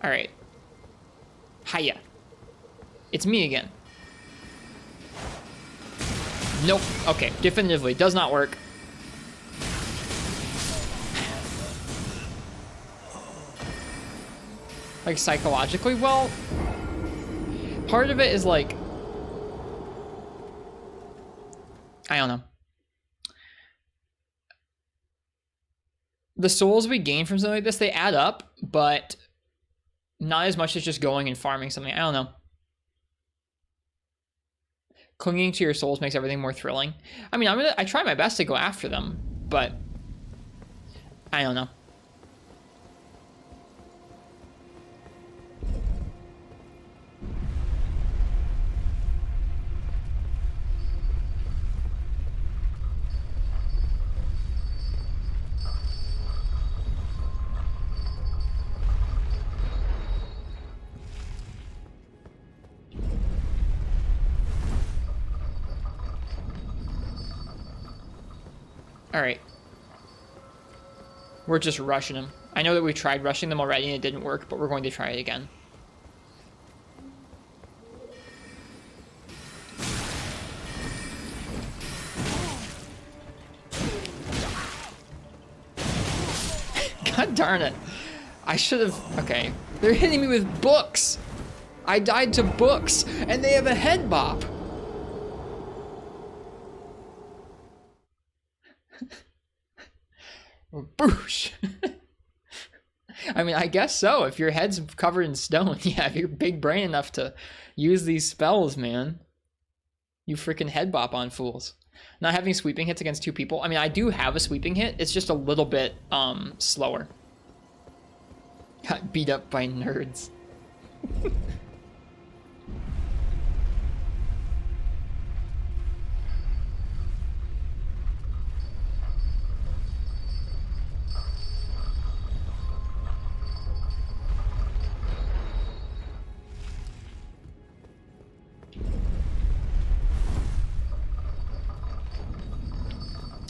All right. Hiya. It's me again. Nope. Okay, definitively does not work. Like psychologically, well, part of it is like, I don't know. The souls we gain from something like this, they add up, but not as much as just going and farming something. I don't know. Clinging to your souls makes everything more thrilling. I mean, I try my best to go after them, but I don't know. All right. We're just rushing them. I know that we tried rushing them already and it didn't work, but we're going to try it again. God darn it. I should have... Okay. They're hitting me with books. I died to books, and they have a head bop. Boosh. I mean, I guess so. If your head's covered in stone, yeah, if you're big brain enough to use these spells, man, you freaking head bop on fools. Not having sweeping hits against two people. I mean, I do have a sweeping hit. It's just a little bit slower. Got beat up by nerds.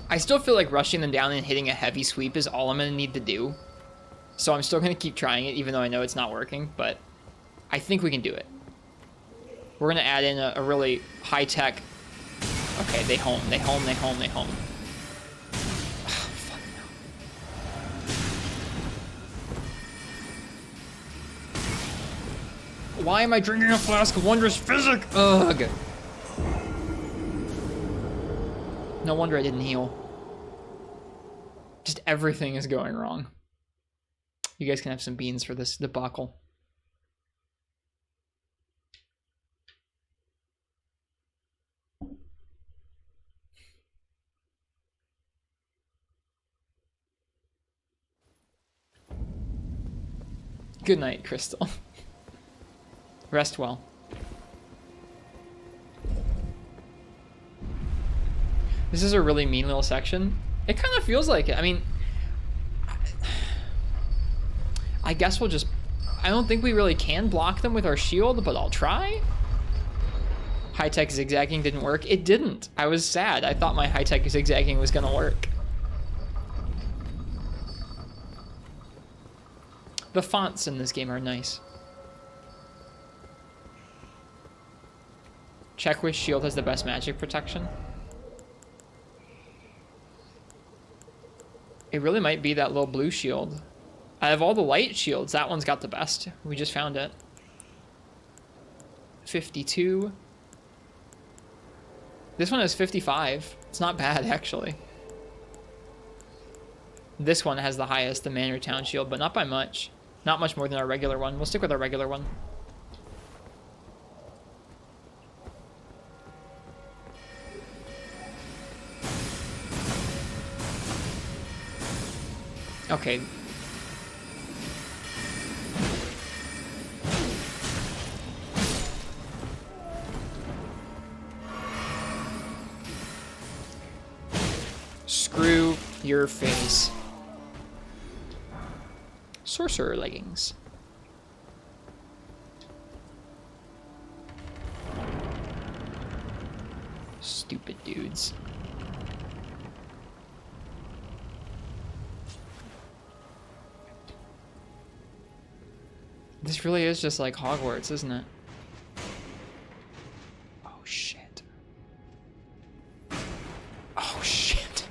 I still feel like rushing them down and hitting a heavy sweep is all I'm going to need to do. So I'm still going to keep trying it, even though I know it's not working, but I think we can do it. We're going to add in a really high-tech... Okay, they home. Oh, fuck no. Why am I drinking a flask of Wondrous Physic? Ugh. No wonder I didn't heal. Just everything is going wrong. You guys can have some beans for this debacle. Good night, Crystal. Rest well. This is a really mean little section. It kind of feels like it. I mean, I guess we'll just... I don't think we really can block them with our shield, but I'll try. High-tech zigzagging didn't work. It didn't. I was sad. I thought my high-tech zigzagging was going to work. The fonts in this game are nice. Check which shield has the best magic protection. It really might be that little blue shield. Out of all the light shields, that one's got the best. We just found it. 52. This one has 55. It's not bad, actually. This one has the highest, the Manor Town shield, but not by much. Not much more than our regular one. We'll stick with our regular one. Okay. Screw your face. Sorcerer leggings. Stupid dudes. This really is just like Hogwarts, isn't it? Oh shit. Oh shit.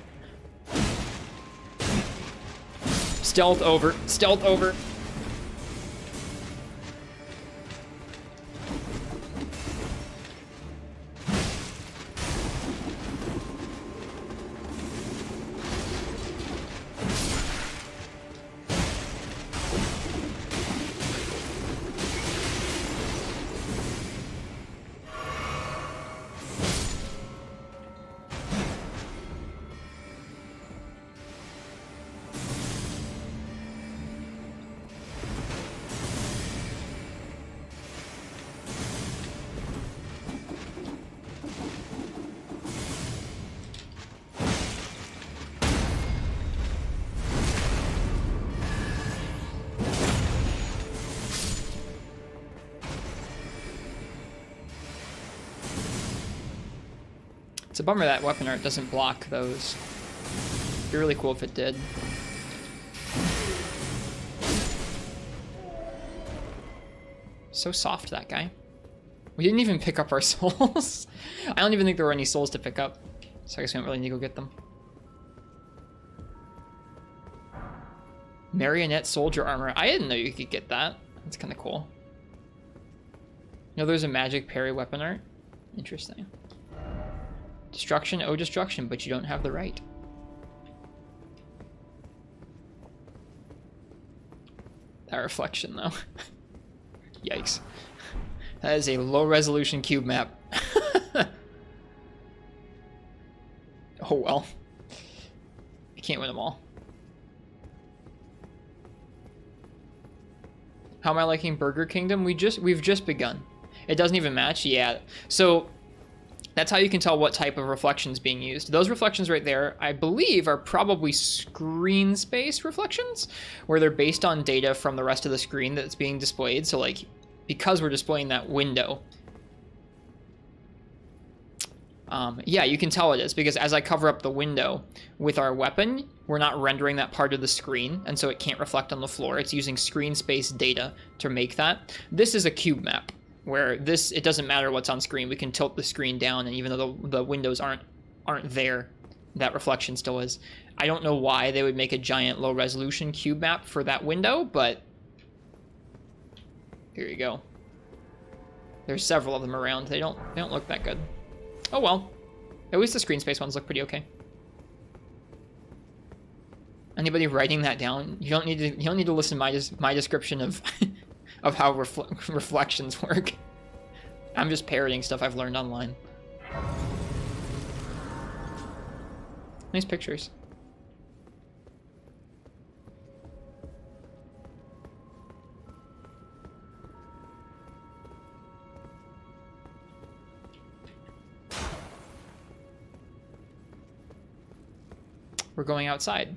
Stealth over. Stealth over. It's a bummer that weapon art doesn't block those. It'd be really cool if it did. So soft, that guy. We didn't even pick up our souls. I don't even think there were any souls to pick up. So I guess we don't really need to go get them. Marionette soldier armor. I didn't know you could get that. That's kind of cool. You know, there's a magic parry weapon art. Interesting. Destruction, oh destruction, but you don't have the right. That reflection, though. Yikes. That is a low-resolution cube map. Oh well. I can't win them all. How am I liking Burger Kingdom? We've just begun. It doesn't even match? Yeah. So that's how you can tell what type of reflection is being used. Those reflections right there, I believe, are probably screen space reflections, where they're based on data from the rest of the screen that's being displayed. So, like, because we're displaying that window, yeah, you can tell it is, because as I cover up the window with our weapon, we're not rendering that part of the screen, and so it can't reflect on the floor. It's using screen space data to make that. This is a cube map, where this, it doesn't matter what's on screen. We can tilt the screen down, and even though the windows aren't there, that reflection still is. I don't know why they would make a giant low resolution cube map for that window, but here you go. There's several of them around. They don't look that good. Oh well. At least the screen space ones look pretty okay. Anybody writing that down? You don't need to listen to my description of of how reflections work. I'm just parroting stuff I've learned online. Nice pictures. We're going outside.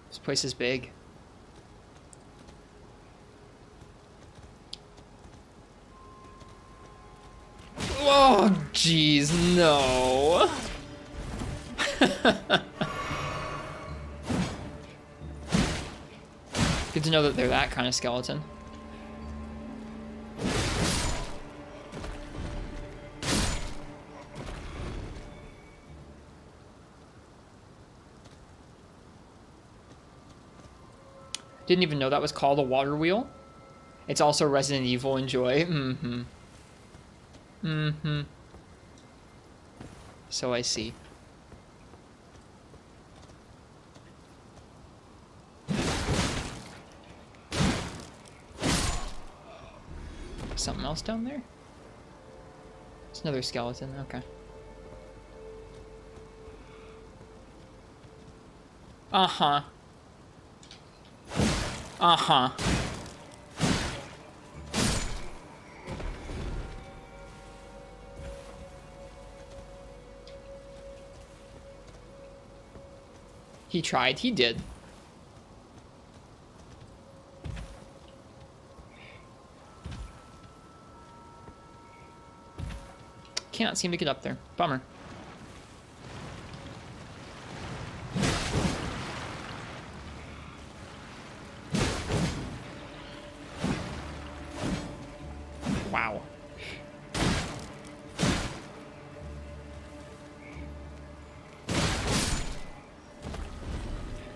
This place is big. Oh, jeez, no. Good to know that they're that kind of skeleton. Didn't even know that was called a water wheel. It's also Resident Evil Enjoy. Mm-hmm. Mm-hmm. So I see. Something else down there? It's another skeleton, okay. Uh-huh. Uh-huh. He tried, he did. Cannot seem to get up there. Bummer. Wow.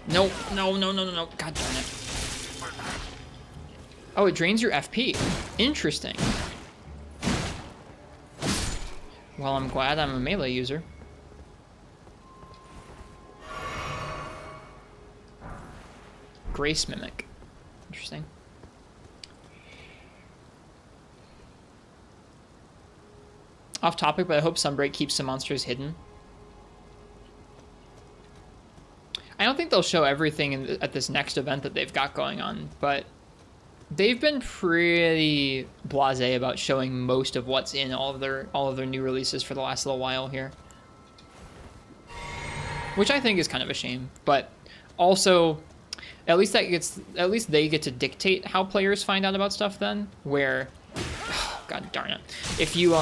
No, no, no, no, no, no. God darn it. Oh, it drains your FP. Interesting. Well, I'm glad I'm a melee user. Grace Mimic. Interesting. Off topic, but I hope Sunbreak keeps some monsters hidden. I don't think they'll show everything at this next event that they've got going on, but they've been pretty blasé about showing most of what's in all of their new releases for the last little while here, which I think is kind of a shame. But also, at least they get to dictate how players find out about stuff. Then, where, oh, God darn it, if you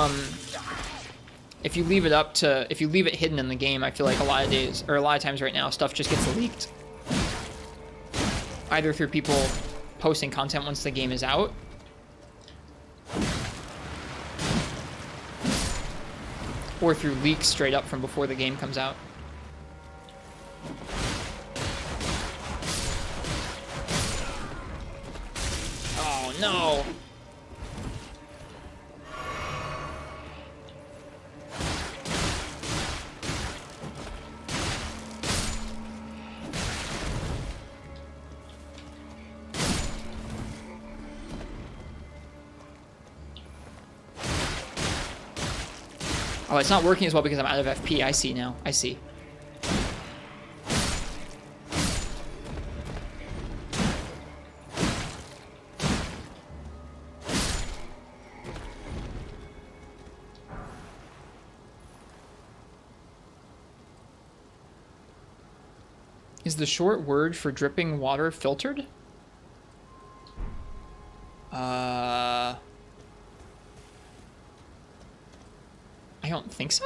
leave it hidden in the game, I feel like a lot of times right now, stuff just gets leaked, either through people posting content once the game is out, or through leaks straight up from before the game comes out. Oh no! Oh, it's not working as well because I'm out of FP. I see now. I see. Is the short word for dripping water filtered? I don't think so.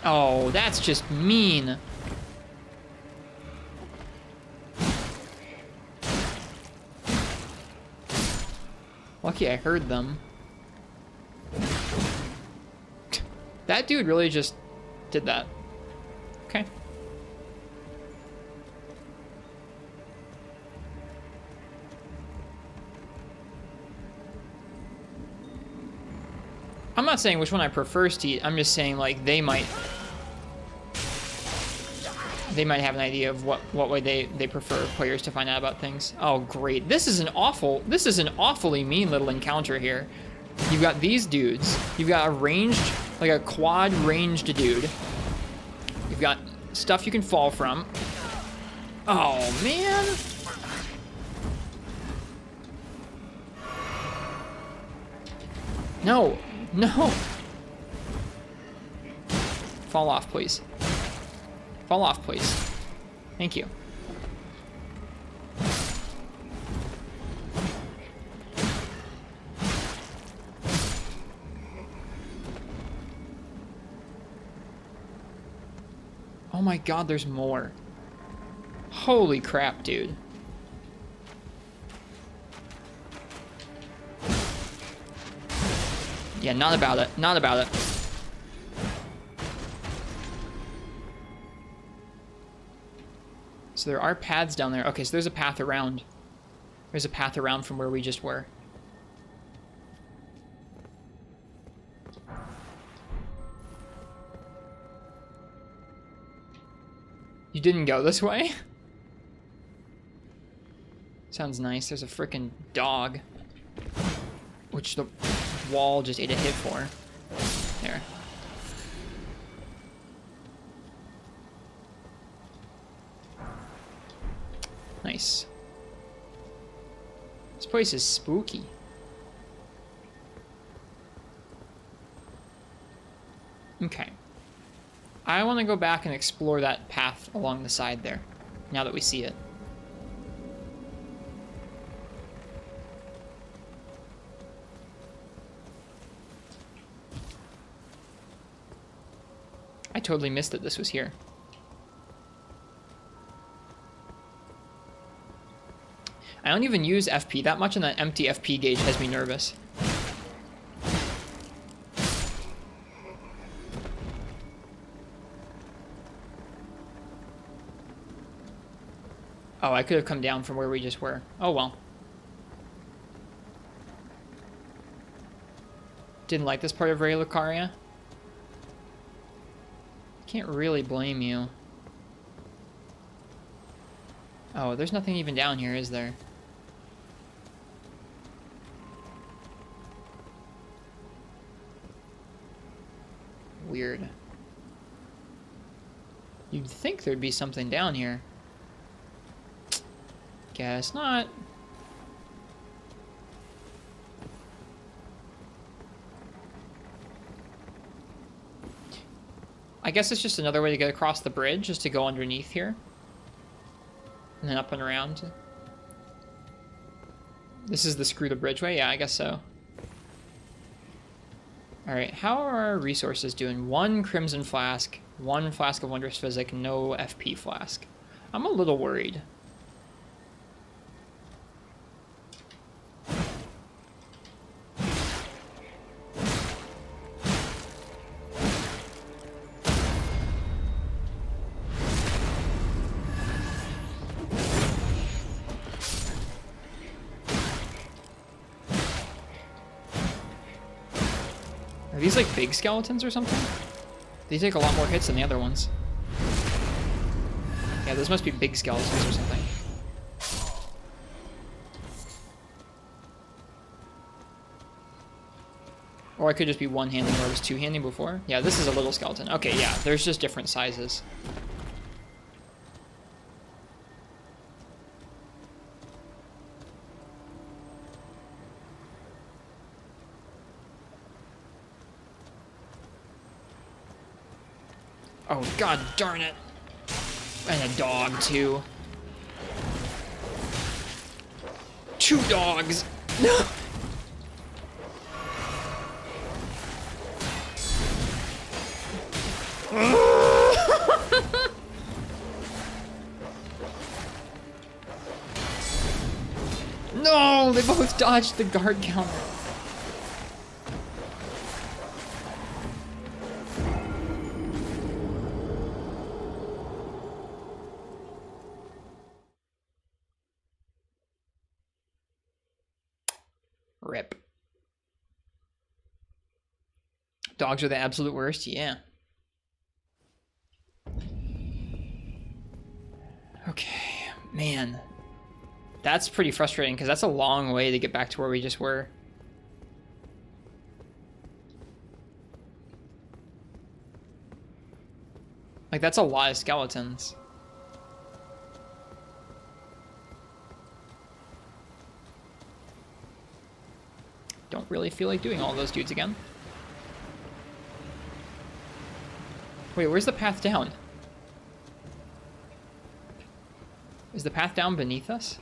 Oh, that's just mean. Lucky I heard them. That dude really just did that. Okay. I'm not saying which one I prefer to eat. I'm just saying, like, they might have an idea of what way they prefer players to find out about things. Oh, great. This is an awfully mean little encounter here. You've got these dudes. You've got a ranged, like a quad ranged dude. You've got stuff you can fall from. Oh, man! No! No! Fall off, please. Fall off, please. Thank you. Oh my god, there's more. Holy crap, dude. Yeah, not about it. Not about it. So there are paths down there. Okay, so there's a path around. There's a path around from where we just were. You didn't go this way? Sounds nice. There's a frickin' dog. Which the wall just ate a hit for. There. Nice. This place is spooky. Okay. I want to go back and explore that path along the side there, now that we see it. I totally missed that this was here. I don't even use FP that much, and that empty FP gauge has me nervous. Oh, I could have come down from where we just were. Oh well. Didn't like this part of Raya Lucaria? Can't really blame you. Oh, there's nothing even down here, is there? Weird. You'd think there'd be something down here. Guess not. I guess it's just another way to get across the bridge, is to go underneath here. And then up and around. This is the screw the bridge way? Yeah, I guess so. Alright, how are our resources doing? 1 Crimson Flask, 1 Flask of Wondrous Physic, no FP Flask. I'm a little worried. Are these like big skeletons or something? They take a lot more hits than the other ones. Yeah, those must be big skeletons or something. Or I could just be one-handing where I was two-handing before. Yeah, this is a little skeleton. Okay, yeah, there's just different sizes. Oh, god darn it. And a dog, too. 2 dogs! No! No! They both dodged the guard counter. Rip. Dogs are the absolute worst, yeah. Okay, man. That's pretty frustrating because that's a long way to get back to where we just were. Like, that's a lot of skeletons. don't really feel like doing all those dudes again. Wait, where's the path down? Is the path down beneath us?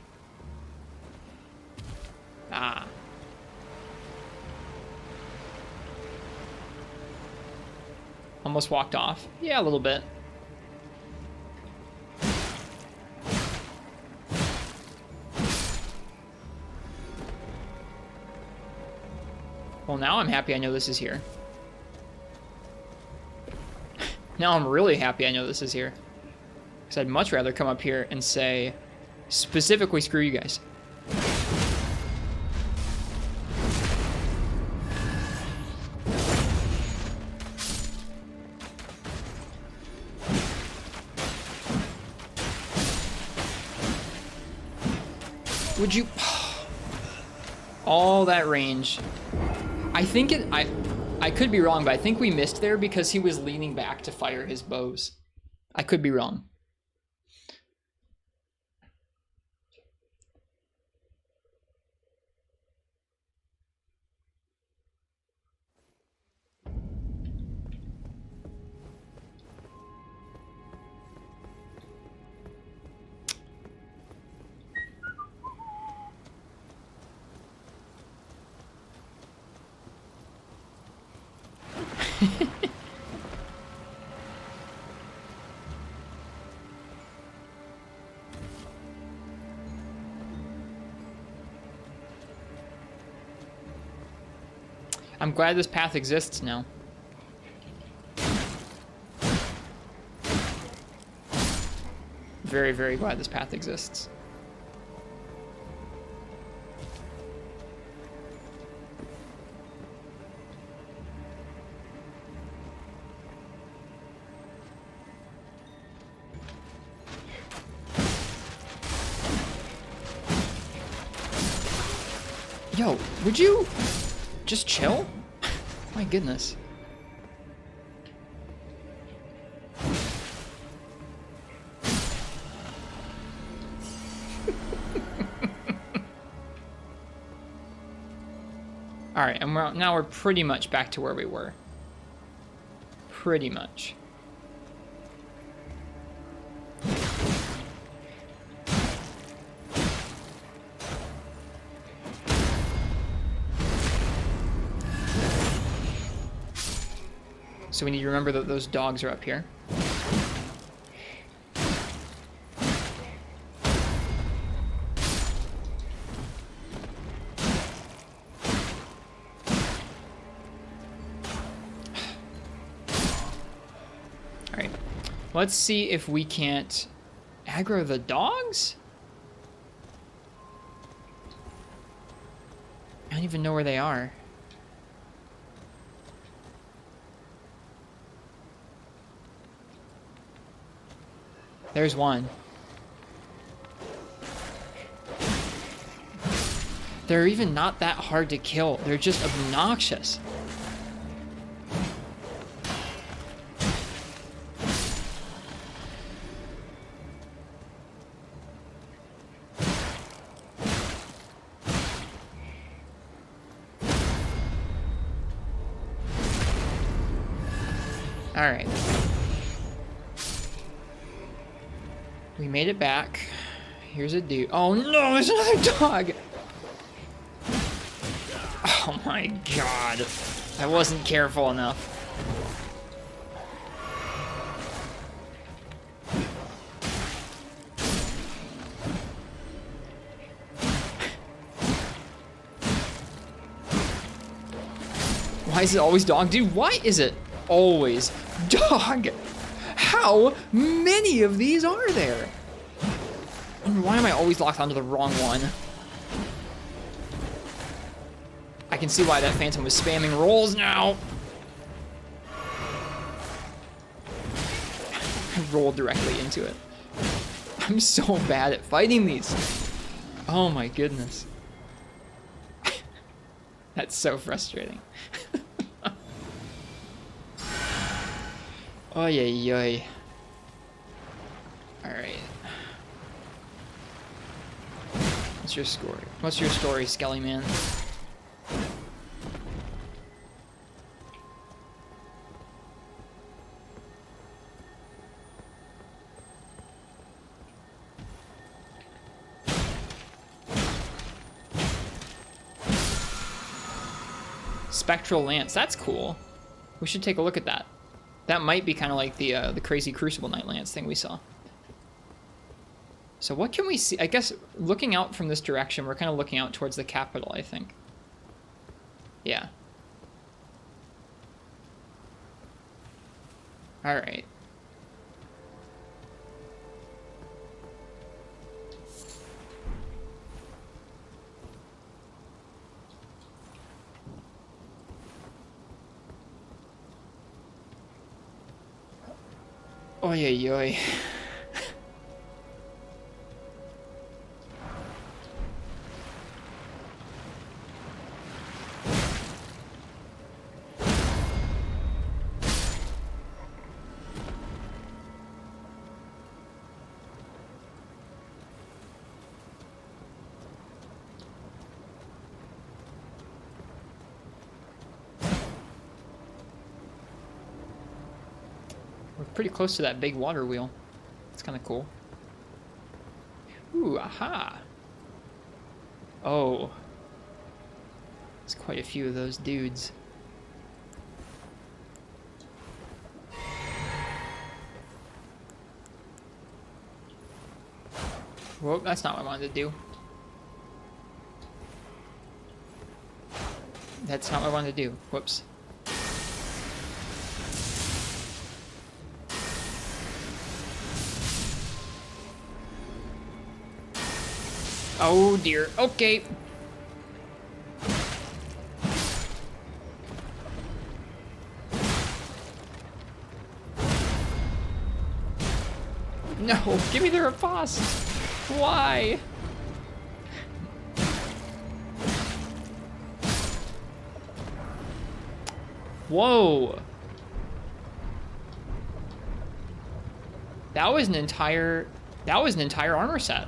Ah. Almost walked off. Yeah, a little bit. Well, now I'm happy I know this is here. Now I'm really happy I know this is here. Because I'd much rather come up here and say, specifically, screw you guys. Would you... All that range. I think it... I could be wrong, but I think we missed there because he was leaning back to fire his bows. I could be wrong. I'm glad this path exists now. Very, very glad this path exists. Yo, would you just chill? My goodness. All right, and now we're pretty much back to where we were. Pretty much. So we need to remember that those dogs are up here. Alright. Let's see if we can't aggro the dogs? I don't even know where they are. There's one. They're even not that hard to kill. They're just obnoxious. All right. We made it back. Here's a dude. Oh no, there's another dog! Oh my god. I wasn't careful enough. Why is it always dog? Dude, why is it always dog? How many of these are there? And why am I always locked onto the wrong one? I can see why that phantom was spamming rolls now. I rolled directly into it. I'm so bad at fighting these. Oh my goodness. That's so frustrating. Oy, oy, oy. Alright. What's your story? What's your story, Skelly Man? spectral lance. That's cool. We should take a look at that. That might be kind of like the crazy Crucible Knight lance thing we saw. So what can we see? I guess looking out from this direction, we're kind of looking out towards the capital, I think. Yeah. All right. Oy, oy, oy. We're pretty close to that big water wheel. It's kind of cool. Ooh, aha! Oh. There's quite a few of those dudes. Whoa, that's not what I wanted to do. That's not what I wanted to do. Whoops. Oh dear. Okay. No, give me the riposte. Why? Whoa. That was an entire armor set.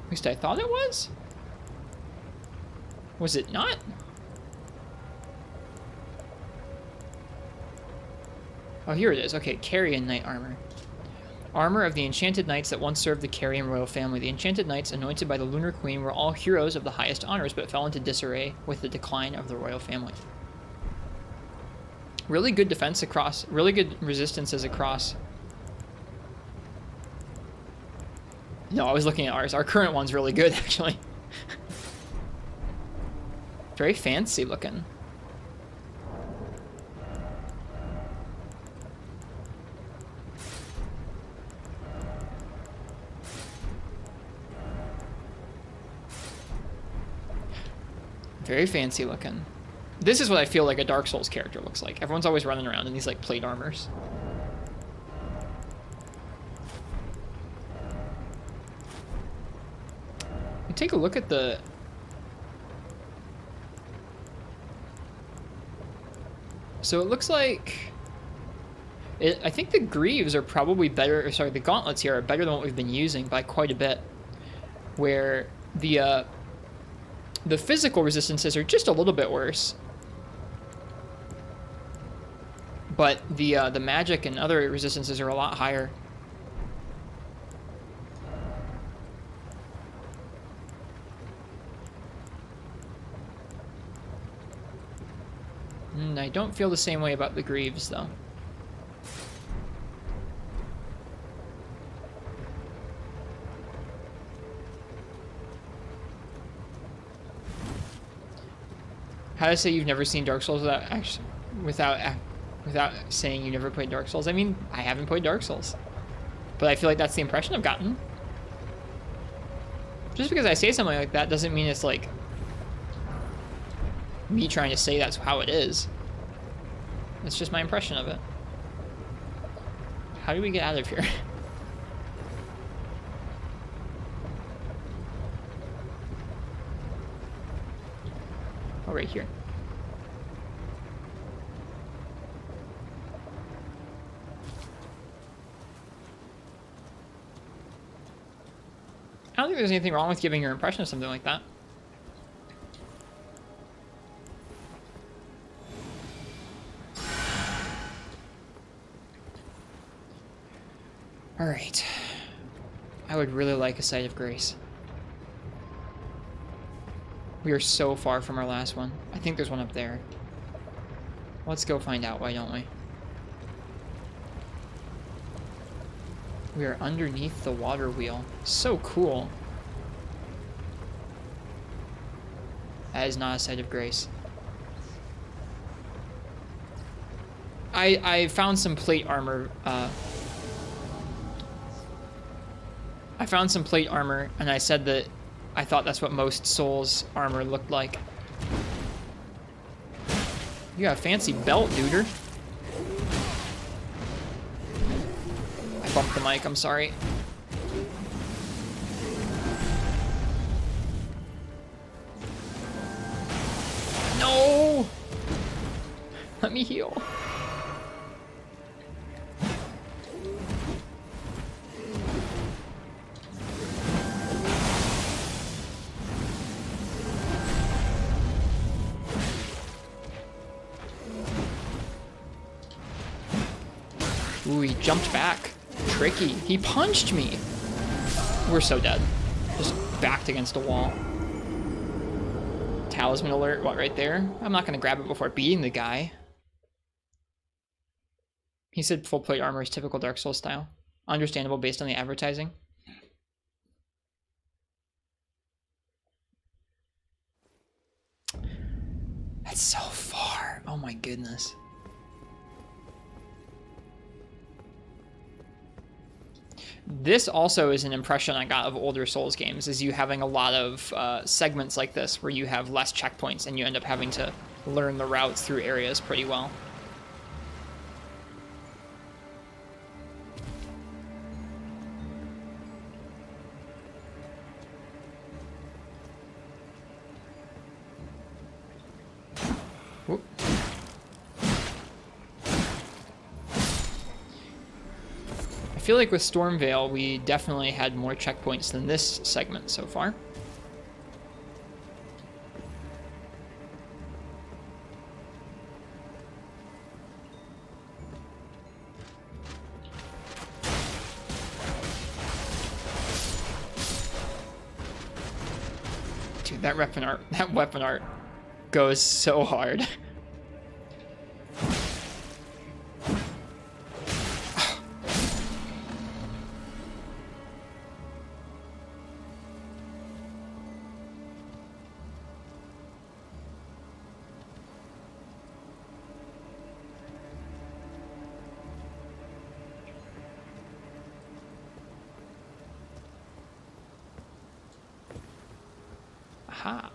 At least I thought it was. Was it not? Oh, here it is. Okay, Carrion Knight armor. Armor of the enchanted knights that once served the Carrion royal family. The enchanted knights anointed by the Lunar Queen were all heroes of the highest honors, but fell into disarray with the decline of the royal family. Really good defense across, really good resistances across. No, I was looking at ours. Our current one's really good, actually. Very fancy looking. Very fancy looking. This is what I feel like a Dark Souls character looks like. Everyone's always running around in these like plate armors. Take a look at the... So it looks like... I think the greaves are probably better, or sorry, the gauntlets here are better than what we've been using by quite a bit. Where the physical resistances are just a little bit worse. But the magic and other resistances are a lot higher. I don't feel the same way about the greaves, though. How to say you've never seen Dark Souls without saying you never played Dark Souls? I mean, I haven't played Dark Souls, but I feel like that's the impression I've gotten. Just because I say something like that doesn't mean it's like me trying to say that's how it is. It's just my impression of it. How do we get out of here? Oh, right here. I don't think there's anything wrong with giving your impression of something like that. Alright. I would really like a Site of Grace. We are so far from our last one. I think there's one up there. Let's go find out, why don't we? We are underneath the water wheel. So cool. That is not a Site of Grace. I found some plate armor. I found some plate armor, and I said that I thought that's what most Souls armor looked like. You got a fancy belt, duder. I bumped the mic, I'm sorry. No! Let me heal. Ooh, he jumped back. Tricky. He punched me. We're so dead. Just backed against a wall. Talisman alert, what, right there? I'm not going to grab it before beating the guy. He said full plate armor is typical Dark Souls style. Understandable based on the advertising. That's so far. Oh my goodness. This also is an impression I got of older Souls games, is you having a lot of segments like this where you have less checkpoints and you end up having to learn the routes through areas pretty well. Whoop. I feel like with Stormveil, we definitely had more checkpoints than this segment so far. Dude, that weapon art goes so hard. Aha.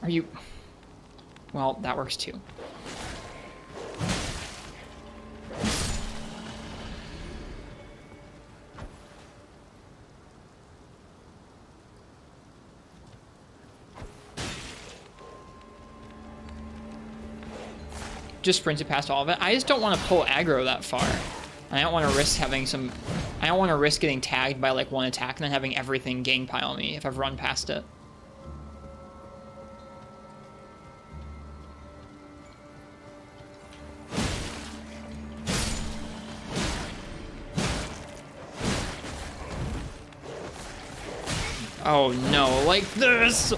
Are you... Well, that works too. Just sprinted past all of it. I just don't want to pull aggro that far. I don't want to risk having some... I don't want to risk getting tagged by like one attack and then having everything gang pile me if I've run past it. Oh no, like this!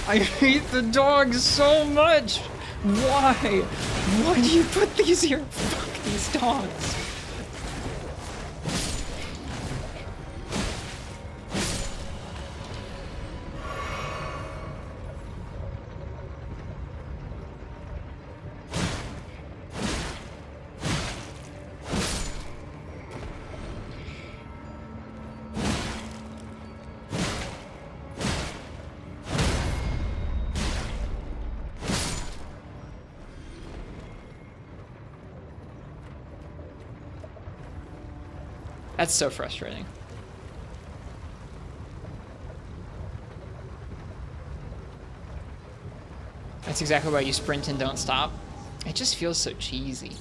I hate the dogs so much! Why? Why do you put these here? Fuck these dogs. That's so frustrating. That's exactly why you sprint and don't stop. It just feels so cheesy.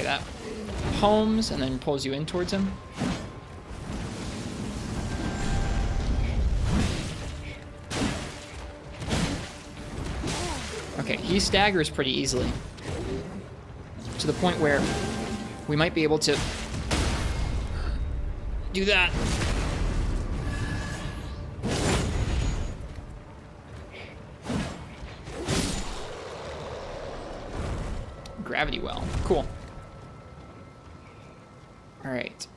that homes and then pulls you in towards him. Okay, he staggers pretty easily. To the point where we might be able to do that. Gravity well. Cool. All right.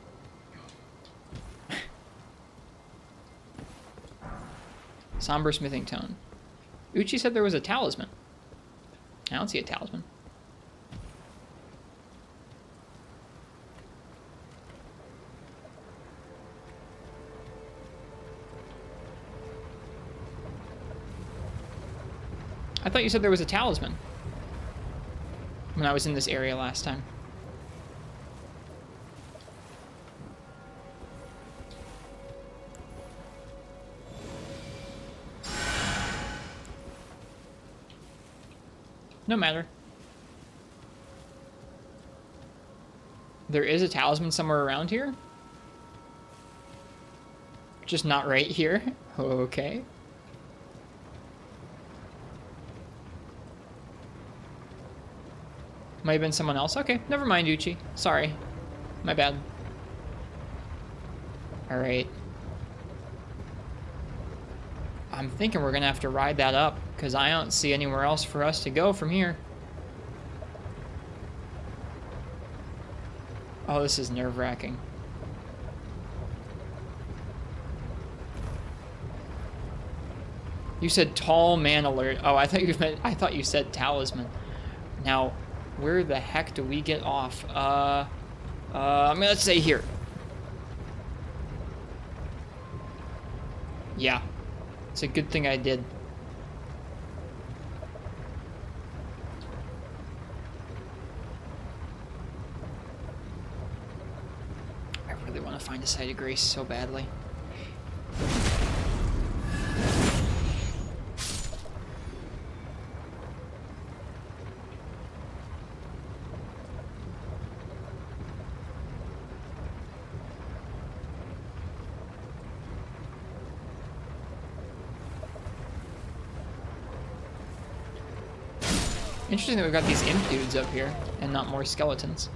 Somber smithing tone. Uchi said there was a talisman. I don't see a talisman. I thought you said there was a talisman when I was in this area last time. No matter. There is a talisman somewhere around here? Just not right here? Okay. Might have been someone else. Okay, never mind, Uchi. Sorry. My bad. Alright. I'm thinking we're gonna have to ride that up, because I don't see anywhere else for us to go from here. Oh, this is nerve-wracking. You said tall man alert. Oh, I thought you said talisman. Now, where the heck do we get off? I'm gonna say here. Yeah. It's a good thing I did. I really want to find a site of grace so badly. Interesting that we've got these imp dudes up here and not more skeletons.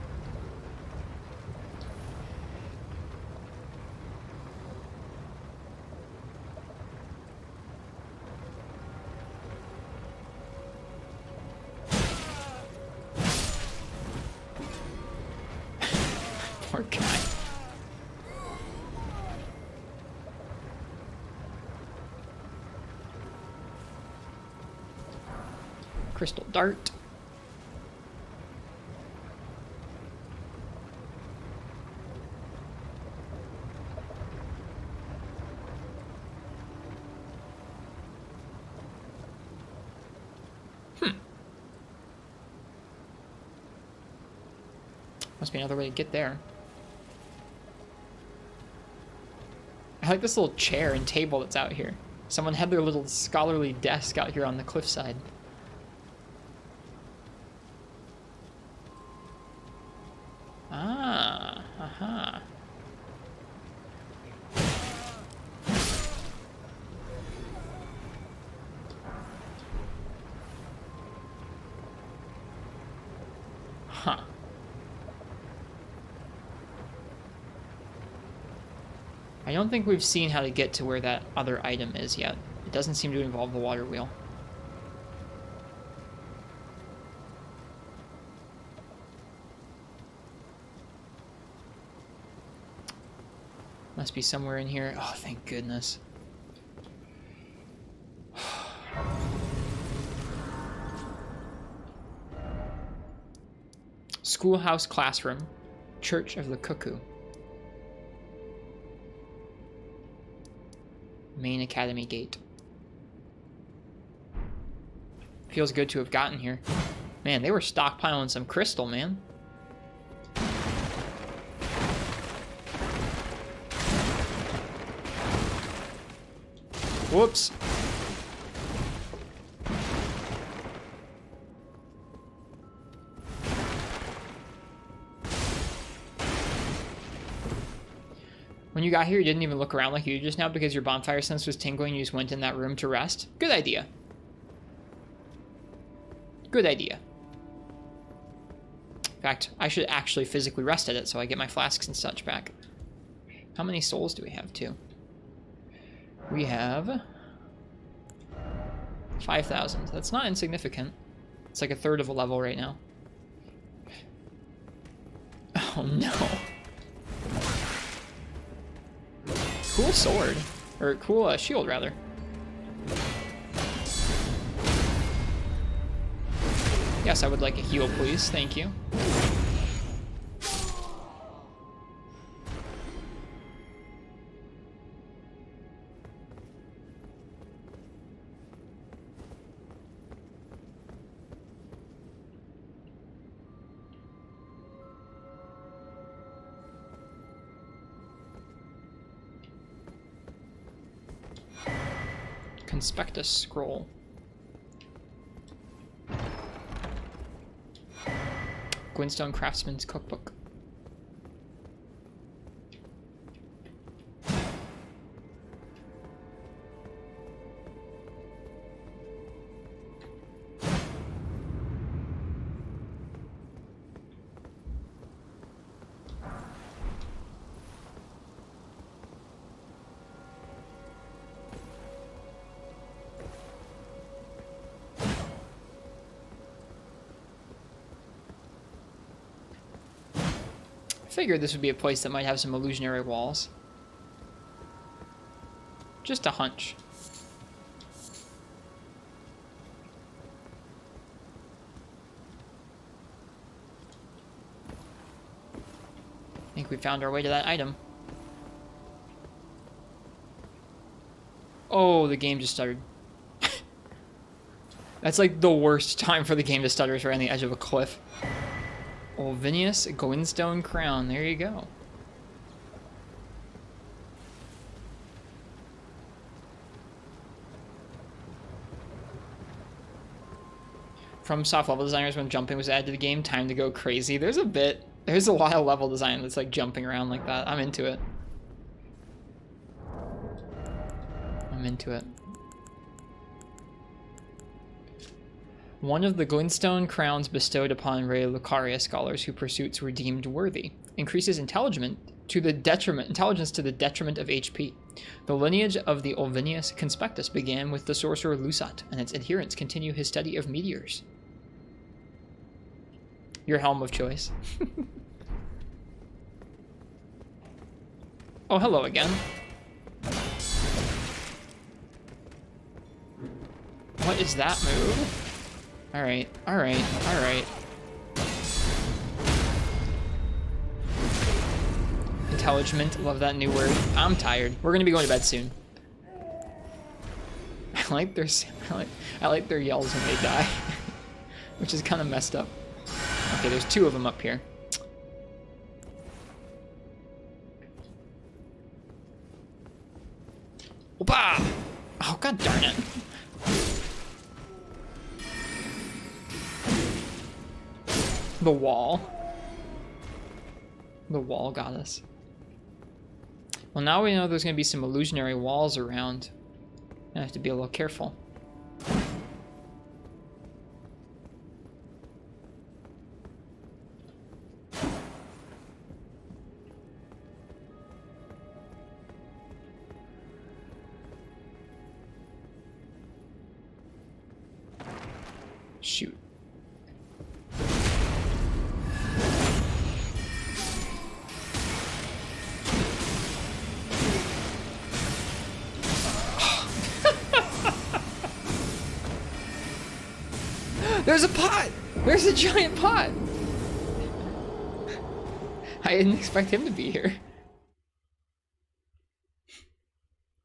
Poor guy. Crystal dart. Must be another way to get there. I like this little chair and table that's out here. Someone had their little scholarly desk out here on the cliffside. Ah, aha. Huh. I don't think we've seen how to get to where that other item is yet. It doesn't seem to involve the water wheel. Must be somewhere in here. Oh, thank goodness. Schoolhouse classroom. Church of the Cuckoo. Main Academy gate. Feels good to have gotten here. Man, they were stockpiling some crystal, man. Whoops. When you got here, you didn't even look around like you did just now because your bonfire sense was tingling. You just went in that room to rest. Good idea. Good idea. In fact, I should actually physically rest at it so I get my flasks and such back. How many souls do we have, too? We have 5,000. That's not insignificant. It's like a third of a level right now. Oh, no. Cool sword. Or cool shield, rather. Yes, I would like a heal, please. Thank you. Conspectus scroll. Glintstone Craftsman's Cookbook. Figured this would be a place that might have some illusionary walls. Just a hunch. I think we found our way to that item. Oh, the game just stuttered. That's like the worst time for the game to stutter, is right on the edge of a cliff. Olvinius Glintstone Crown. There you go. From soft level designers, when jumping was added to the game, time to go crazy. There's a lot of level design that's like jumping around like that. I'm into it. I'm into it. One of the Glintstone crowns bestowed upon Raya Lucaria scholars whose pursuits were deemed worthy increases intelligence to the detriment of HP. The lineage of the Olvinius Conspectus began with the sorcerer Lusat, and its adherents continue his study of meteors. Your helm of choice. Oh, hello again. What is that move? Alright, alright, alright. Intelligent, love that new word. I'm tired. We're gonna be going to bed soon. I like their yells when they die. Which is kind of messed up. Okay, there's two of them up here. Opa! Oh, god darn it. The wall. The wall got us. Well, now we know there's going to be some illusionary walls around. I have to be a little careful. Shoot. There's a pot! There's a giant pot! I didn't expect him to be here.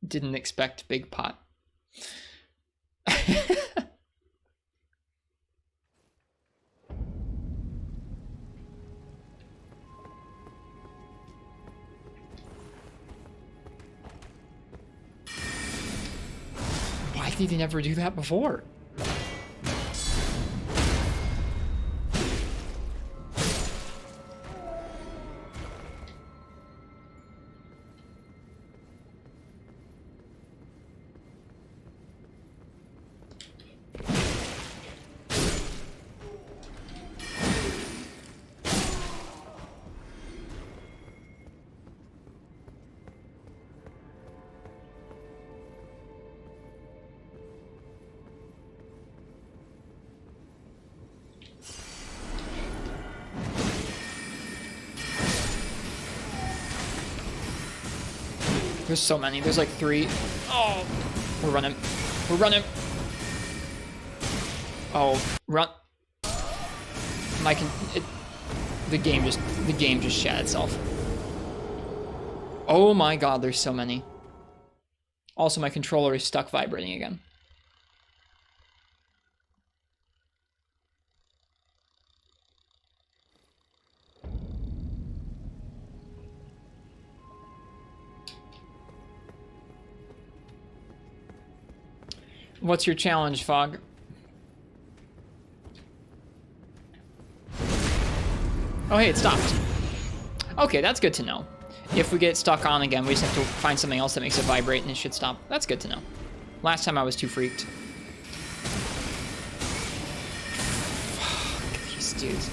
Didn't expect big pot. Why did he never do that before? There's so many. There's like 3. Oh, we're running. We're running. Oh, run. The game just shat itself. Oh my god, there's so many. Also, my controller is stuck vibrating again. What's your challenge, Fog? Oh, hey, it stopped. Okay, that's good to know. If we get stuck on again, we just have to find something else that makes it vibrate and it should stop. That's good to know. Last time I was too freaked. Fuck these dudes.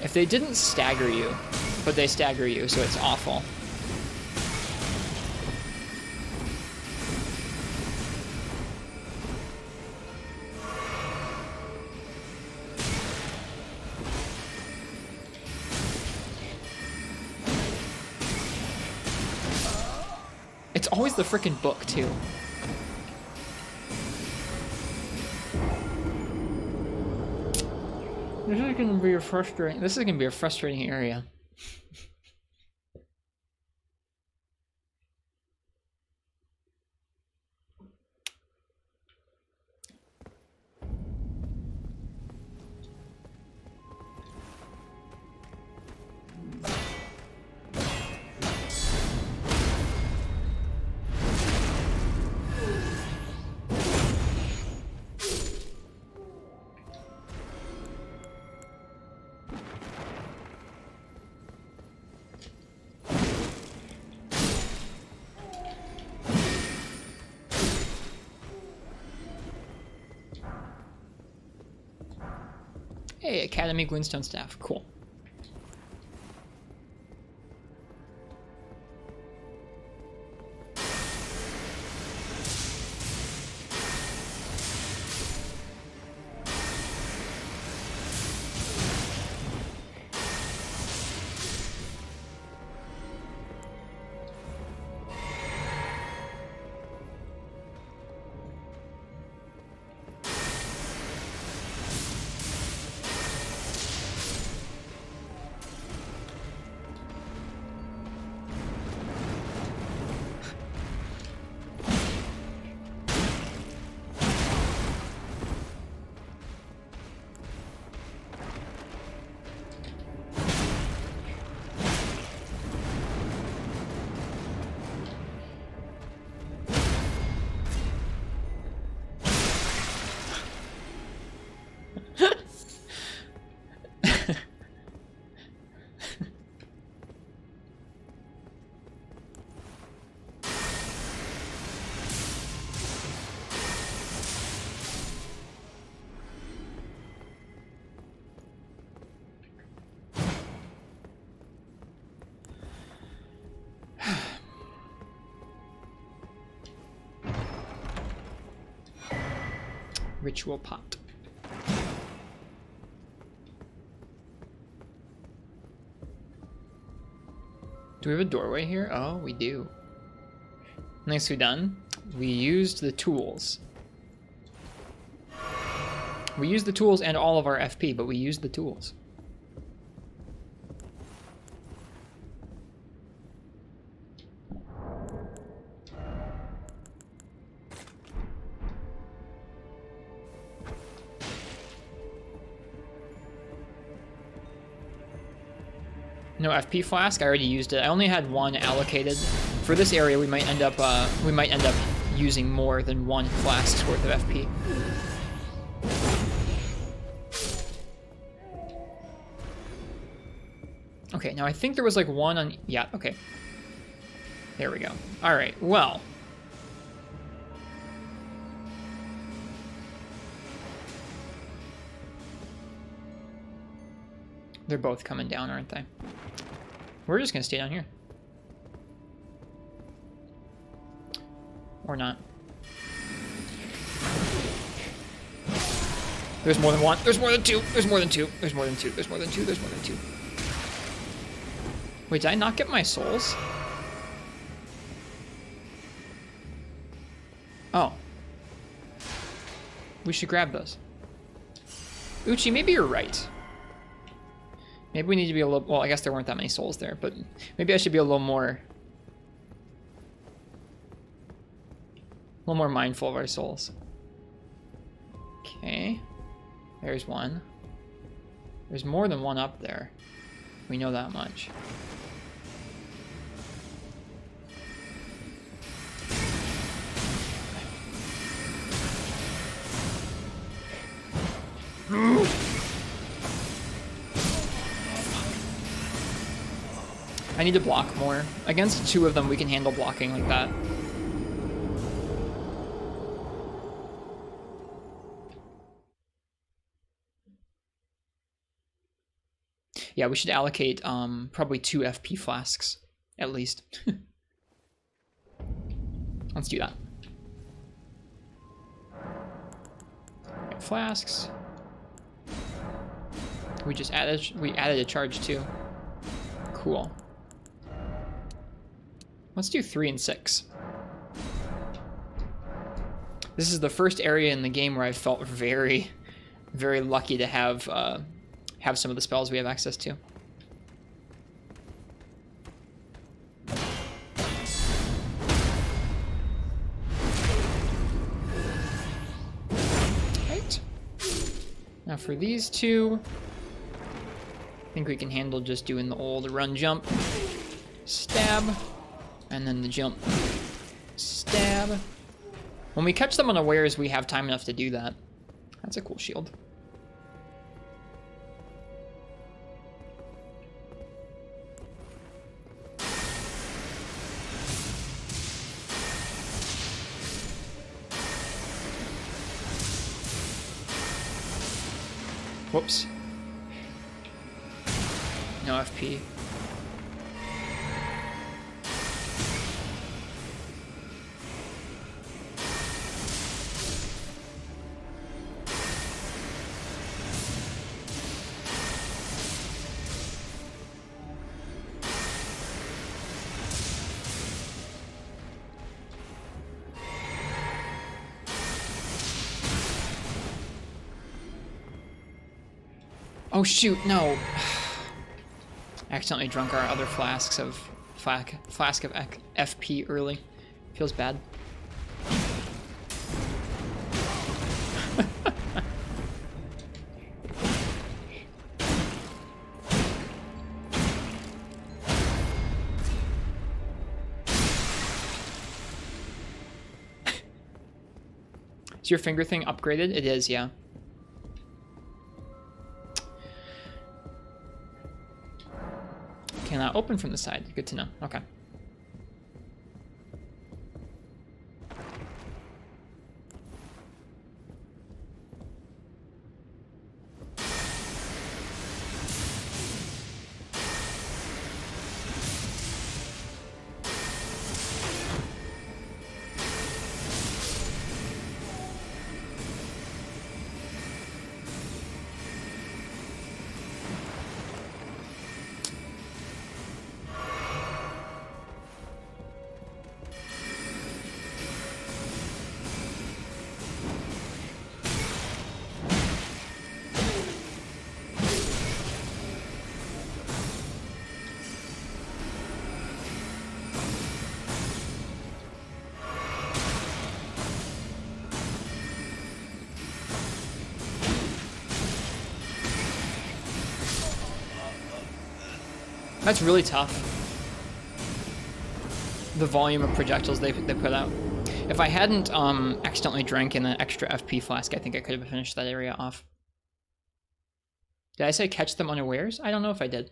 If they didn't stagger you, but they stagger you, so it's awful. It's always the frickin' book, too. This is gonna be a frustrating area. Hey, Academy Glintstone staff. Cool. Ritual pot. Do we have a doorway here? Oh, we do. Nicely done. We used the tools. We used the tools and all of our FP, but we used the tools. No FP flask. I already used it. I only had one allocated. For this area, we might end up using more than one flask's worth of FP. Okay, now I think there was like one on. Yeah. Okay. There we go. All right. Well. They're both coming down, aren't they? We're just gonna stay down here. Or not. There's more than one. There's more than two. There's more than two. There's more than two. There's more than two. There's more than two. Wait, did I not get my souls? Oh. We should grab those. Uchi, maybe you're right. Maybe we need to be a little... Well, I guess there weren't that many souls there, but maybe I should be a little more mindful of our souls. Okay. There's one. There's more than one up there. We know that much. I need to block more. Against two of them, we can handle blocking like that. Yeah, we should allocate probably 2 FP flasks, at least. Let's do that. Right, flasks. We added a charge too. Cool. Let's do 3 and 6. This is the first area in the game where I felt very, very lucky to have some of the spells we have access to. Right. Now for these two, I think we can handle just doing the old run jump, stab, and then the jump, stab. When we catch them unawares, we have time enough to do that. That's a cool shield. Whoops. No FP. Oh shoot, no. Accidentally drunk our other flask of FP early. Feels bad. Is your finger thing upgraded? It is, yeah. Cannot open from the side. Good to know. Okay. That's really tough. The volume of projectiles they put out. If I hadn't accidentally drank in an extra FP flask, I think I could have finished that area off. Did I say catch them unawares? I don't know if I did.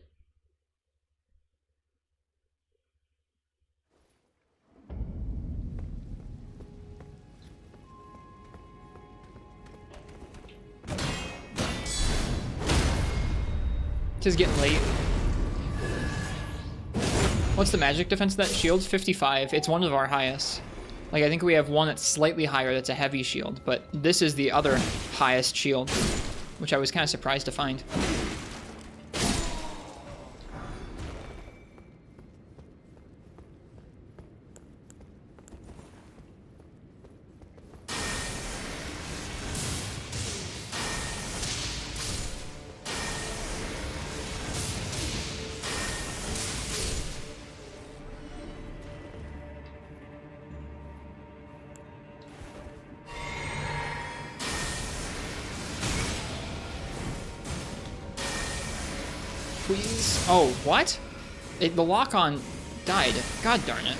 Just getting late. What's the magic defense of that shield? 55. It's one of our highest. Like, I think we have one that's slightly higher that's a heavy shield, but this is the other highest shield, which I was kind of surprised to find. please. Oh, what? The lock-on died. God darn it.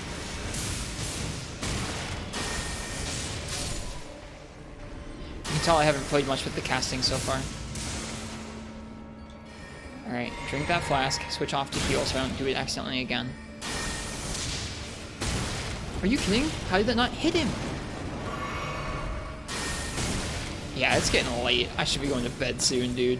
You can tell I haven't played much with the casting so far. Alright, drink that flask, switch off to heal so I don't do it accidentally again. Are you kidding? How did that not hit him? Yeah, it's getting late. I should be going to bed soon, dude.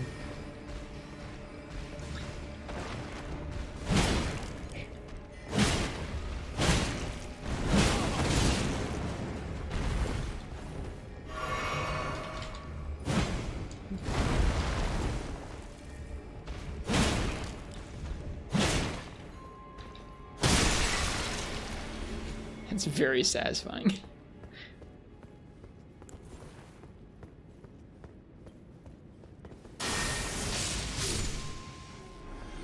It's very satisfying.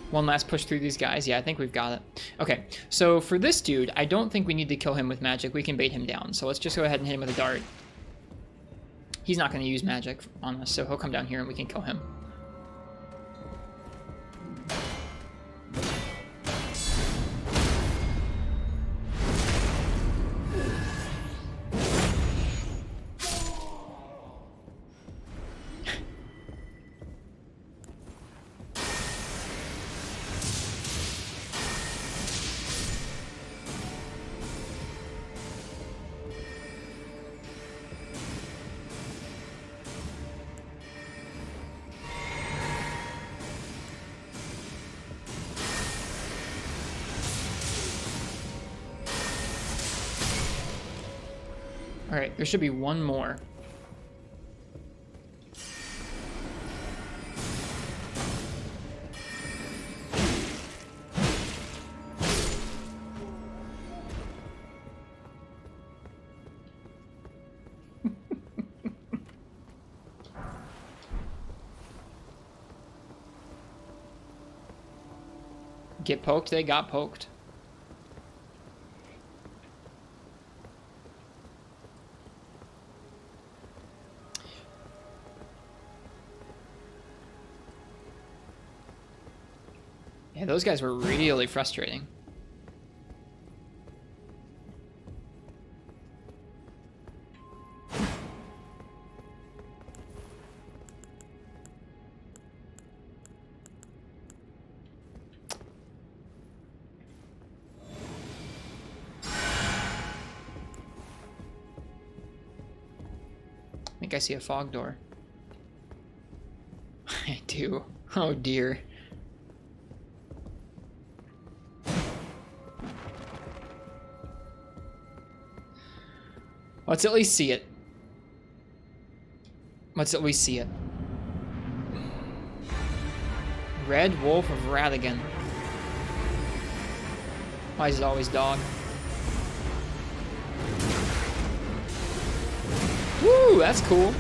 One last push through these guys. Yeah, I think we've got it. Okay, so for this dude, I don't think we need to kill him with magic. We can bait him down. So let's just go ahead and hit him with a dart. He's not going to use magic on us, so he'll come down here and we can kill him. All right, there should be one more. Get poked, they got poked. Yeah, those guys were really frustrating. I think I see a fog door. I do. Oh dear. Let's at least see it. Let's at least see it. Red Wolf of Radagon. Why is it always dog? Woo, that's cool.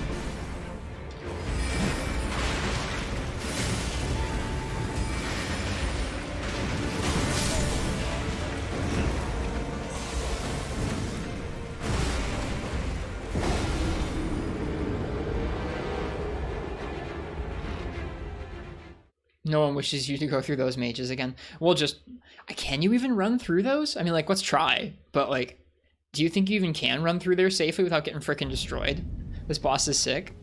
No one wishes you to go through those mages again. We'll just... Can you even run through those? I mean, like, let's try. But, like, do you think you even can run through there safely without getting frickin' destroyed? This boss is sick.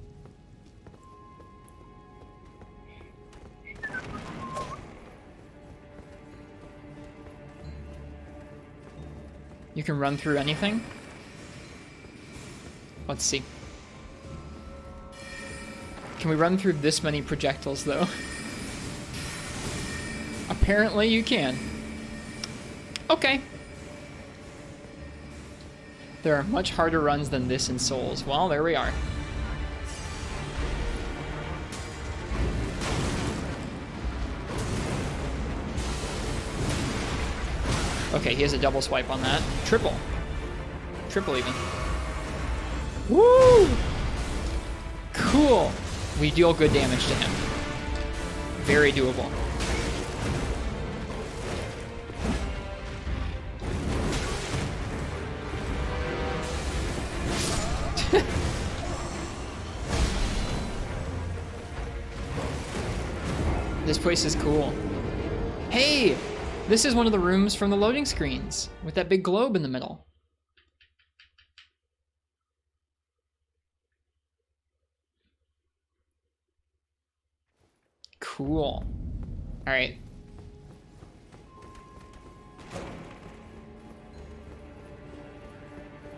You can run through anything? Let's see. Can we run through this many projectiles, though? Apparently you can. Okay. There are much harder runs than this in Souls. Well, there we are. Okay, he has a double swipe on that. Triple. Triple even. Woo! Cool. We deal good damage to him. Very doable. This place is cool. Hey! This is one of the rooms from the loading screens with that big globe in the middle. Cool. All right.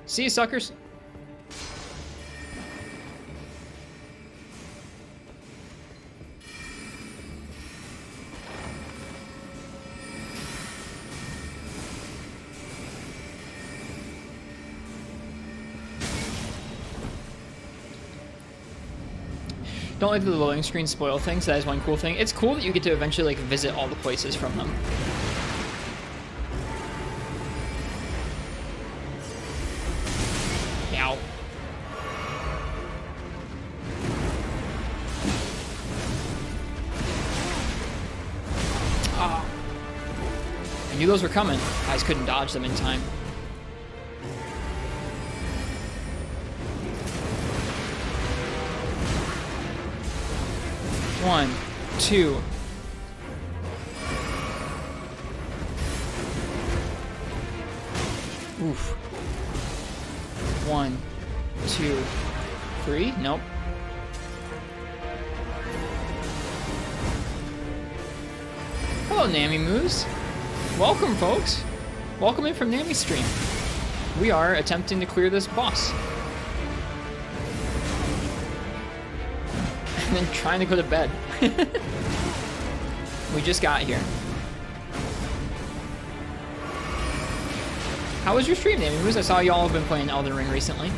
See you, suckers. Don't let the loading screen spoil things. That is one cool thing. It's cool that you get to eventually like visit all the places from them. Ow. Ah. I knew those were coming. I just couldn't dodge them in time. One, two. Oof. One, two, three. Nope. Hello, Nami Moose. Welcome, folks. Welcome in from Nami Stream. We are attempting to clear this boss. And then trying to go to bed. We just got here. How was your stream, Nami Moose? I saw y'all have been playing Elden Ring recently.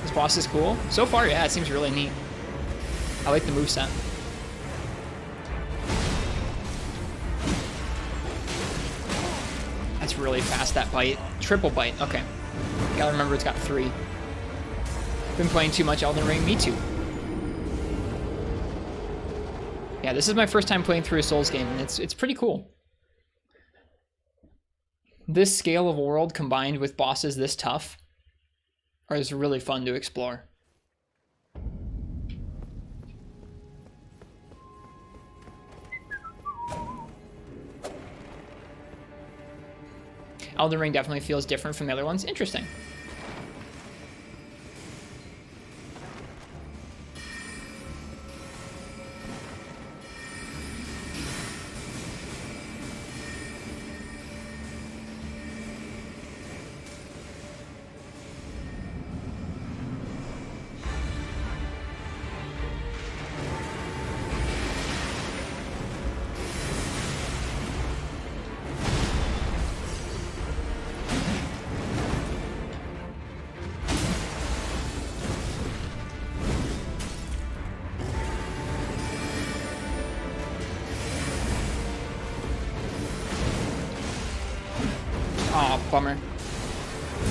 This boss is cool. So far, yeah, it seems really neat. I like the moveset. That's really fast, that bite. Triple bite, okay. Gotta remember it's got 3. Been playing too much Elden Ring, me too. Yeah, this is my first time playing through a Souls game, and it's pretty cool. This scale of world combined with bosses this tough is really fun to explore. Elden Ring definitely feels different from the other ones. Interesting. Aw, oh, bummer.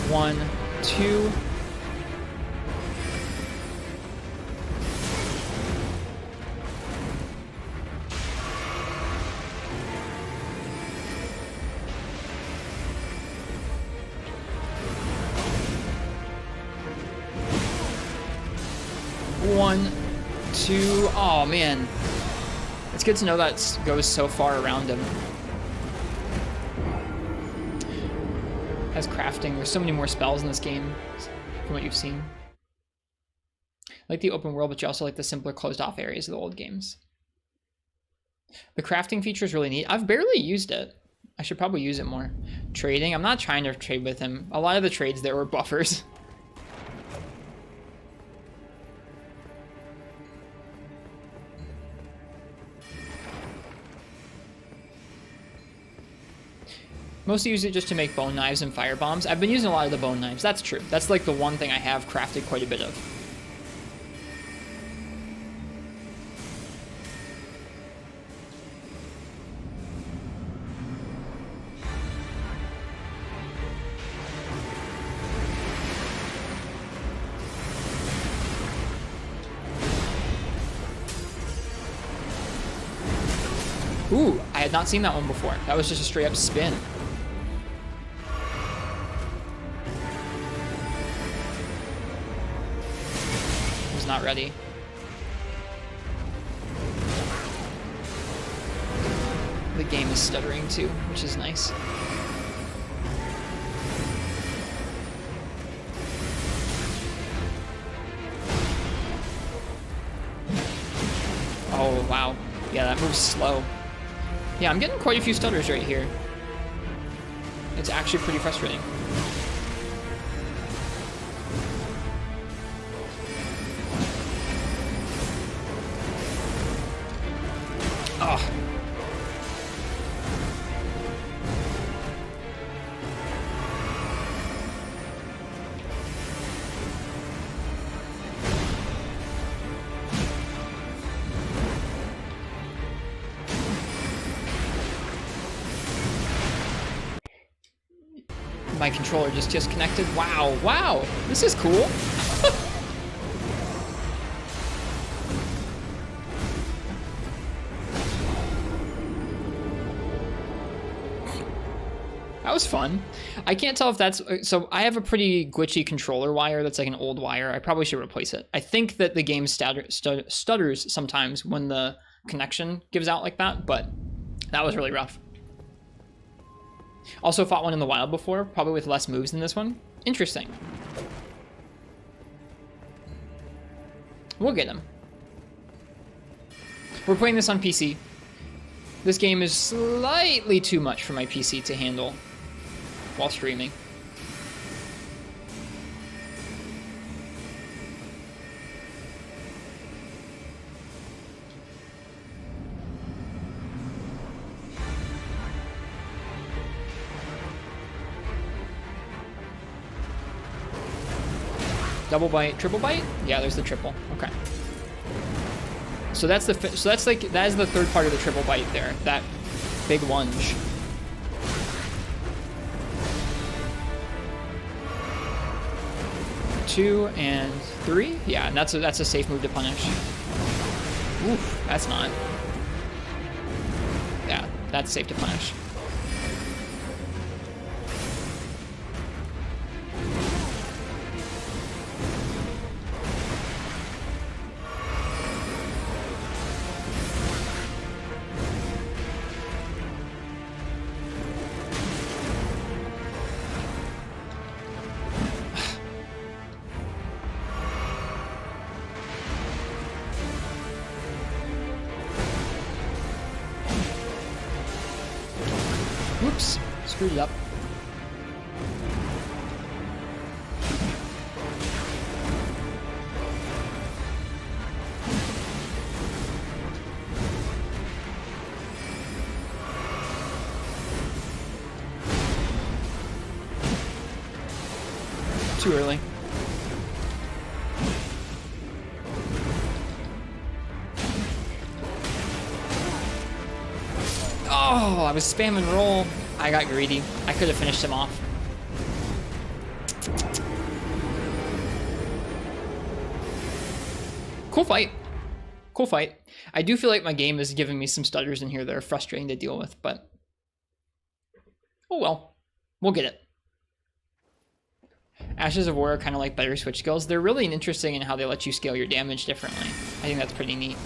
1, 2. One, two. Oh man, it's good to know that goes so far around him. Has crafting. There's so many more spells in this game from what you've seen. I like the open world, but you also like the simpler closed off areas of the old games. The crafting feature is really neat. I've barely used it. I should probably use it more. Trading. I'm not trying to trade with him. A lot of the trades there were buffers. Mostly use it just to make bone knives and fire bombs. I've been using a lot of the bone knives. That's true. That's like the one thing I have crafted quite a bit of. Ooh, I had not seen that one before. That was just a straight up spin. Not ready. the game is stuttering too, which is nice. Oh, wow. Yeah, that moves slow. Yeah, I'm getting quite a few stutters right here. It's actually pretty frustrating. Oh. My controller just disconnected. Wow, wow, this is cool. That was fun. I can't tell if that's, so I have a pretty glitchy controller wire that's like an old wire. I probably should replace it. I think that the game stutters sometimes when the connection gives out like that, but that was really rough. Also fought one in the wild before, probably with less moves than this one. Interesting. We'll get him. We're playing this on PC. This game is slightly too much for my PC to handle while streaming. Double bite, triple bite? Yeah, there's the triple. Okay. So that's the that is the third part of the triple bite there. That big lunge. Two and three? Yeah, and that's a safe move to punish. Oof, that's not. Yeah, that's safe to punish. Oops, screwed it up. Too early. Oh, I was spamming roll. I got greedy. I could have finished him off. Cool fight. Cool fight. I do feel like my game is giving me some stutters in here that are frustrating to deal with, but oh well. We'll get it. Ashes of War are kind of like better switch skills. They're really interesting in how they let you scale your damage differently. I think that's pretty neat.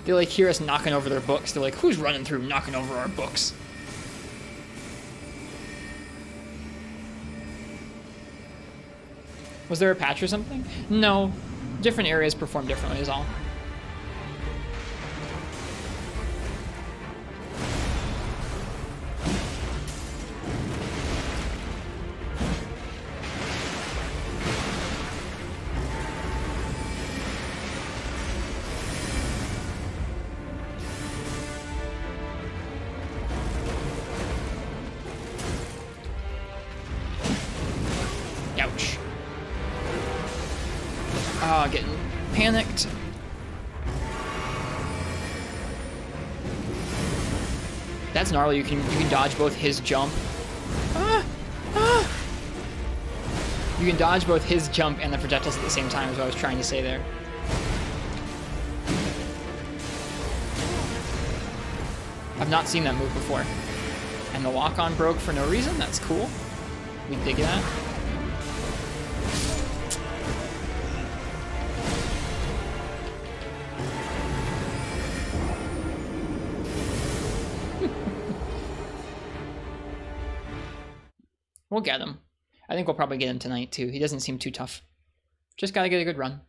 They like hear us knocking over their books. They're like, who's running through knocking over our books? Was there a patch or something? No. Different areas perform differently is all. Ouch. Ah, getting panicked. That's gnarly. You can dodge both his jump. Ah! Ah! You can dodge both his jump and the projectiles at the same time, is what I was trying to say there. I've not seen that move before. And the lock-on broke for no reason. That's cool. We dig that. We'll get him. I think we'll probably get him tonight too. He doesn't seem too tough. Just gotta get a good run.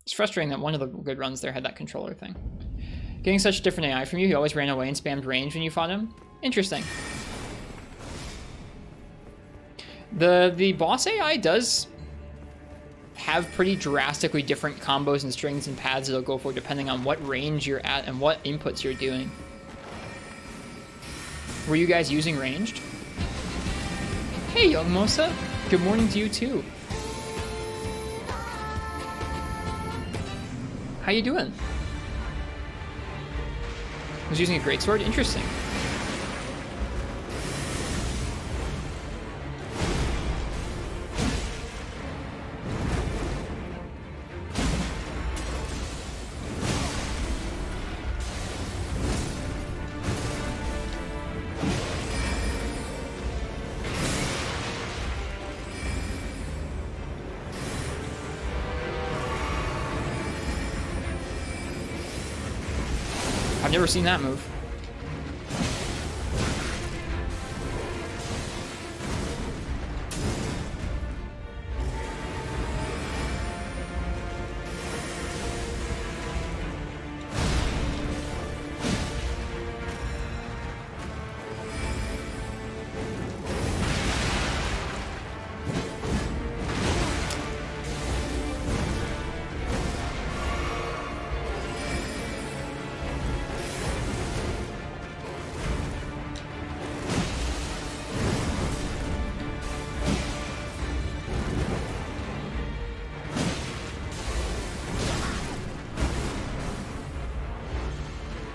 It's frustrating that one of the good runs there had that controller thing. Getting such different AI from you, he always ran away and spammed range when you fought him. Interesting. The boss AI does have pretty drastically different combos and strings and paths it'll go for depending on what range you're at and what inputs you're doing. Were you guys using ranged? Hey, young Mosa. Good morning to you too. How you doing? Was using a greatsword? Interesting. I've never seen that move.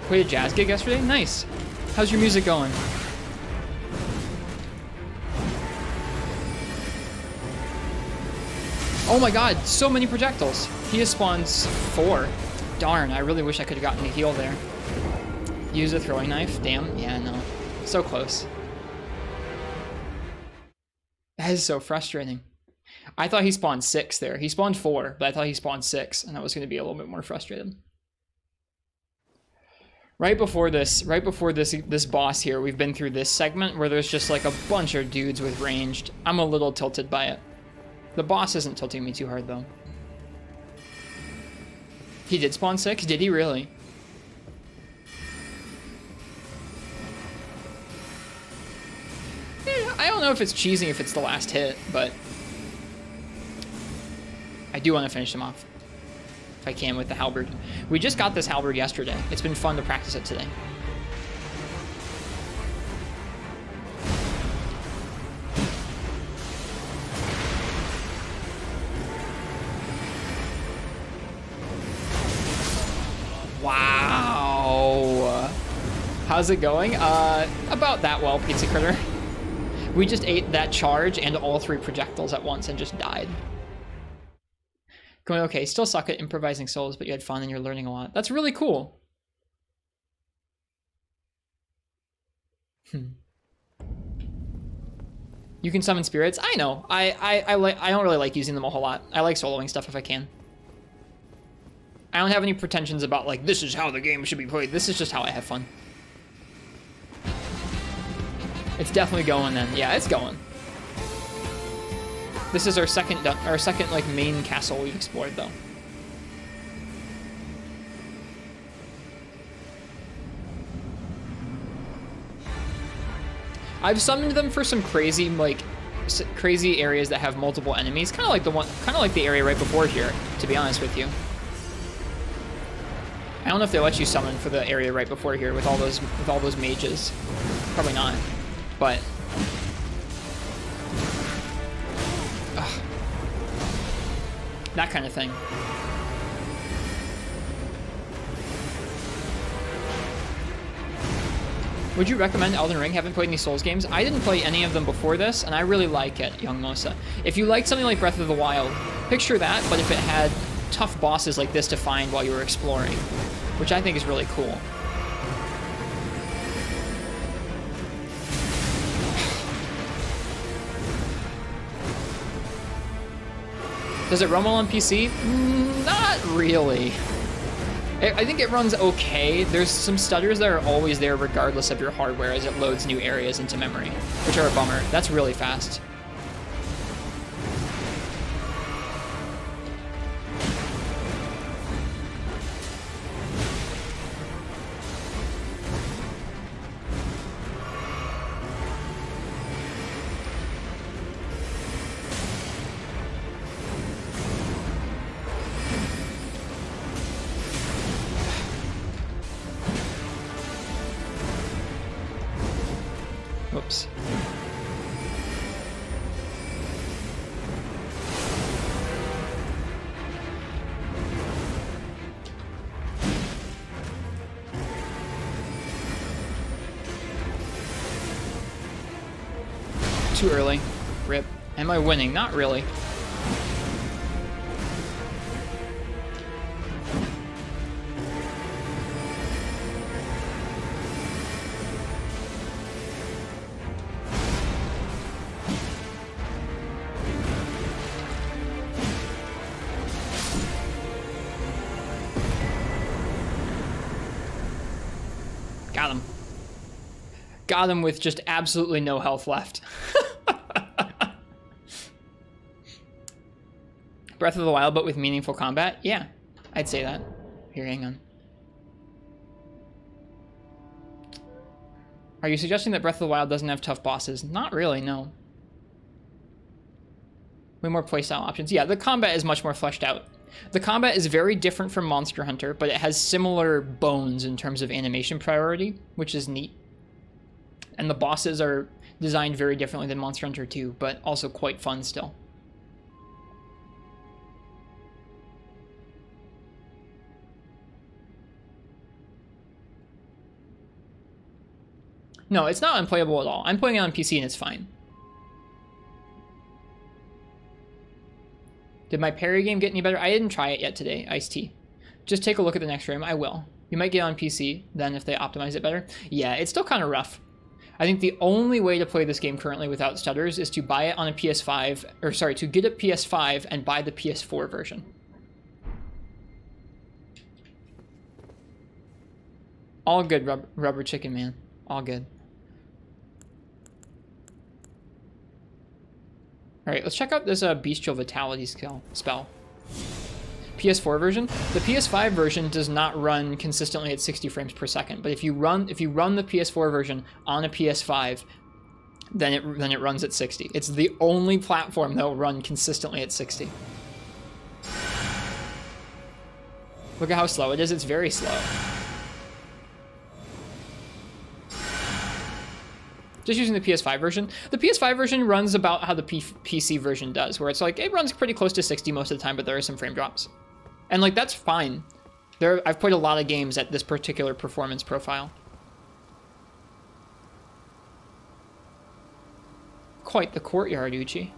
Played a jazz gig yesterday? Nice. How's your music going? Oh my god, so many projectiles. He just spawns 4. Darn, I really wish I could have gotten a heal there. Use a throwing knife? Damn, yeah, no. So close. That is so frustrating. I thought he spawned 6 there. He spawned 4, but I thought he spawned 6, and I was going to be a little bit more frustrated. Right before this boss here, we've been through this segment where there's just like a bunch of dudes with ranged. I'm a little tilted by it. The boss isn't tilting me too hard though. He did spawn 6? Did he really? Yeah, I don't know if it's cheesing if it's the last hit, but I do want to finish him off. If I can with the halberd. We just got this halberd yesterday. It's been fun to practice it today. Wow. How's it going? About that well, Pizza Critter. We just ate that charge and all 3 projectiles at once and just died. Going okay, still suck at improvising souls, but you had fun and you're learning a lot. That's really cool. You can summon spirits? I know. I don't really like using them a whole lot. I like soloing stuff if I can. I don't have any pretensions about like, this is how the game should be played. This is just how I have fun. It's definitely going then. Yeah, it's going. This is our second like main castle we've explored though. I've summoned them for some crazy areas that have multiple enemies, kind of like the area right before here, to be honest with you. I don't know if they let you summon for the area right before here with all those mages. Probably not, but. That kind of thing. Would you recommend Elden Ring? Haven't played any Souls games. I didn't play any of them before this, and I really like it, young Mosa. If you like something like Breath of the Wild, picture that, but if it had tough bosses like this to find while you were exploring, which I think is really cool. Does it run well on PC? Not really. I think it runs okay. There's some stutters that are always there regardless of your hardware as it loads new areas into memory, which are a bummer. That's really fast. Whoops. Too early. Rip. Am I winning? Not really. Got him. Got him with just absolutely no health left. Breath of the Wild, but with meaningful combat? Yeah, I'd say that. Here, hang on. Are you suggesting that Breath of the Wild doesn't have tough bosses? Not really, no. Way more playstyle options. Yeah, the combat is much more fleshed out. The combat is very different from Monster Hunter, but it has similar bones in terms of animation priority, which is neat. And the bosses are designed very differently than Monster Hunter 2, but also quite fun still. No, it's not unplayable at all. I'm playing it on PC and it's fine. Did my parry game get any better? I didn't try it yet today, Ice-T. Just take a look at the next room. I will. You might get on PC then if they optimize it better. Yeah, it's still kind of rough. I think the only way to play this game currently without stutters is to buy it on a PS5, or sorry, to get a PS5 and buy the PS4 version. All good, Rubber Chicken Man. All good. All right, let's check out this Bestial Vitality spell. PS4 version. The PS5 version does not run consistently at 60 frames per second, but if you run the PS4 version on a PS5, then it runs at 60. It's the only platform that will run consistently at 60. Look at how slow it is. It's very slow. Just using the PS5 version. The PS5 version runs about how the PC version does, where it's like, it runs pretty close to 60 most of the time, but there are some frame drops. And like, that's fine. I've played a lot of games at this particular performance profile. Quite the courtyard, Uchi.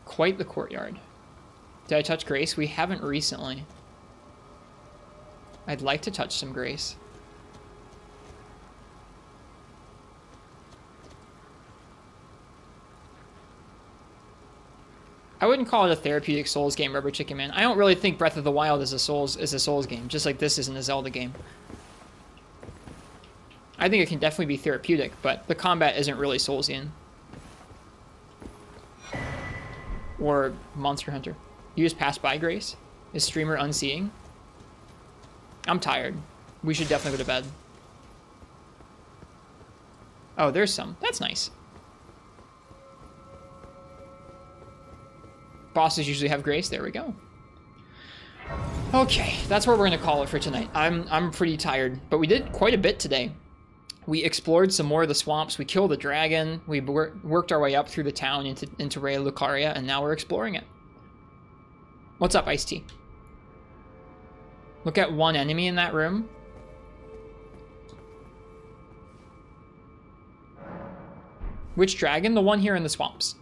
Quite the courtyard. Did I touch Grace? We haven't recently. I'd like to touch some Grace. I wouldn't call it a therapeutic Souls game, Rubber Chicken Man. I don't really think Breath of the Wild is a Souls game, just like this isn't a Zelda game. I think it can definitely be therapeutic, but the combat isn't really Soulsian. Or Monster Hunter. You just passed by Grace? Is streamer unseeing? I'm tired. We should definitely go to bed. Oh, there's some. That's nice. Bosses usually have Grace. There we go. Okay, that's where we're going to call it for tonight. I'm pretty tired, but we did quite a bit today. We explored some more of the swamps. We killed a dragon. We worked our way up through the town into Raya, Lucaria, and now we're exploring it. What's up, Ice-T? Look at one enemy in that room. Which dragon? The one here in the swamps.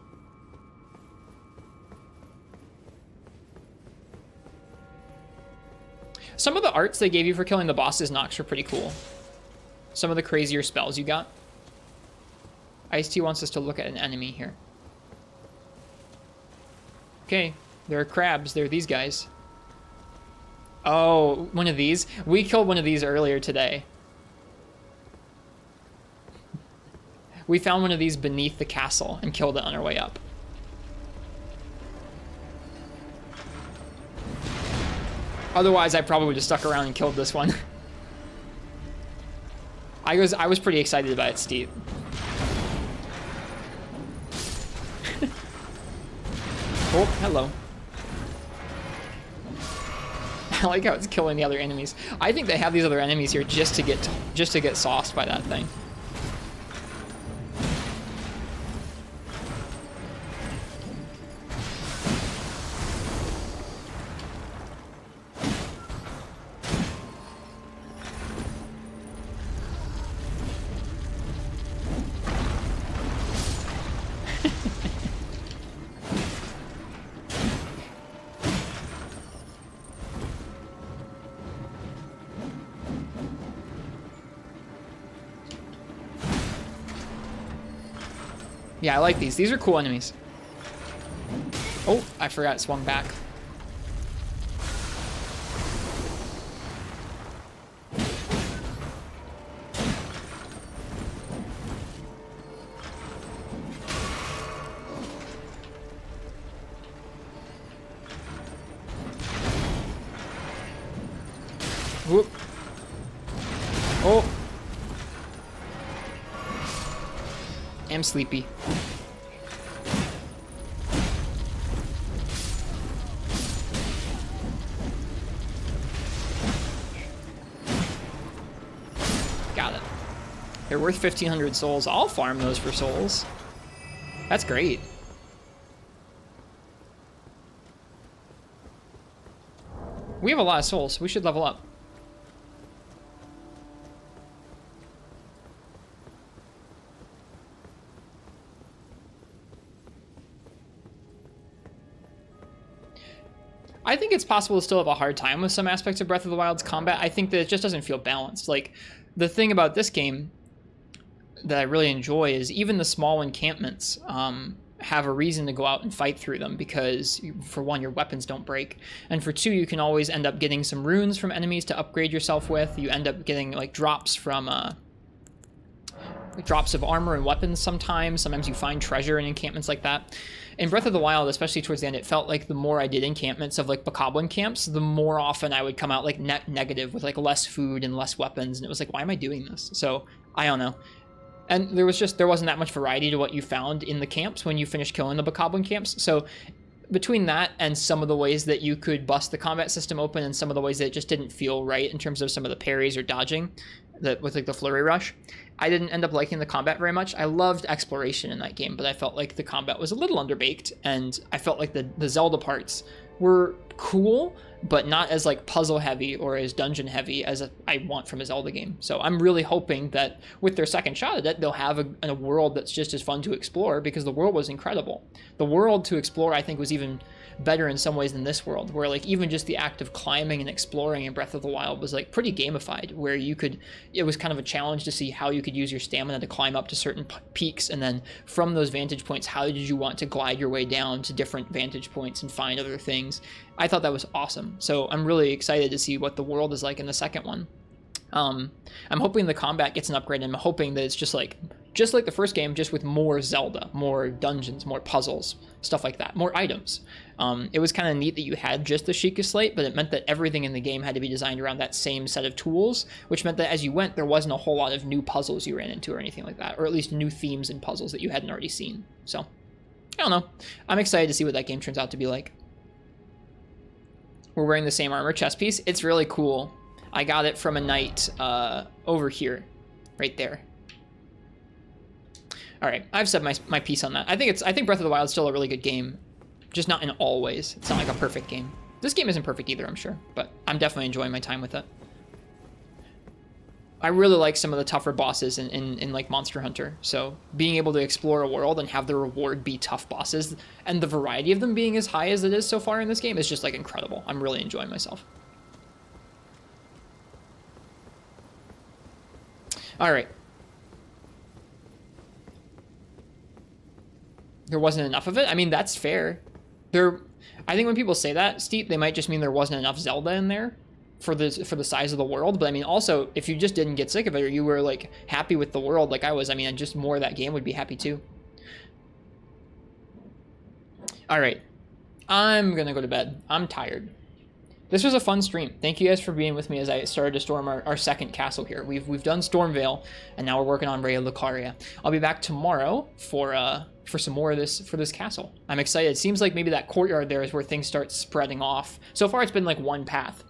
Some of the arts they gave you for killing the bosses Nox are pretty cool. Some of the crazier spells you got. Ice-T wants us to look at an enemy here. Okay, There are crabs. There are these guys. Oh, one of these? We killed one of these earlier today. We found one of these beneath the castle and killed it on our way up. Otherwise, I probably would have stuck around and killed this one. I was pretty excited about it, Steve. Oh, hello. I like how it's killing the other enemies. I think they have these other enemies here just to get sauced by that thing. Yeah, I like these. These are cool enemies. Oh, I forgot it swung back. Whoop. Oh. I'm sleepy. Got it. They're worth 1,500 souls. I'll farm those for souls. That's great. We have a lot of souls. We should level up. I think it's possible to still have a hard time with some aspects of Breath of the Wild's combat. I think that it just doesn't feel balanced. Like, the thing about this game that I really enjoy is even the small encampments have a reason to go out and fight through them because, for one, your weapons don't break. And for two, you can always end up getting some runes from enemies to upgrade yourself with. You end up getting, like, drops from... drops of armor and weapons sometimes. Sometimes you find treasure in encampments like that. In Breath of the Wild, especially towards the end, it felt like the more I did encampments of like bokoblin camps, the more often I would come out like net negative with like less food and less weapons. And it was like, why am I doing this? So I don't know. And there wasn't that much variety to what you found in the camps when you finished killing the bokoblin camps. So between that and some of the ways that you could bust the combat system open and some of the ways that it just didn't feel right in terms of some of the parries or dodging that with like the flurry rush, I didn't end up liking the combat very much. I loved exploration in that game, but I felt like the combat was a little underbaked, and I felt like the Zelda parts were cool, but not as like puzzle heavy or as dungeon heavy as I want from a Zelda game. So I'm really hoping that with their second shot at it, they'll have a world that's just as fun to explore, because the world was incredible. The world to explore, I think, was even better in some ways than this world, where like even just the act of climbing and exploring in Breath of the Wild was like pretty gamified, where it was kind of a challenge to see how you could use your stamina to climb up to certain peaks, and then from those vantage points, how did you want to glide your way down to different vantage points and find other things. I thought that was awesome. So I'm really excited to see what the world is like in the second one. I'm hoping the combat gets an upgrade, and I'm hoping that it's just like the first game, just with more Zelda, more dungeons, more puzzles, stuff like that, more items. It was kind of neat that you had just the Sheikah Slate, but it meant that everything in the game had to be designed around that same set of tools, which meant that as you went, there wasn't a whole lot of new puzzles you ran into or anything like that, or at least new themes and puzzles that you hadn't already seen. So, I don't know. I'm excited to see what that game turns out to be like. We're wearing the same armor chest piece. It's really cool. I got it from a knight over here, right there. All right, I've said my piece on that. I think Breath of the Wild is still a really good game, just not in all ways. It's not like a perfect game. This game isn't perfect either, I'm sure, but I'm definitely enjoying my time with it. I really like some of the tougher bosses in like Monster Hunter. So being able to explore a world and have the reward be tough bosses, and the variety of them being as high as it is so far in this game, is just like incredible. I'm really enjoying myself. All right. There wasn't enough of it. I mean, that's fair. I think when people say that, Steep, they might just mean there wasn't enough Zelda in there for the size of the world. But I mean, also, if you just didn't get sick of it, or you were like happy with the world like I was, I mean, just more of that game would be happy too. All right, I'm gonna go to bed. I'm tired. This was a fun stream. Thank you guys for being with me as I started to storm our second castle here. We've done Stormvale, and now we're working on Raya Lucaria. I'll be back tomorrow for some more of this castle. I'm excited. It seems like maybe that courtyard there is where things start spreading off. So far, it's been like one path.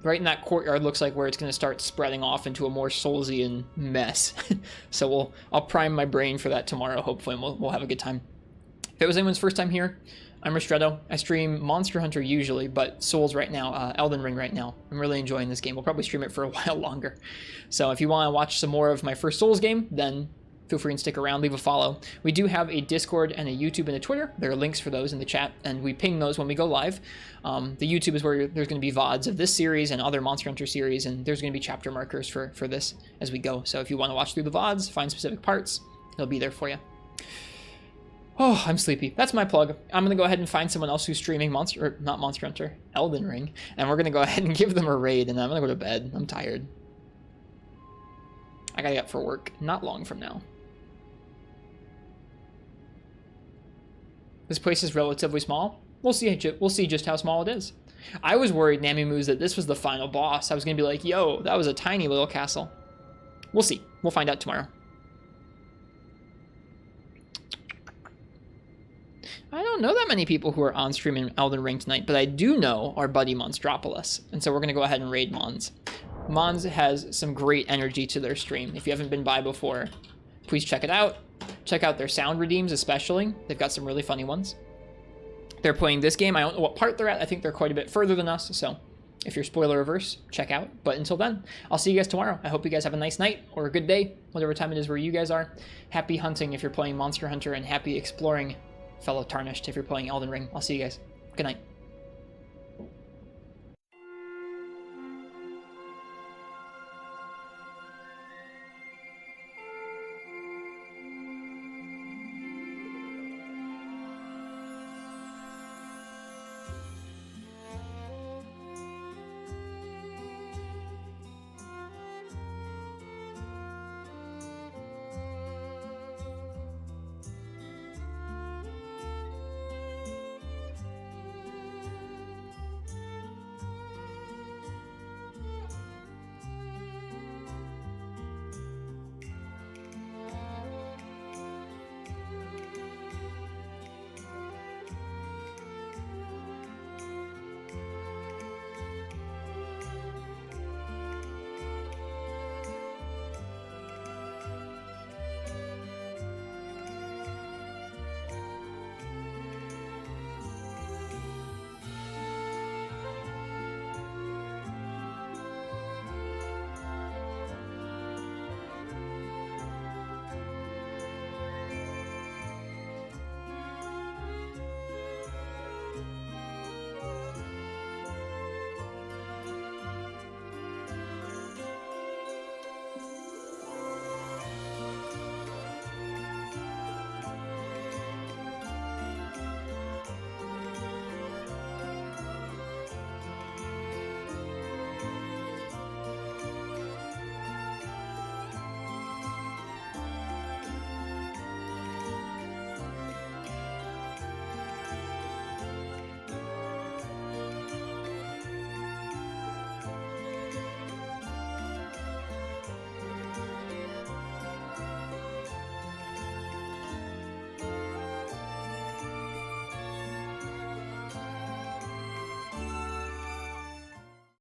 Right in that courtyard looks like where it's going to start spreading off into a more Soulsian mess. So I'll prime my brain for that tomorrow, hopefully, and we'll have a good time. If it was anyone's first time here, I'm Ristretto. I stream Monster Hunter usually, but Souls right now, Elden Ring right now. I'm really enjoying this game. We'll probably stream it for a while longer. So if you want to watch some more of my first Souls game, then feel free and stick around, leave a follow. We do have a Discord and a YouTube and a Twitter. There are links for those in the chat, and we ping those when we go live. The YouTube is where there's going to be VODs of this series and other Monster Hunter series, and there's going to be chapter markers for this as we go. So if you want to watch through the VODs, find specific parts, they'll be there for you. Oh, I'm sleepy. That's my plug. I'm going to go ahead and find someone else who's streaming not Monster Hunter, Elden Ring, and we're going to go ahead and give them a raid, and then I'm going to go to bed. I'm tired. I got to get up for work not long from now. This place is relatively small. We'll see just how small it is. I was worried, Namimu's, that this was the final boss. I was going to be like, yo, that was a tiny little castle. We'll see. We'll find out tomorrow. I don't know that many people who are on stream in Elden Ring tonight, but I do know our buddy Monstropolis, and so we're going to go ahead and raid Mons. Mons has some great energy to their stream. If you haven't been by before, please check it out. Check out their sound redeems especially. They've got some really funny ones. They're playing this game. I don't know what part they're at. I think they're quite a bit further than us, so if you're spoiler averse, check out. But until then, I'll see you guys tomorrow. I hope you guys have a nice night or a good day, whatever time it is where you guys are. Happy hunting if you're playing Monster Hunter, and happy exploring, fellow Tarnished, if you're playing Elden Ring. I'll see you guys. Good night.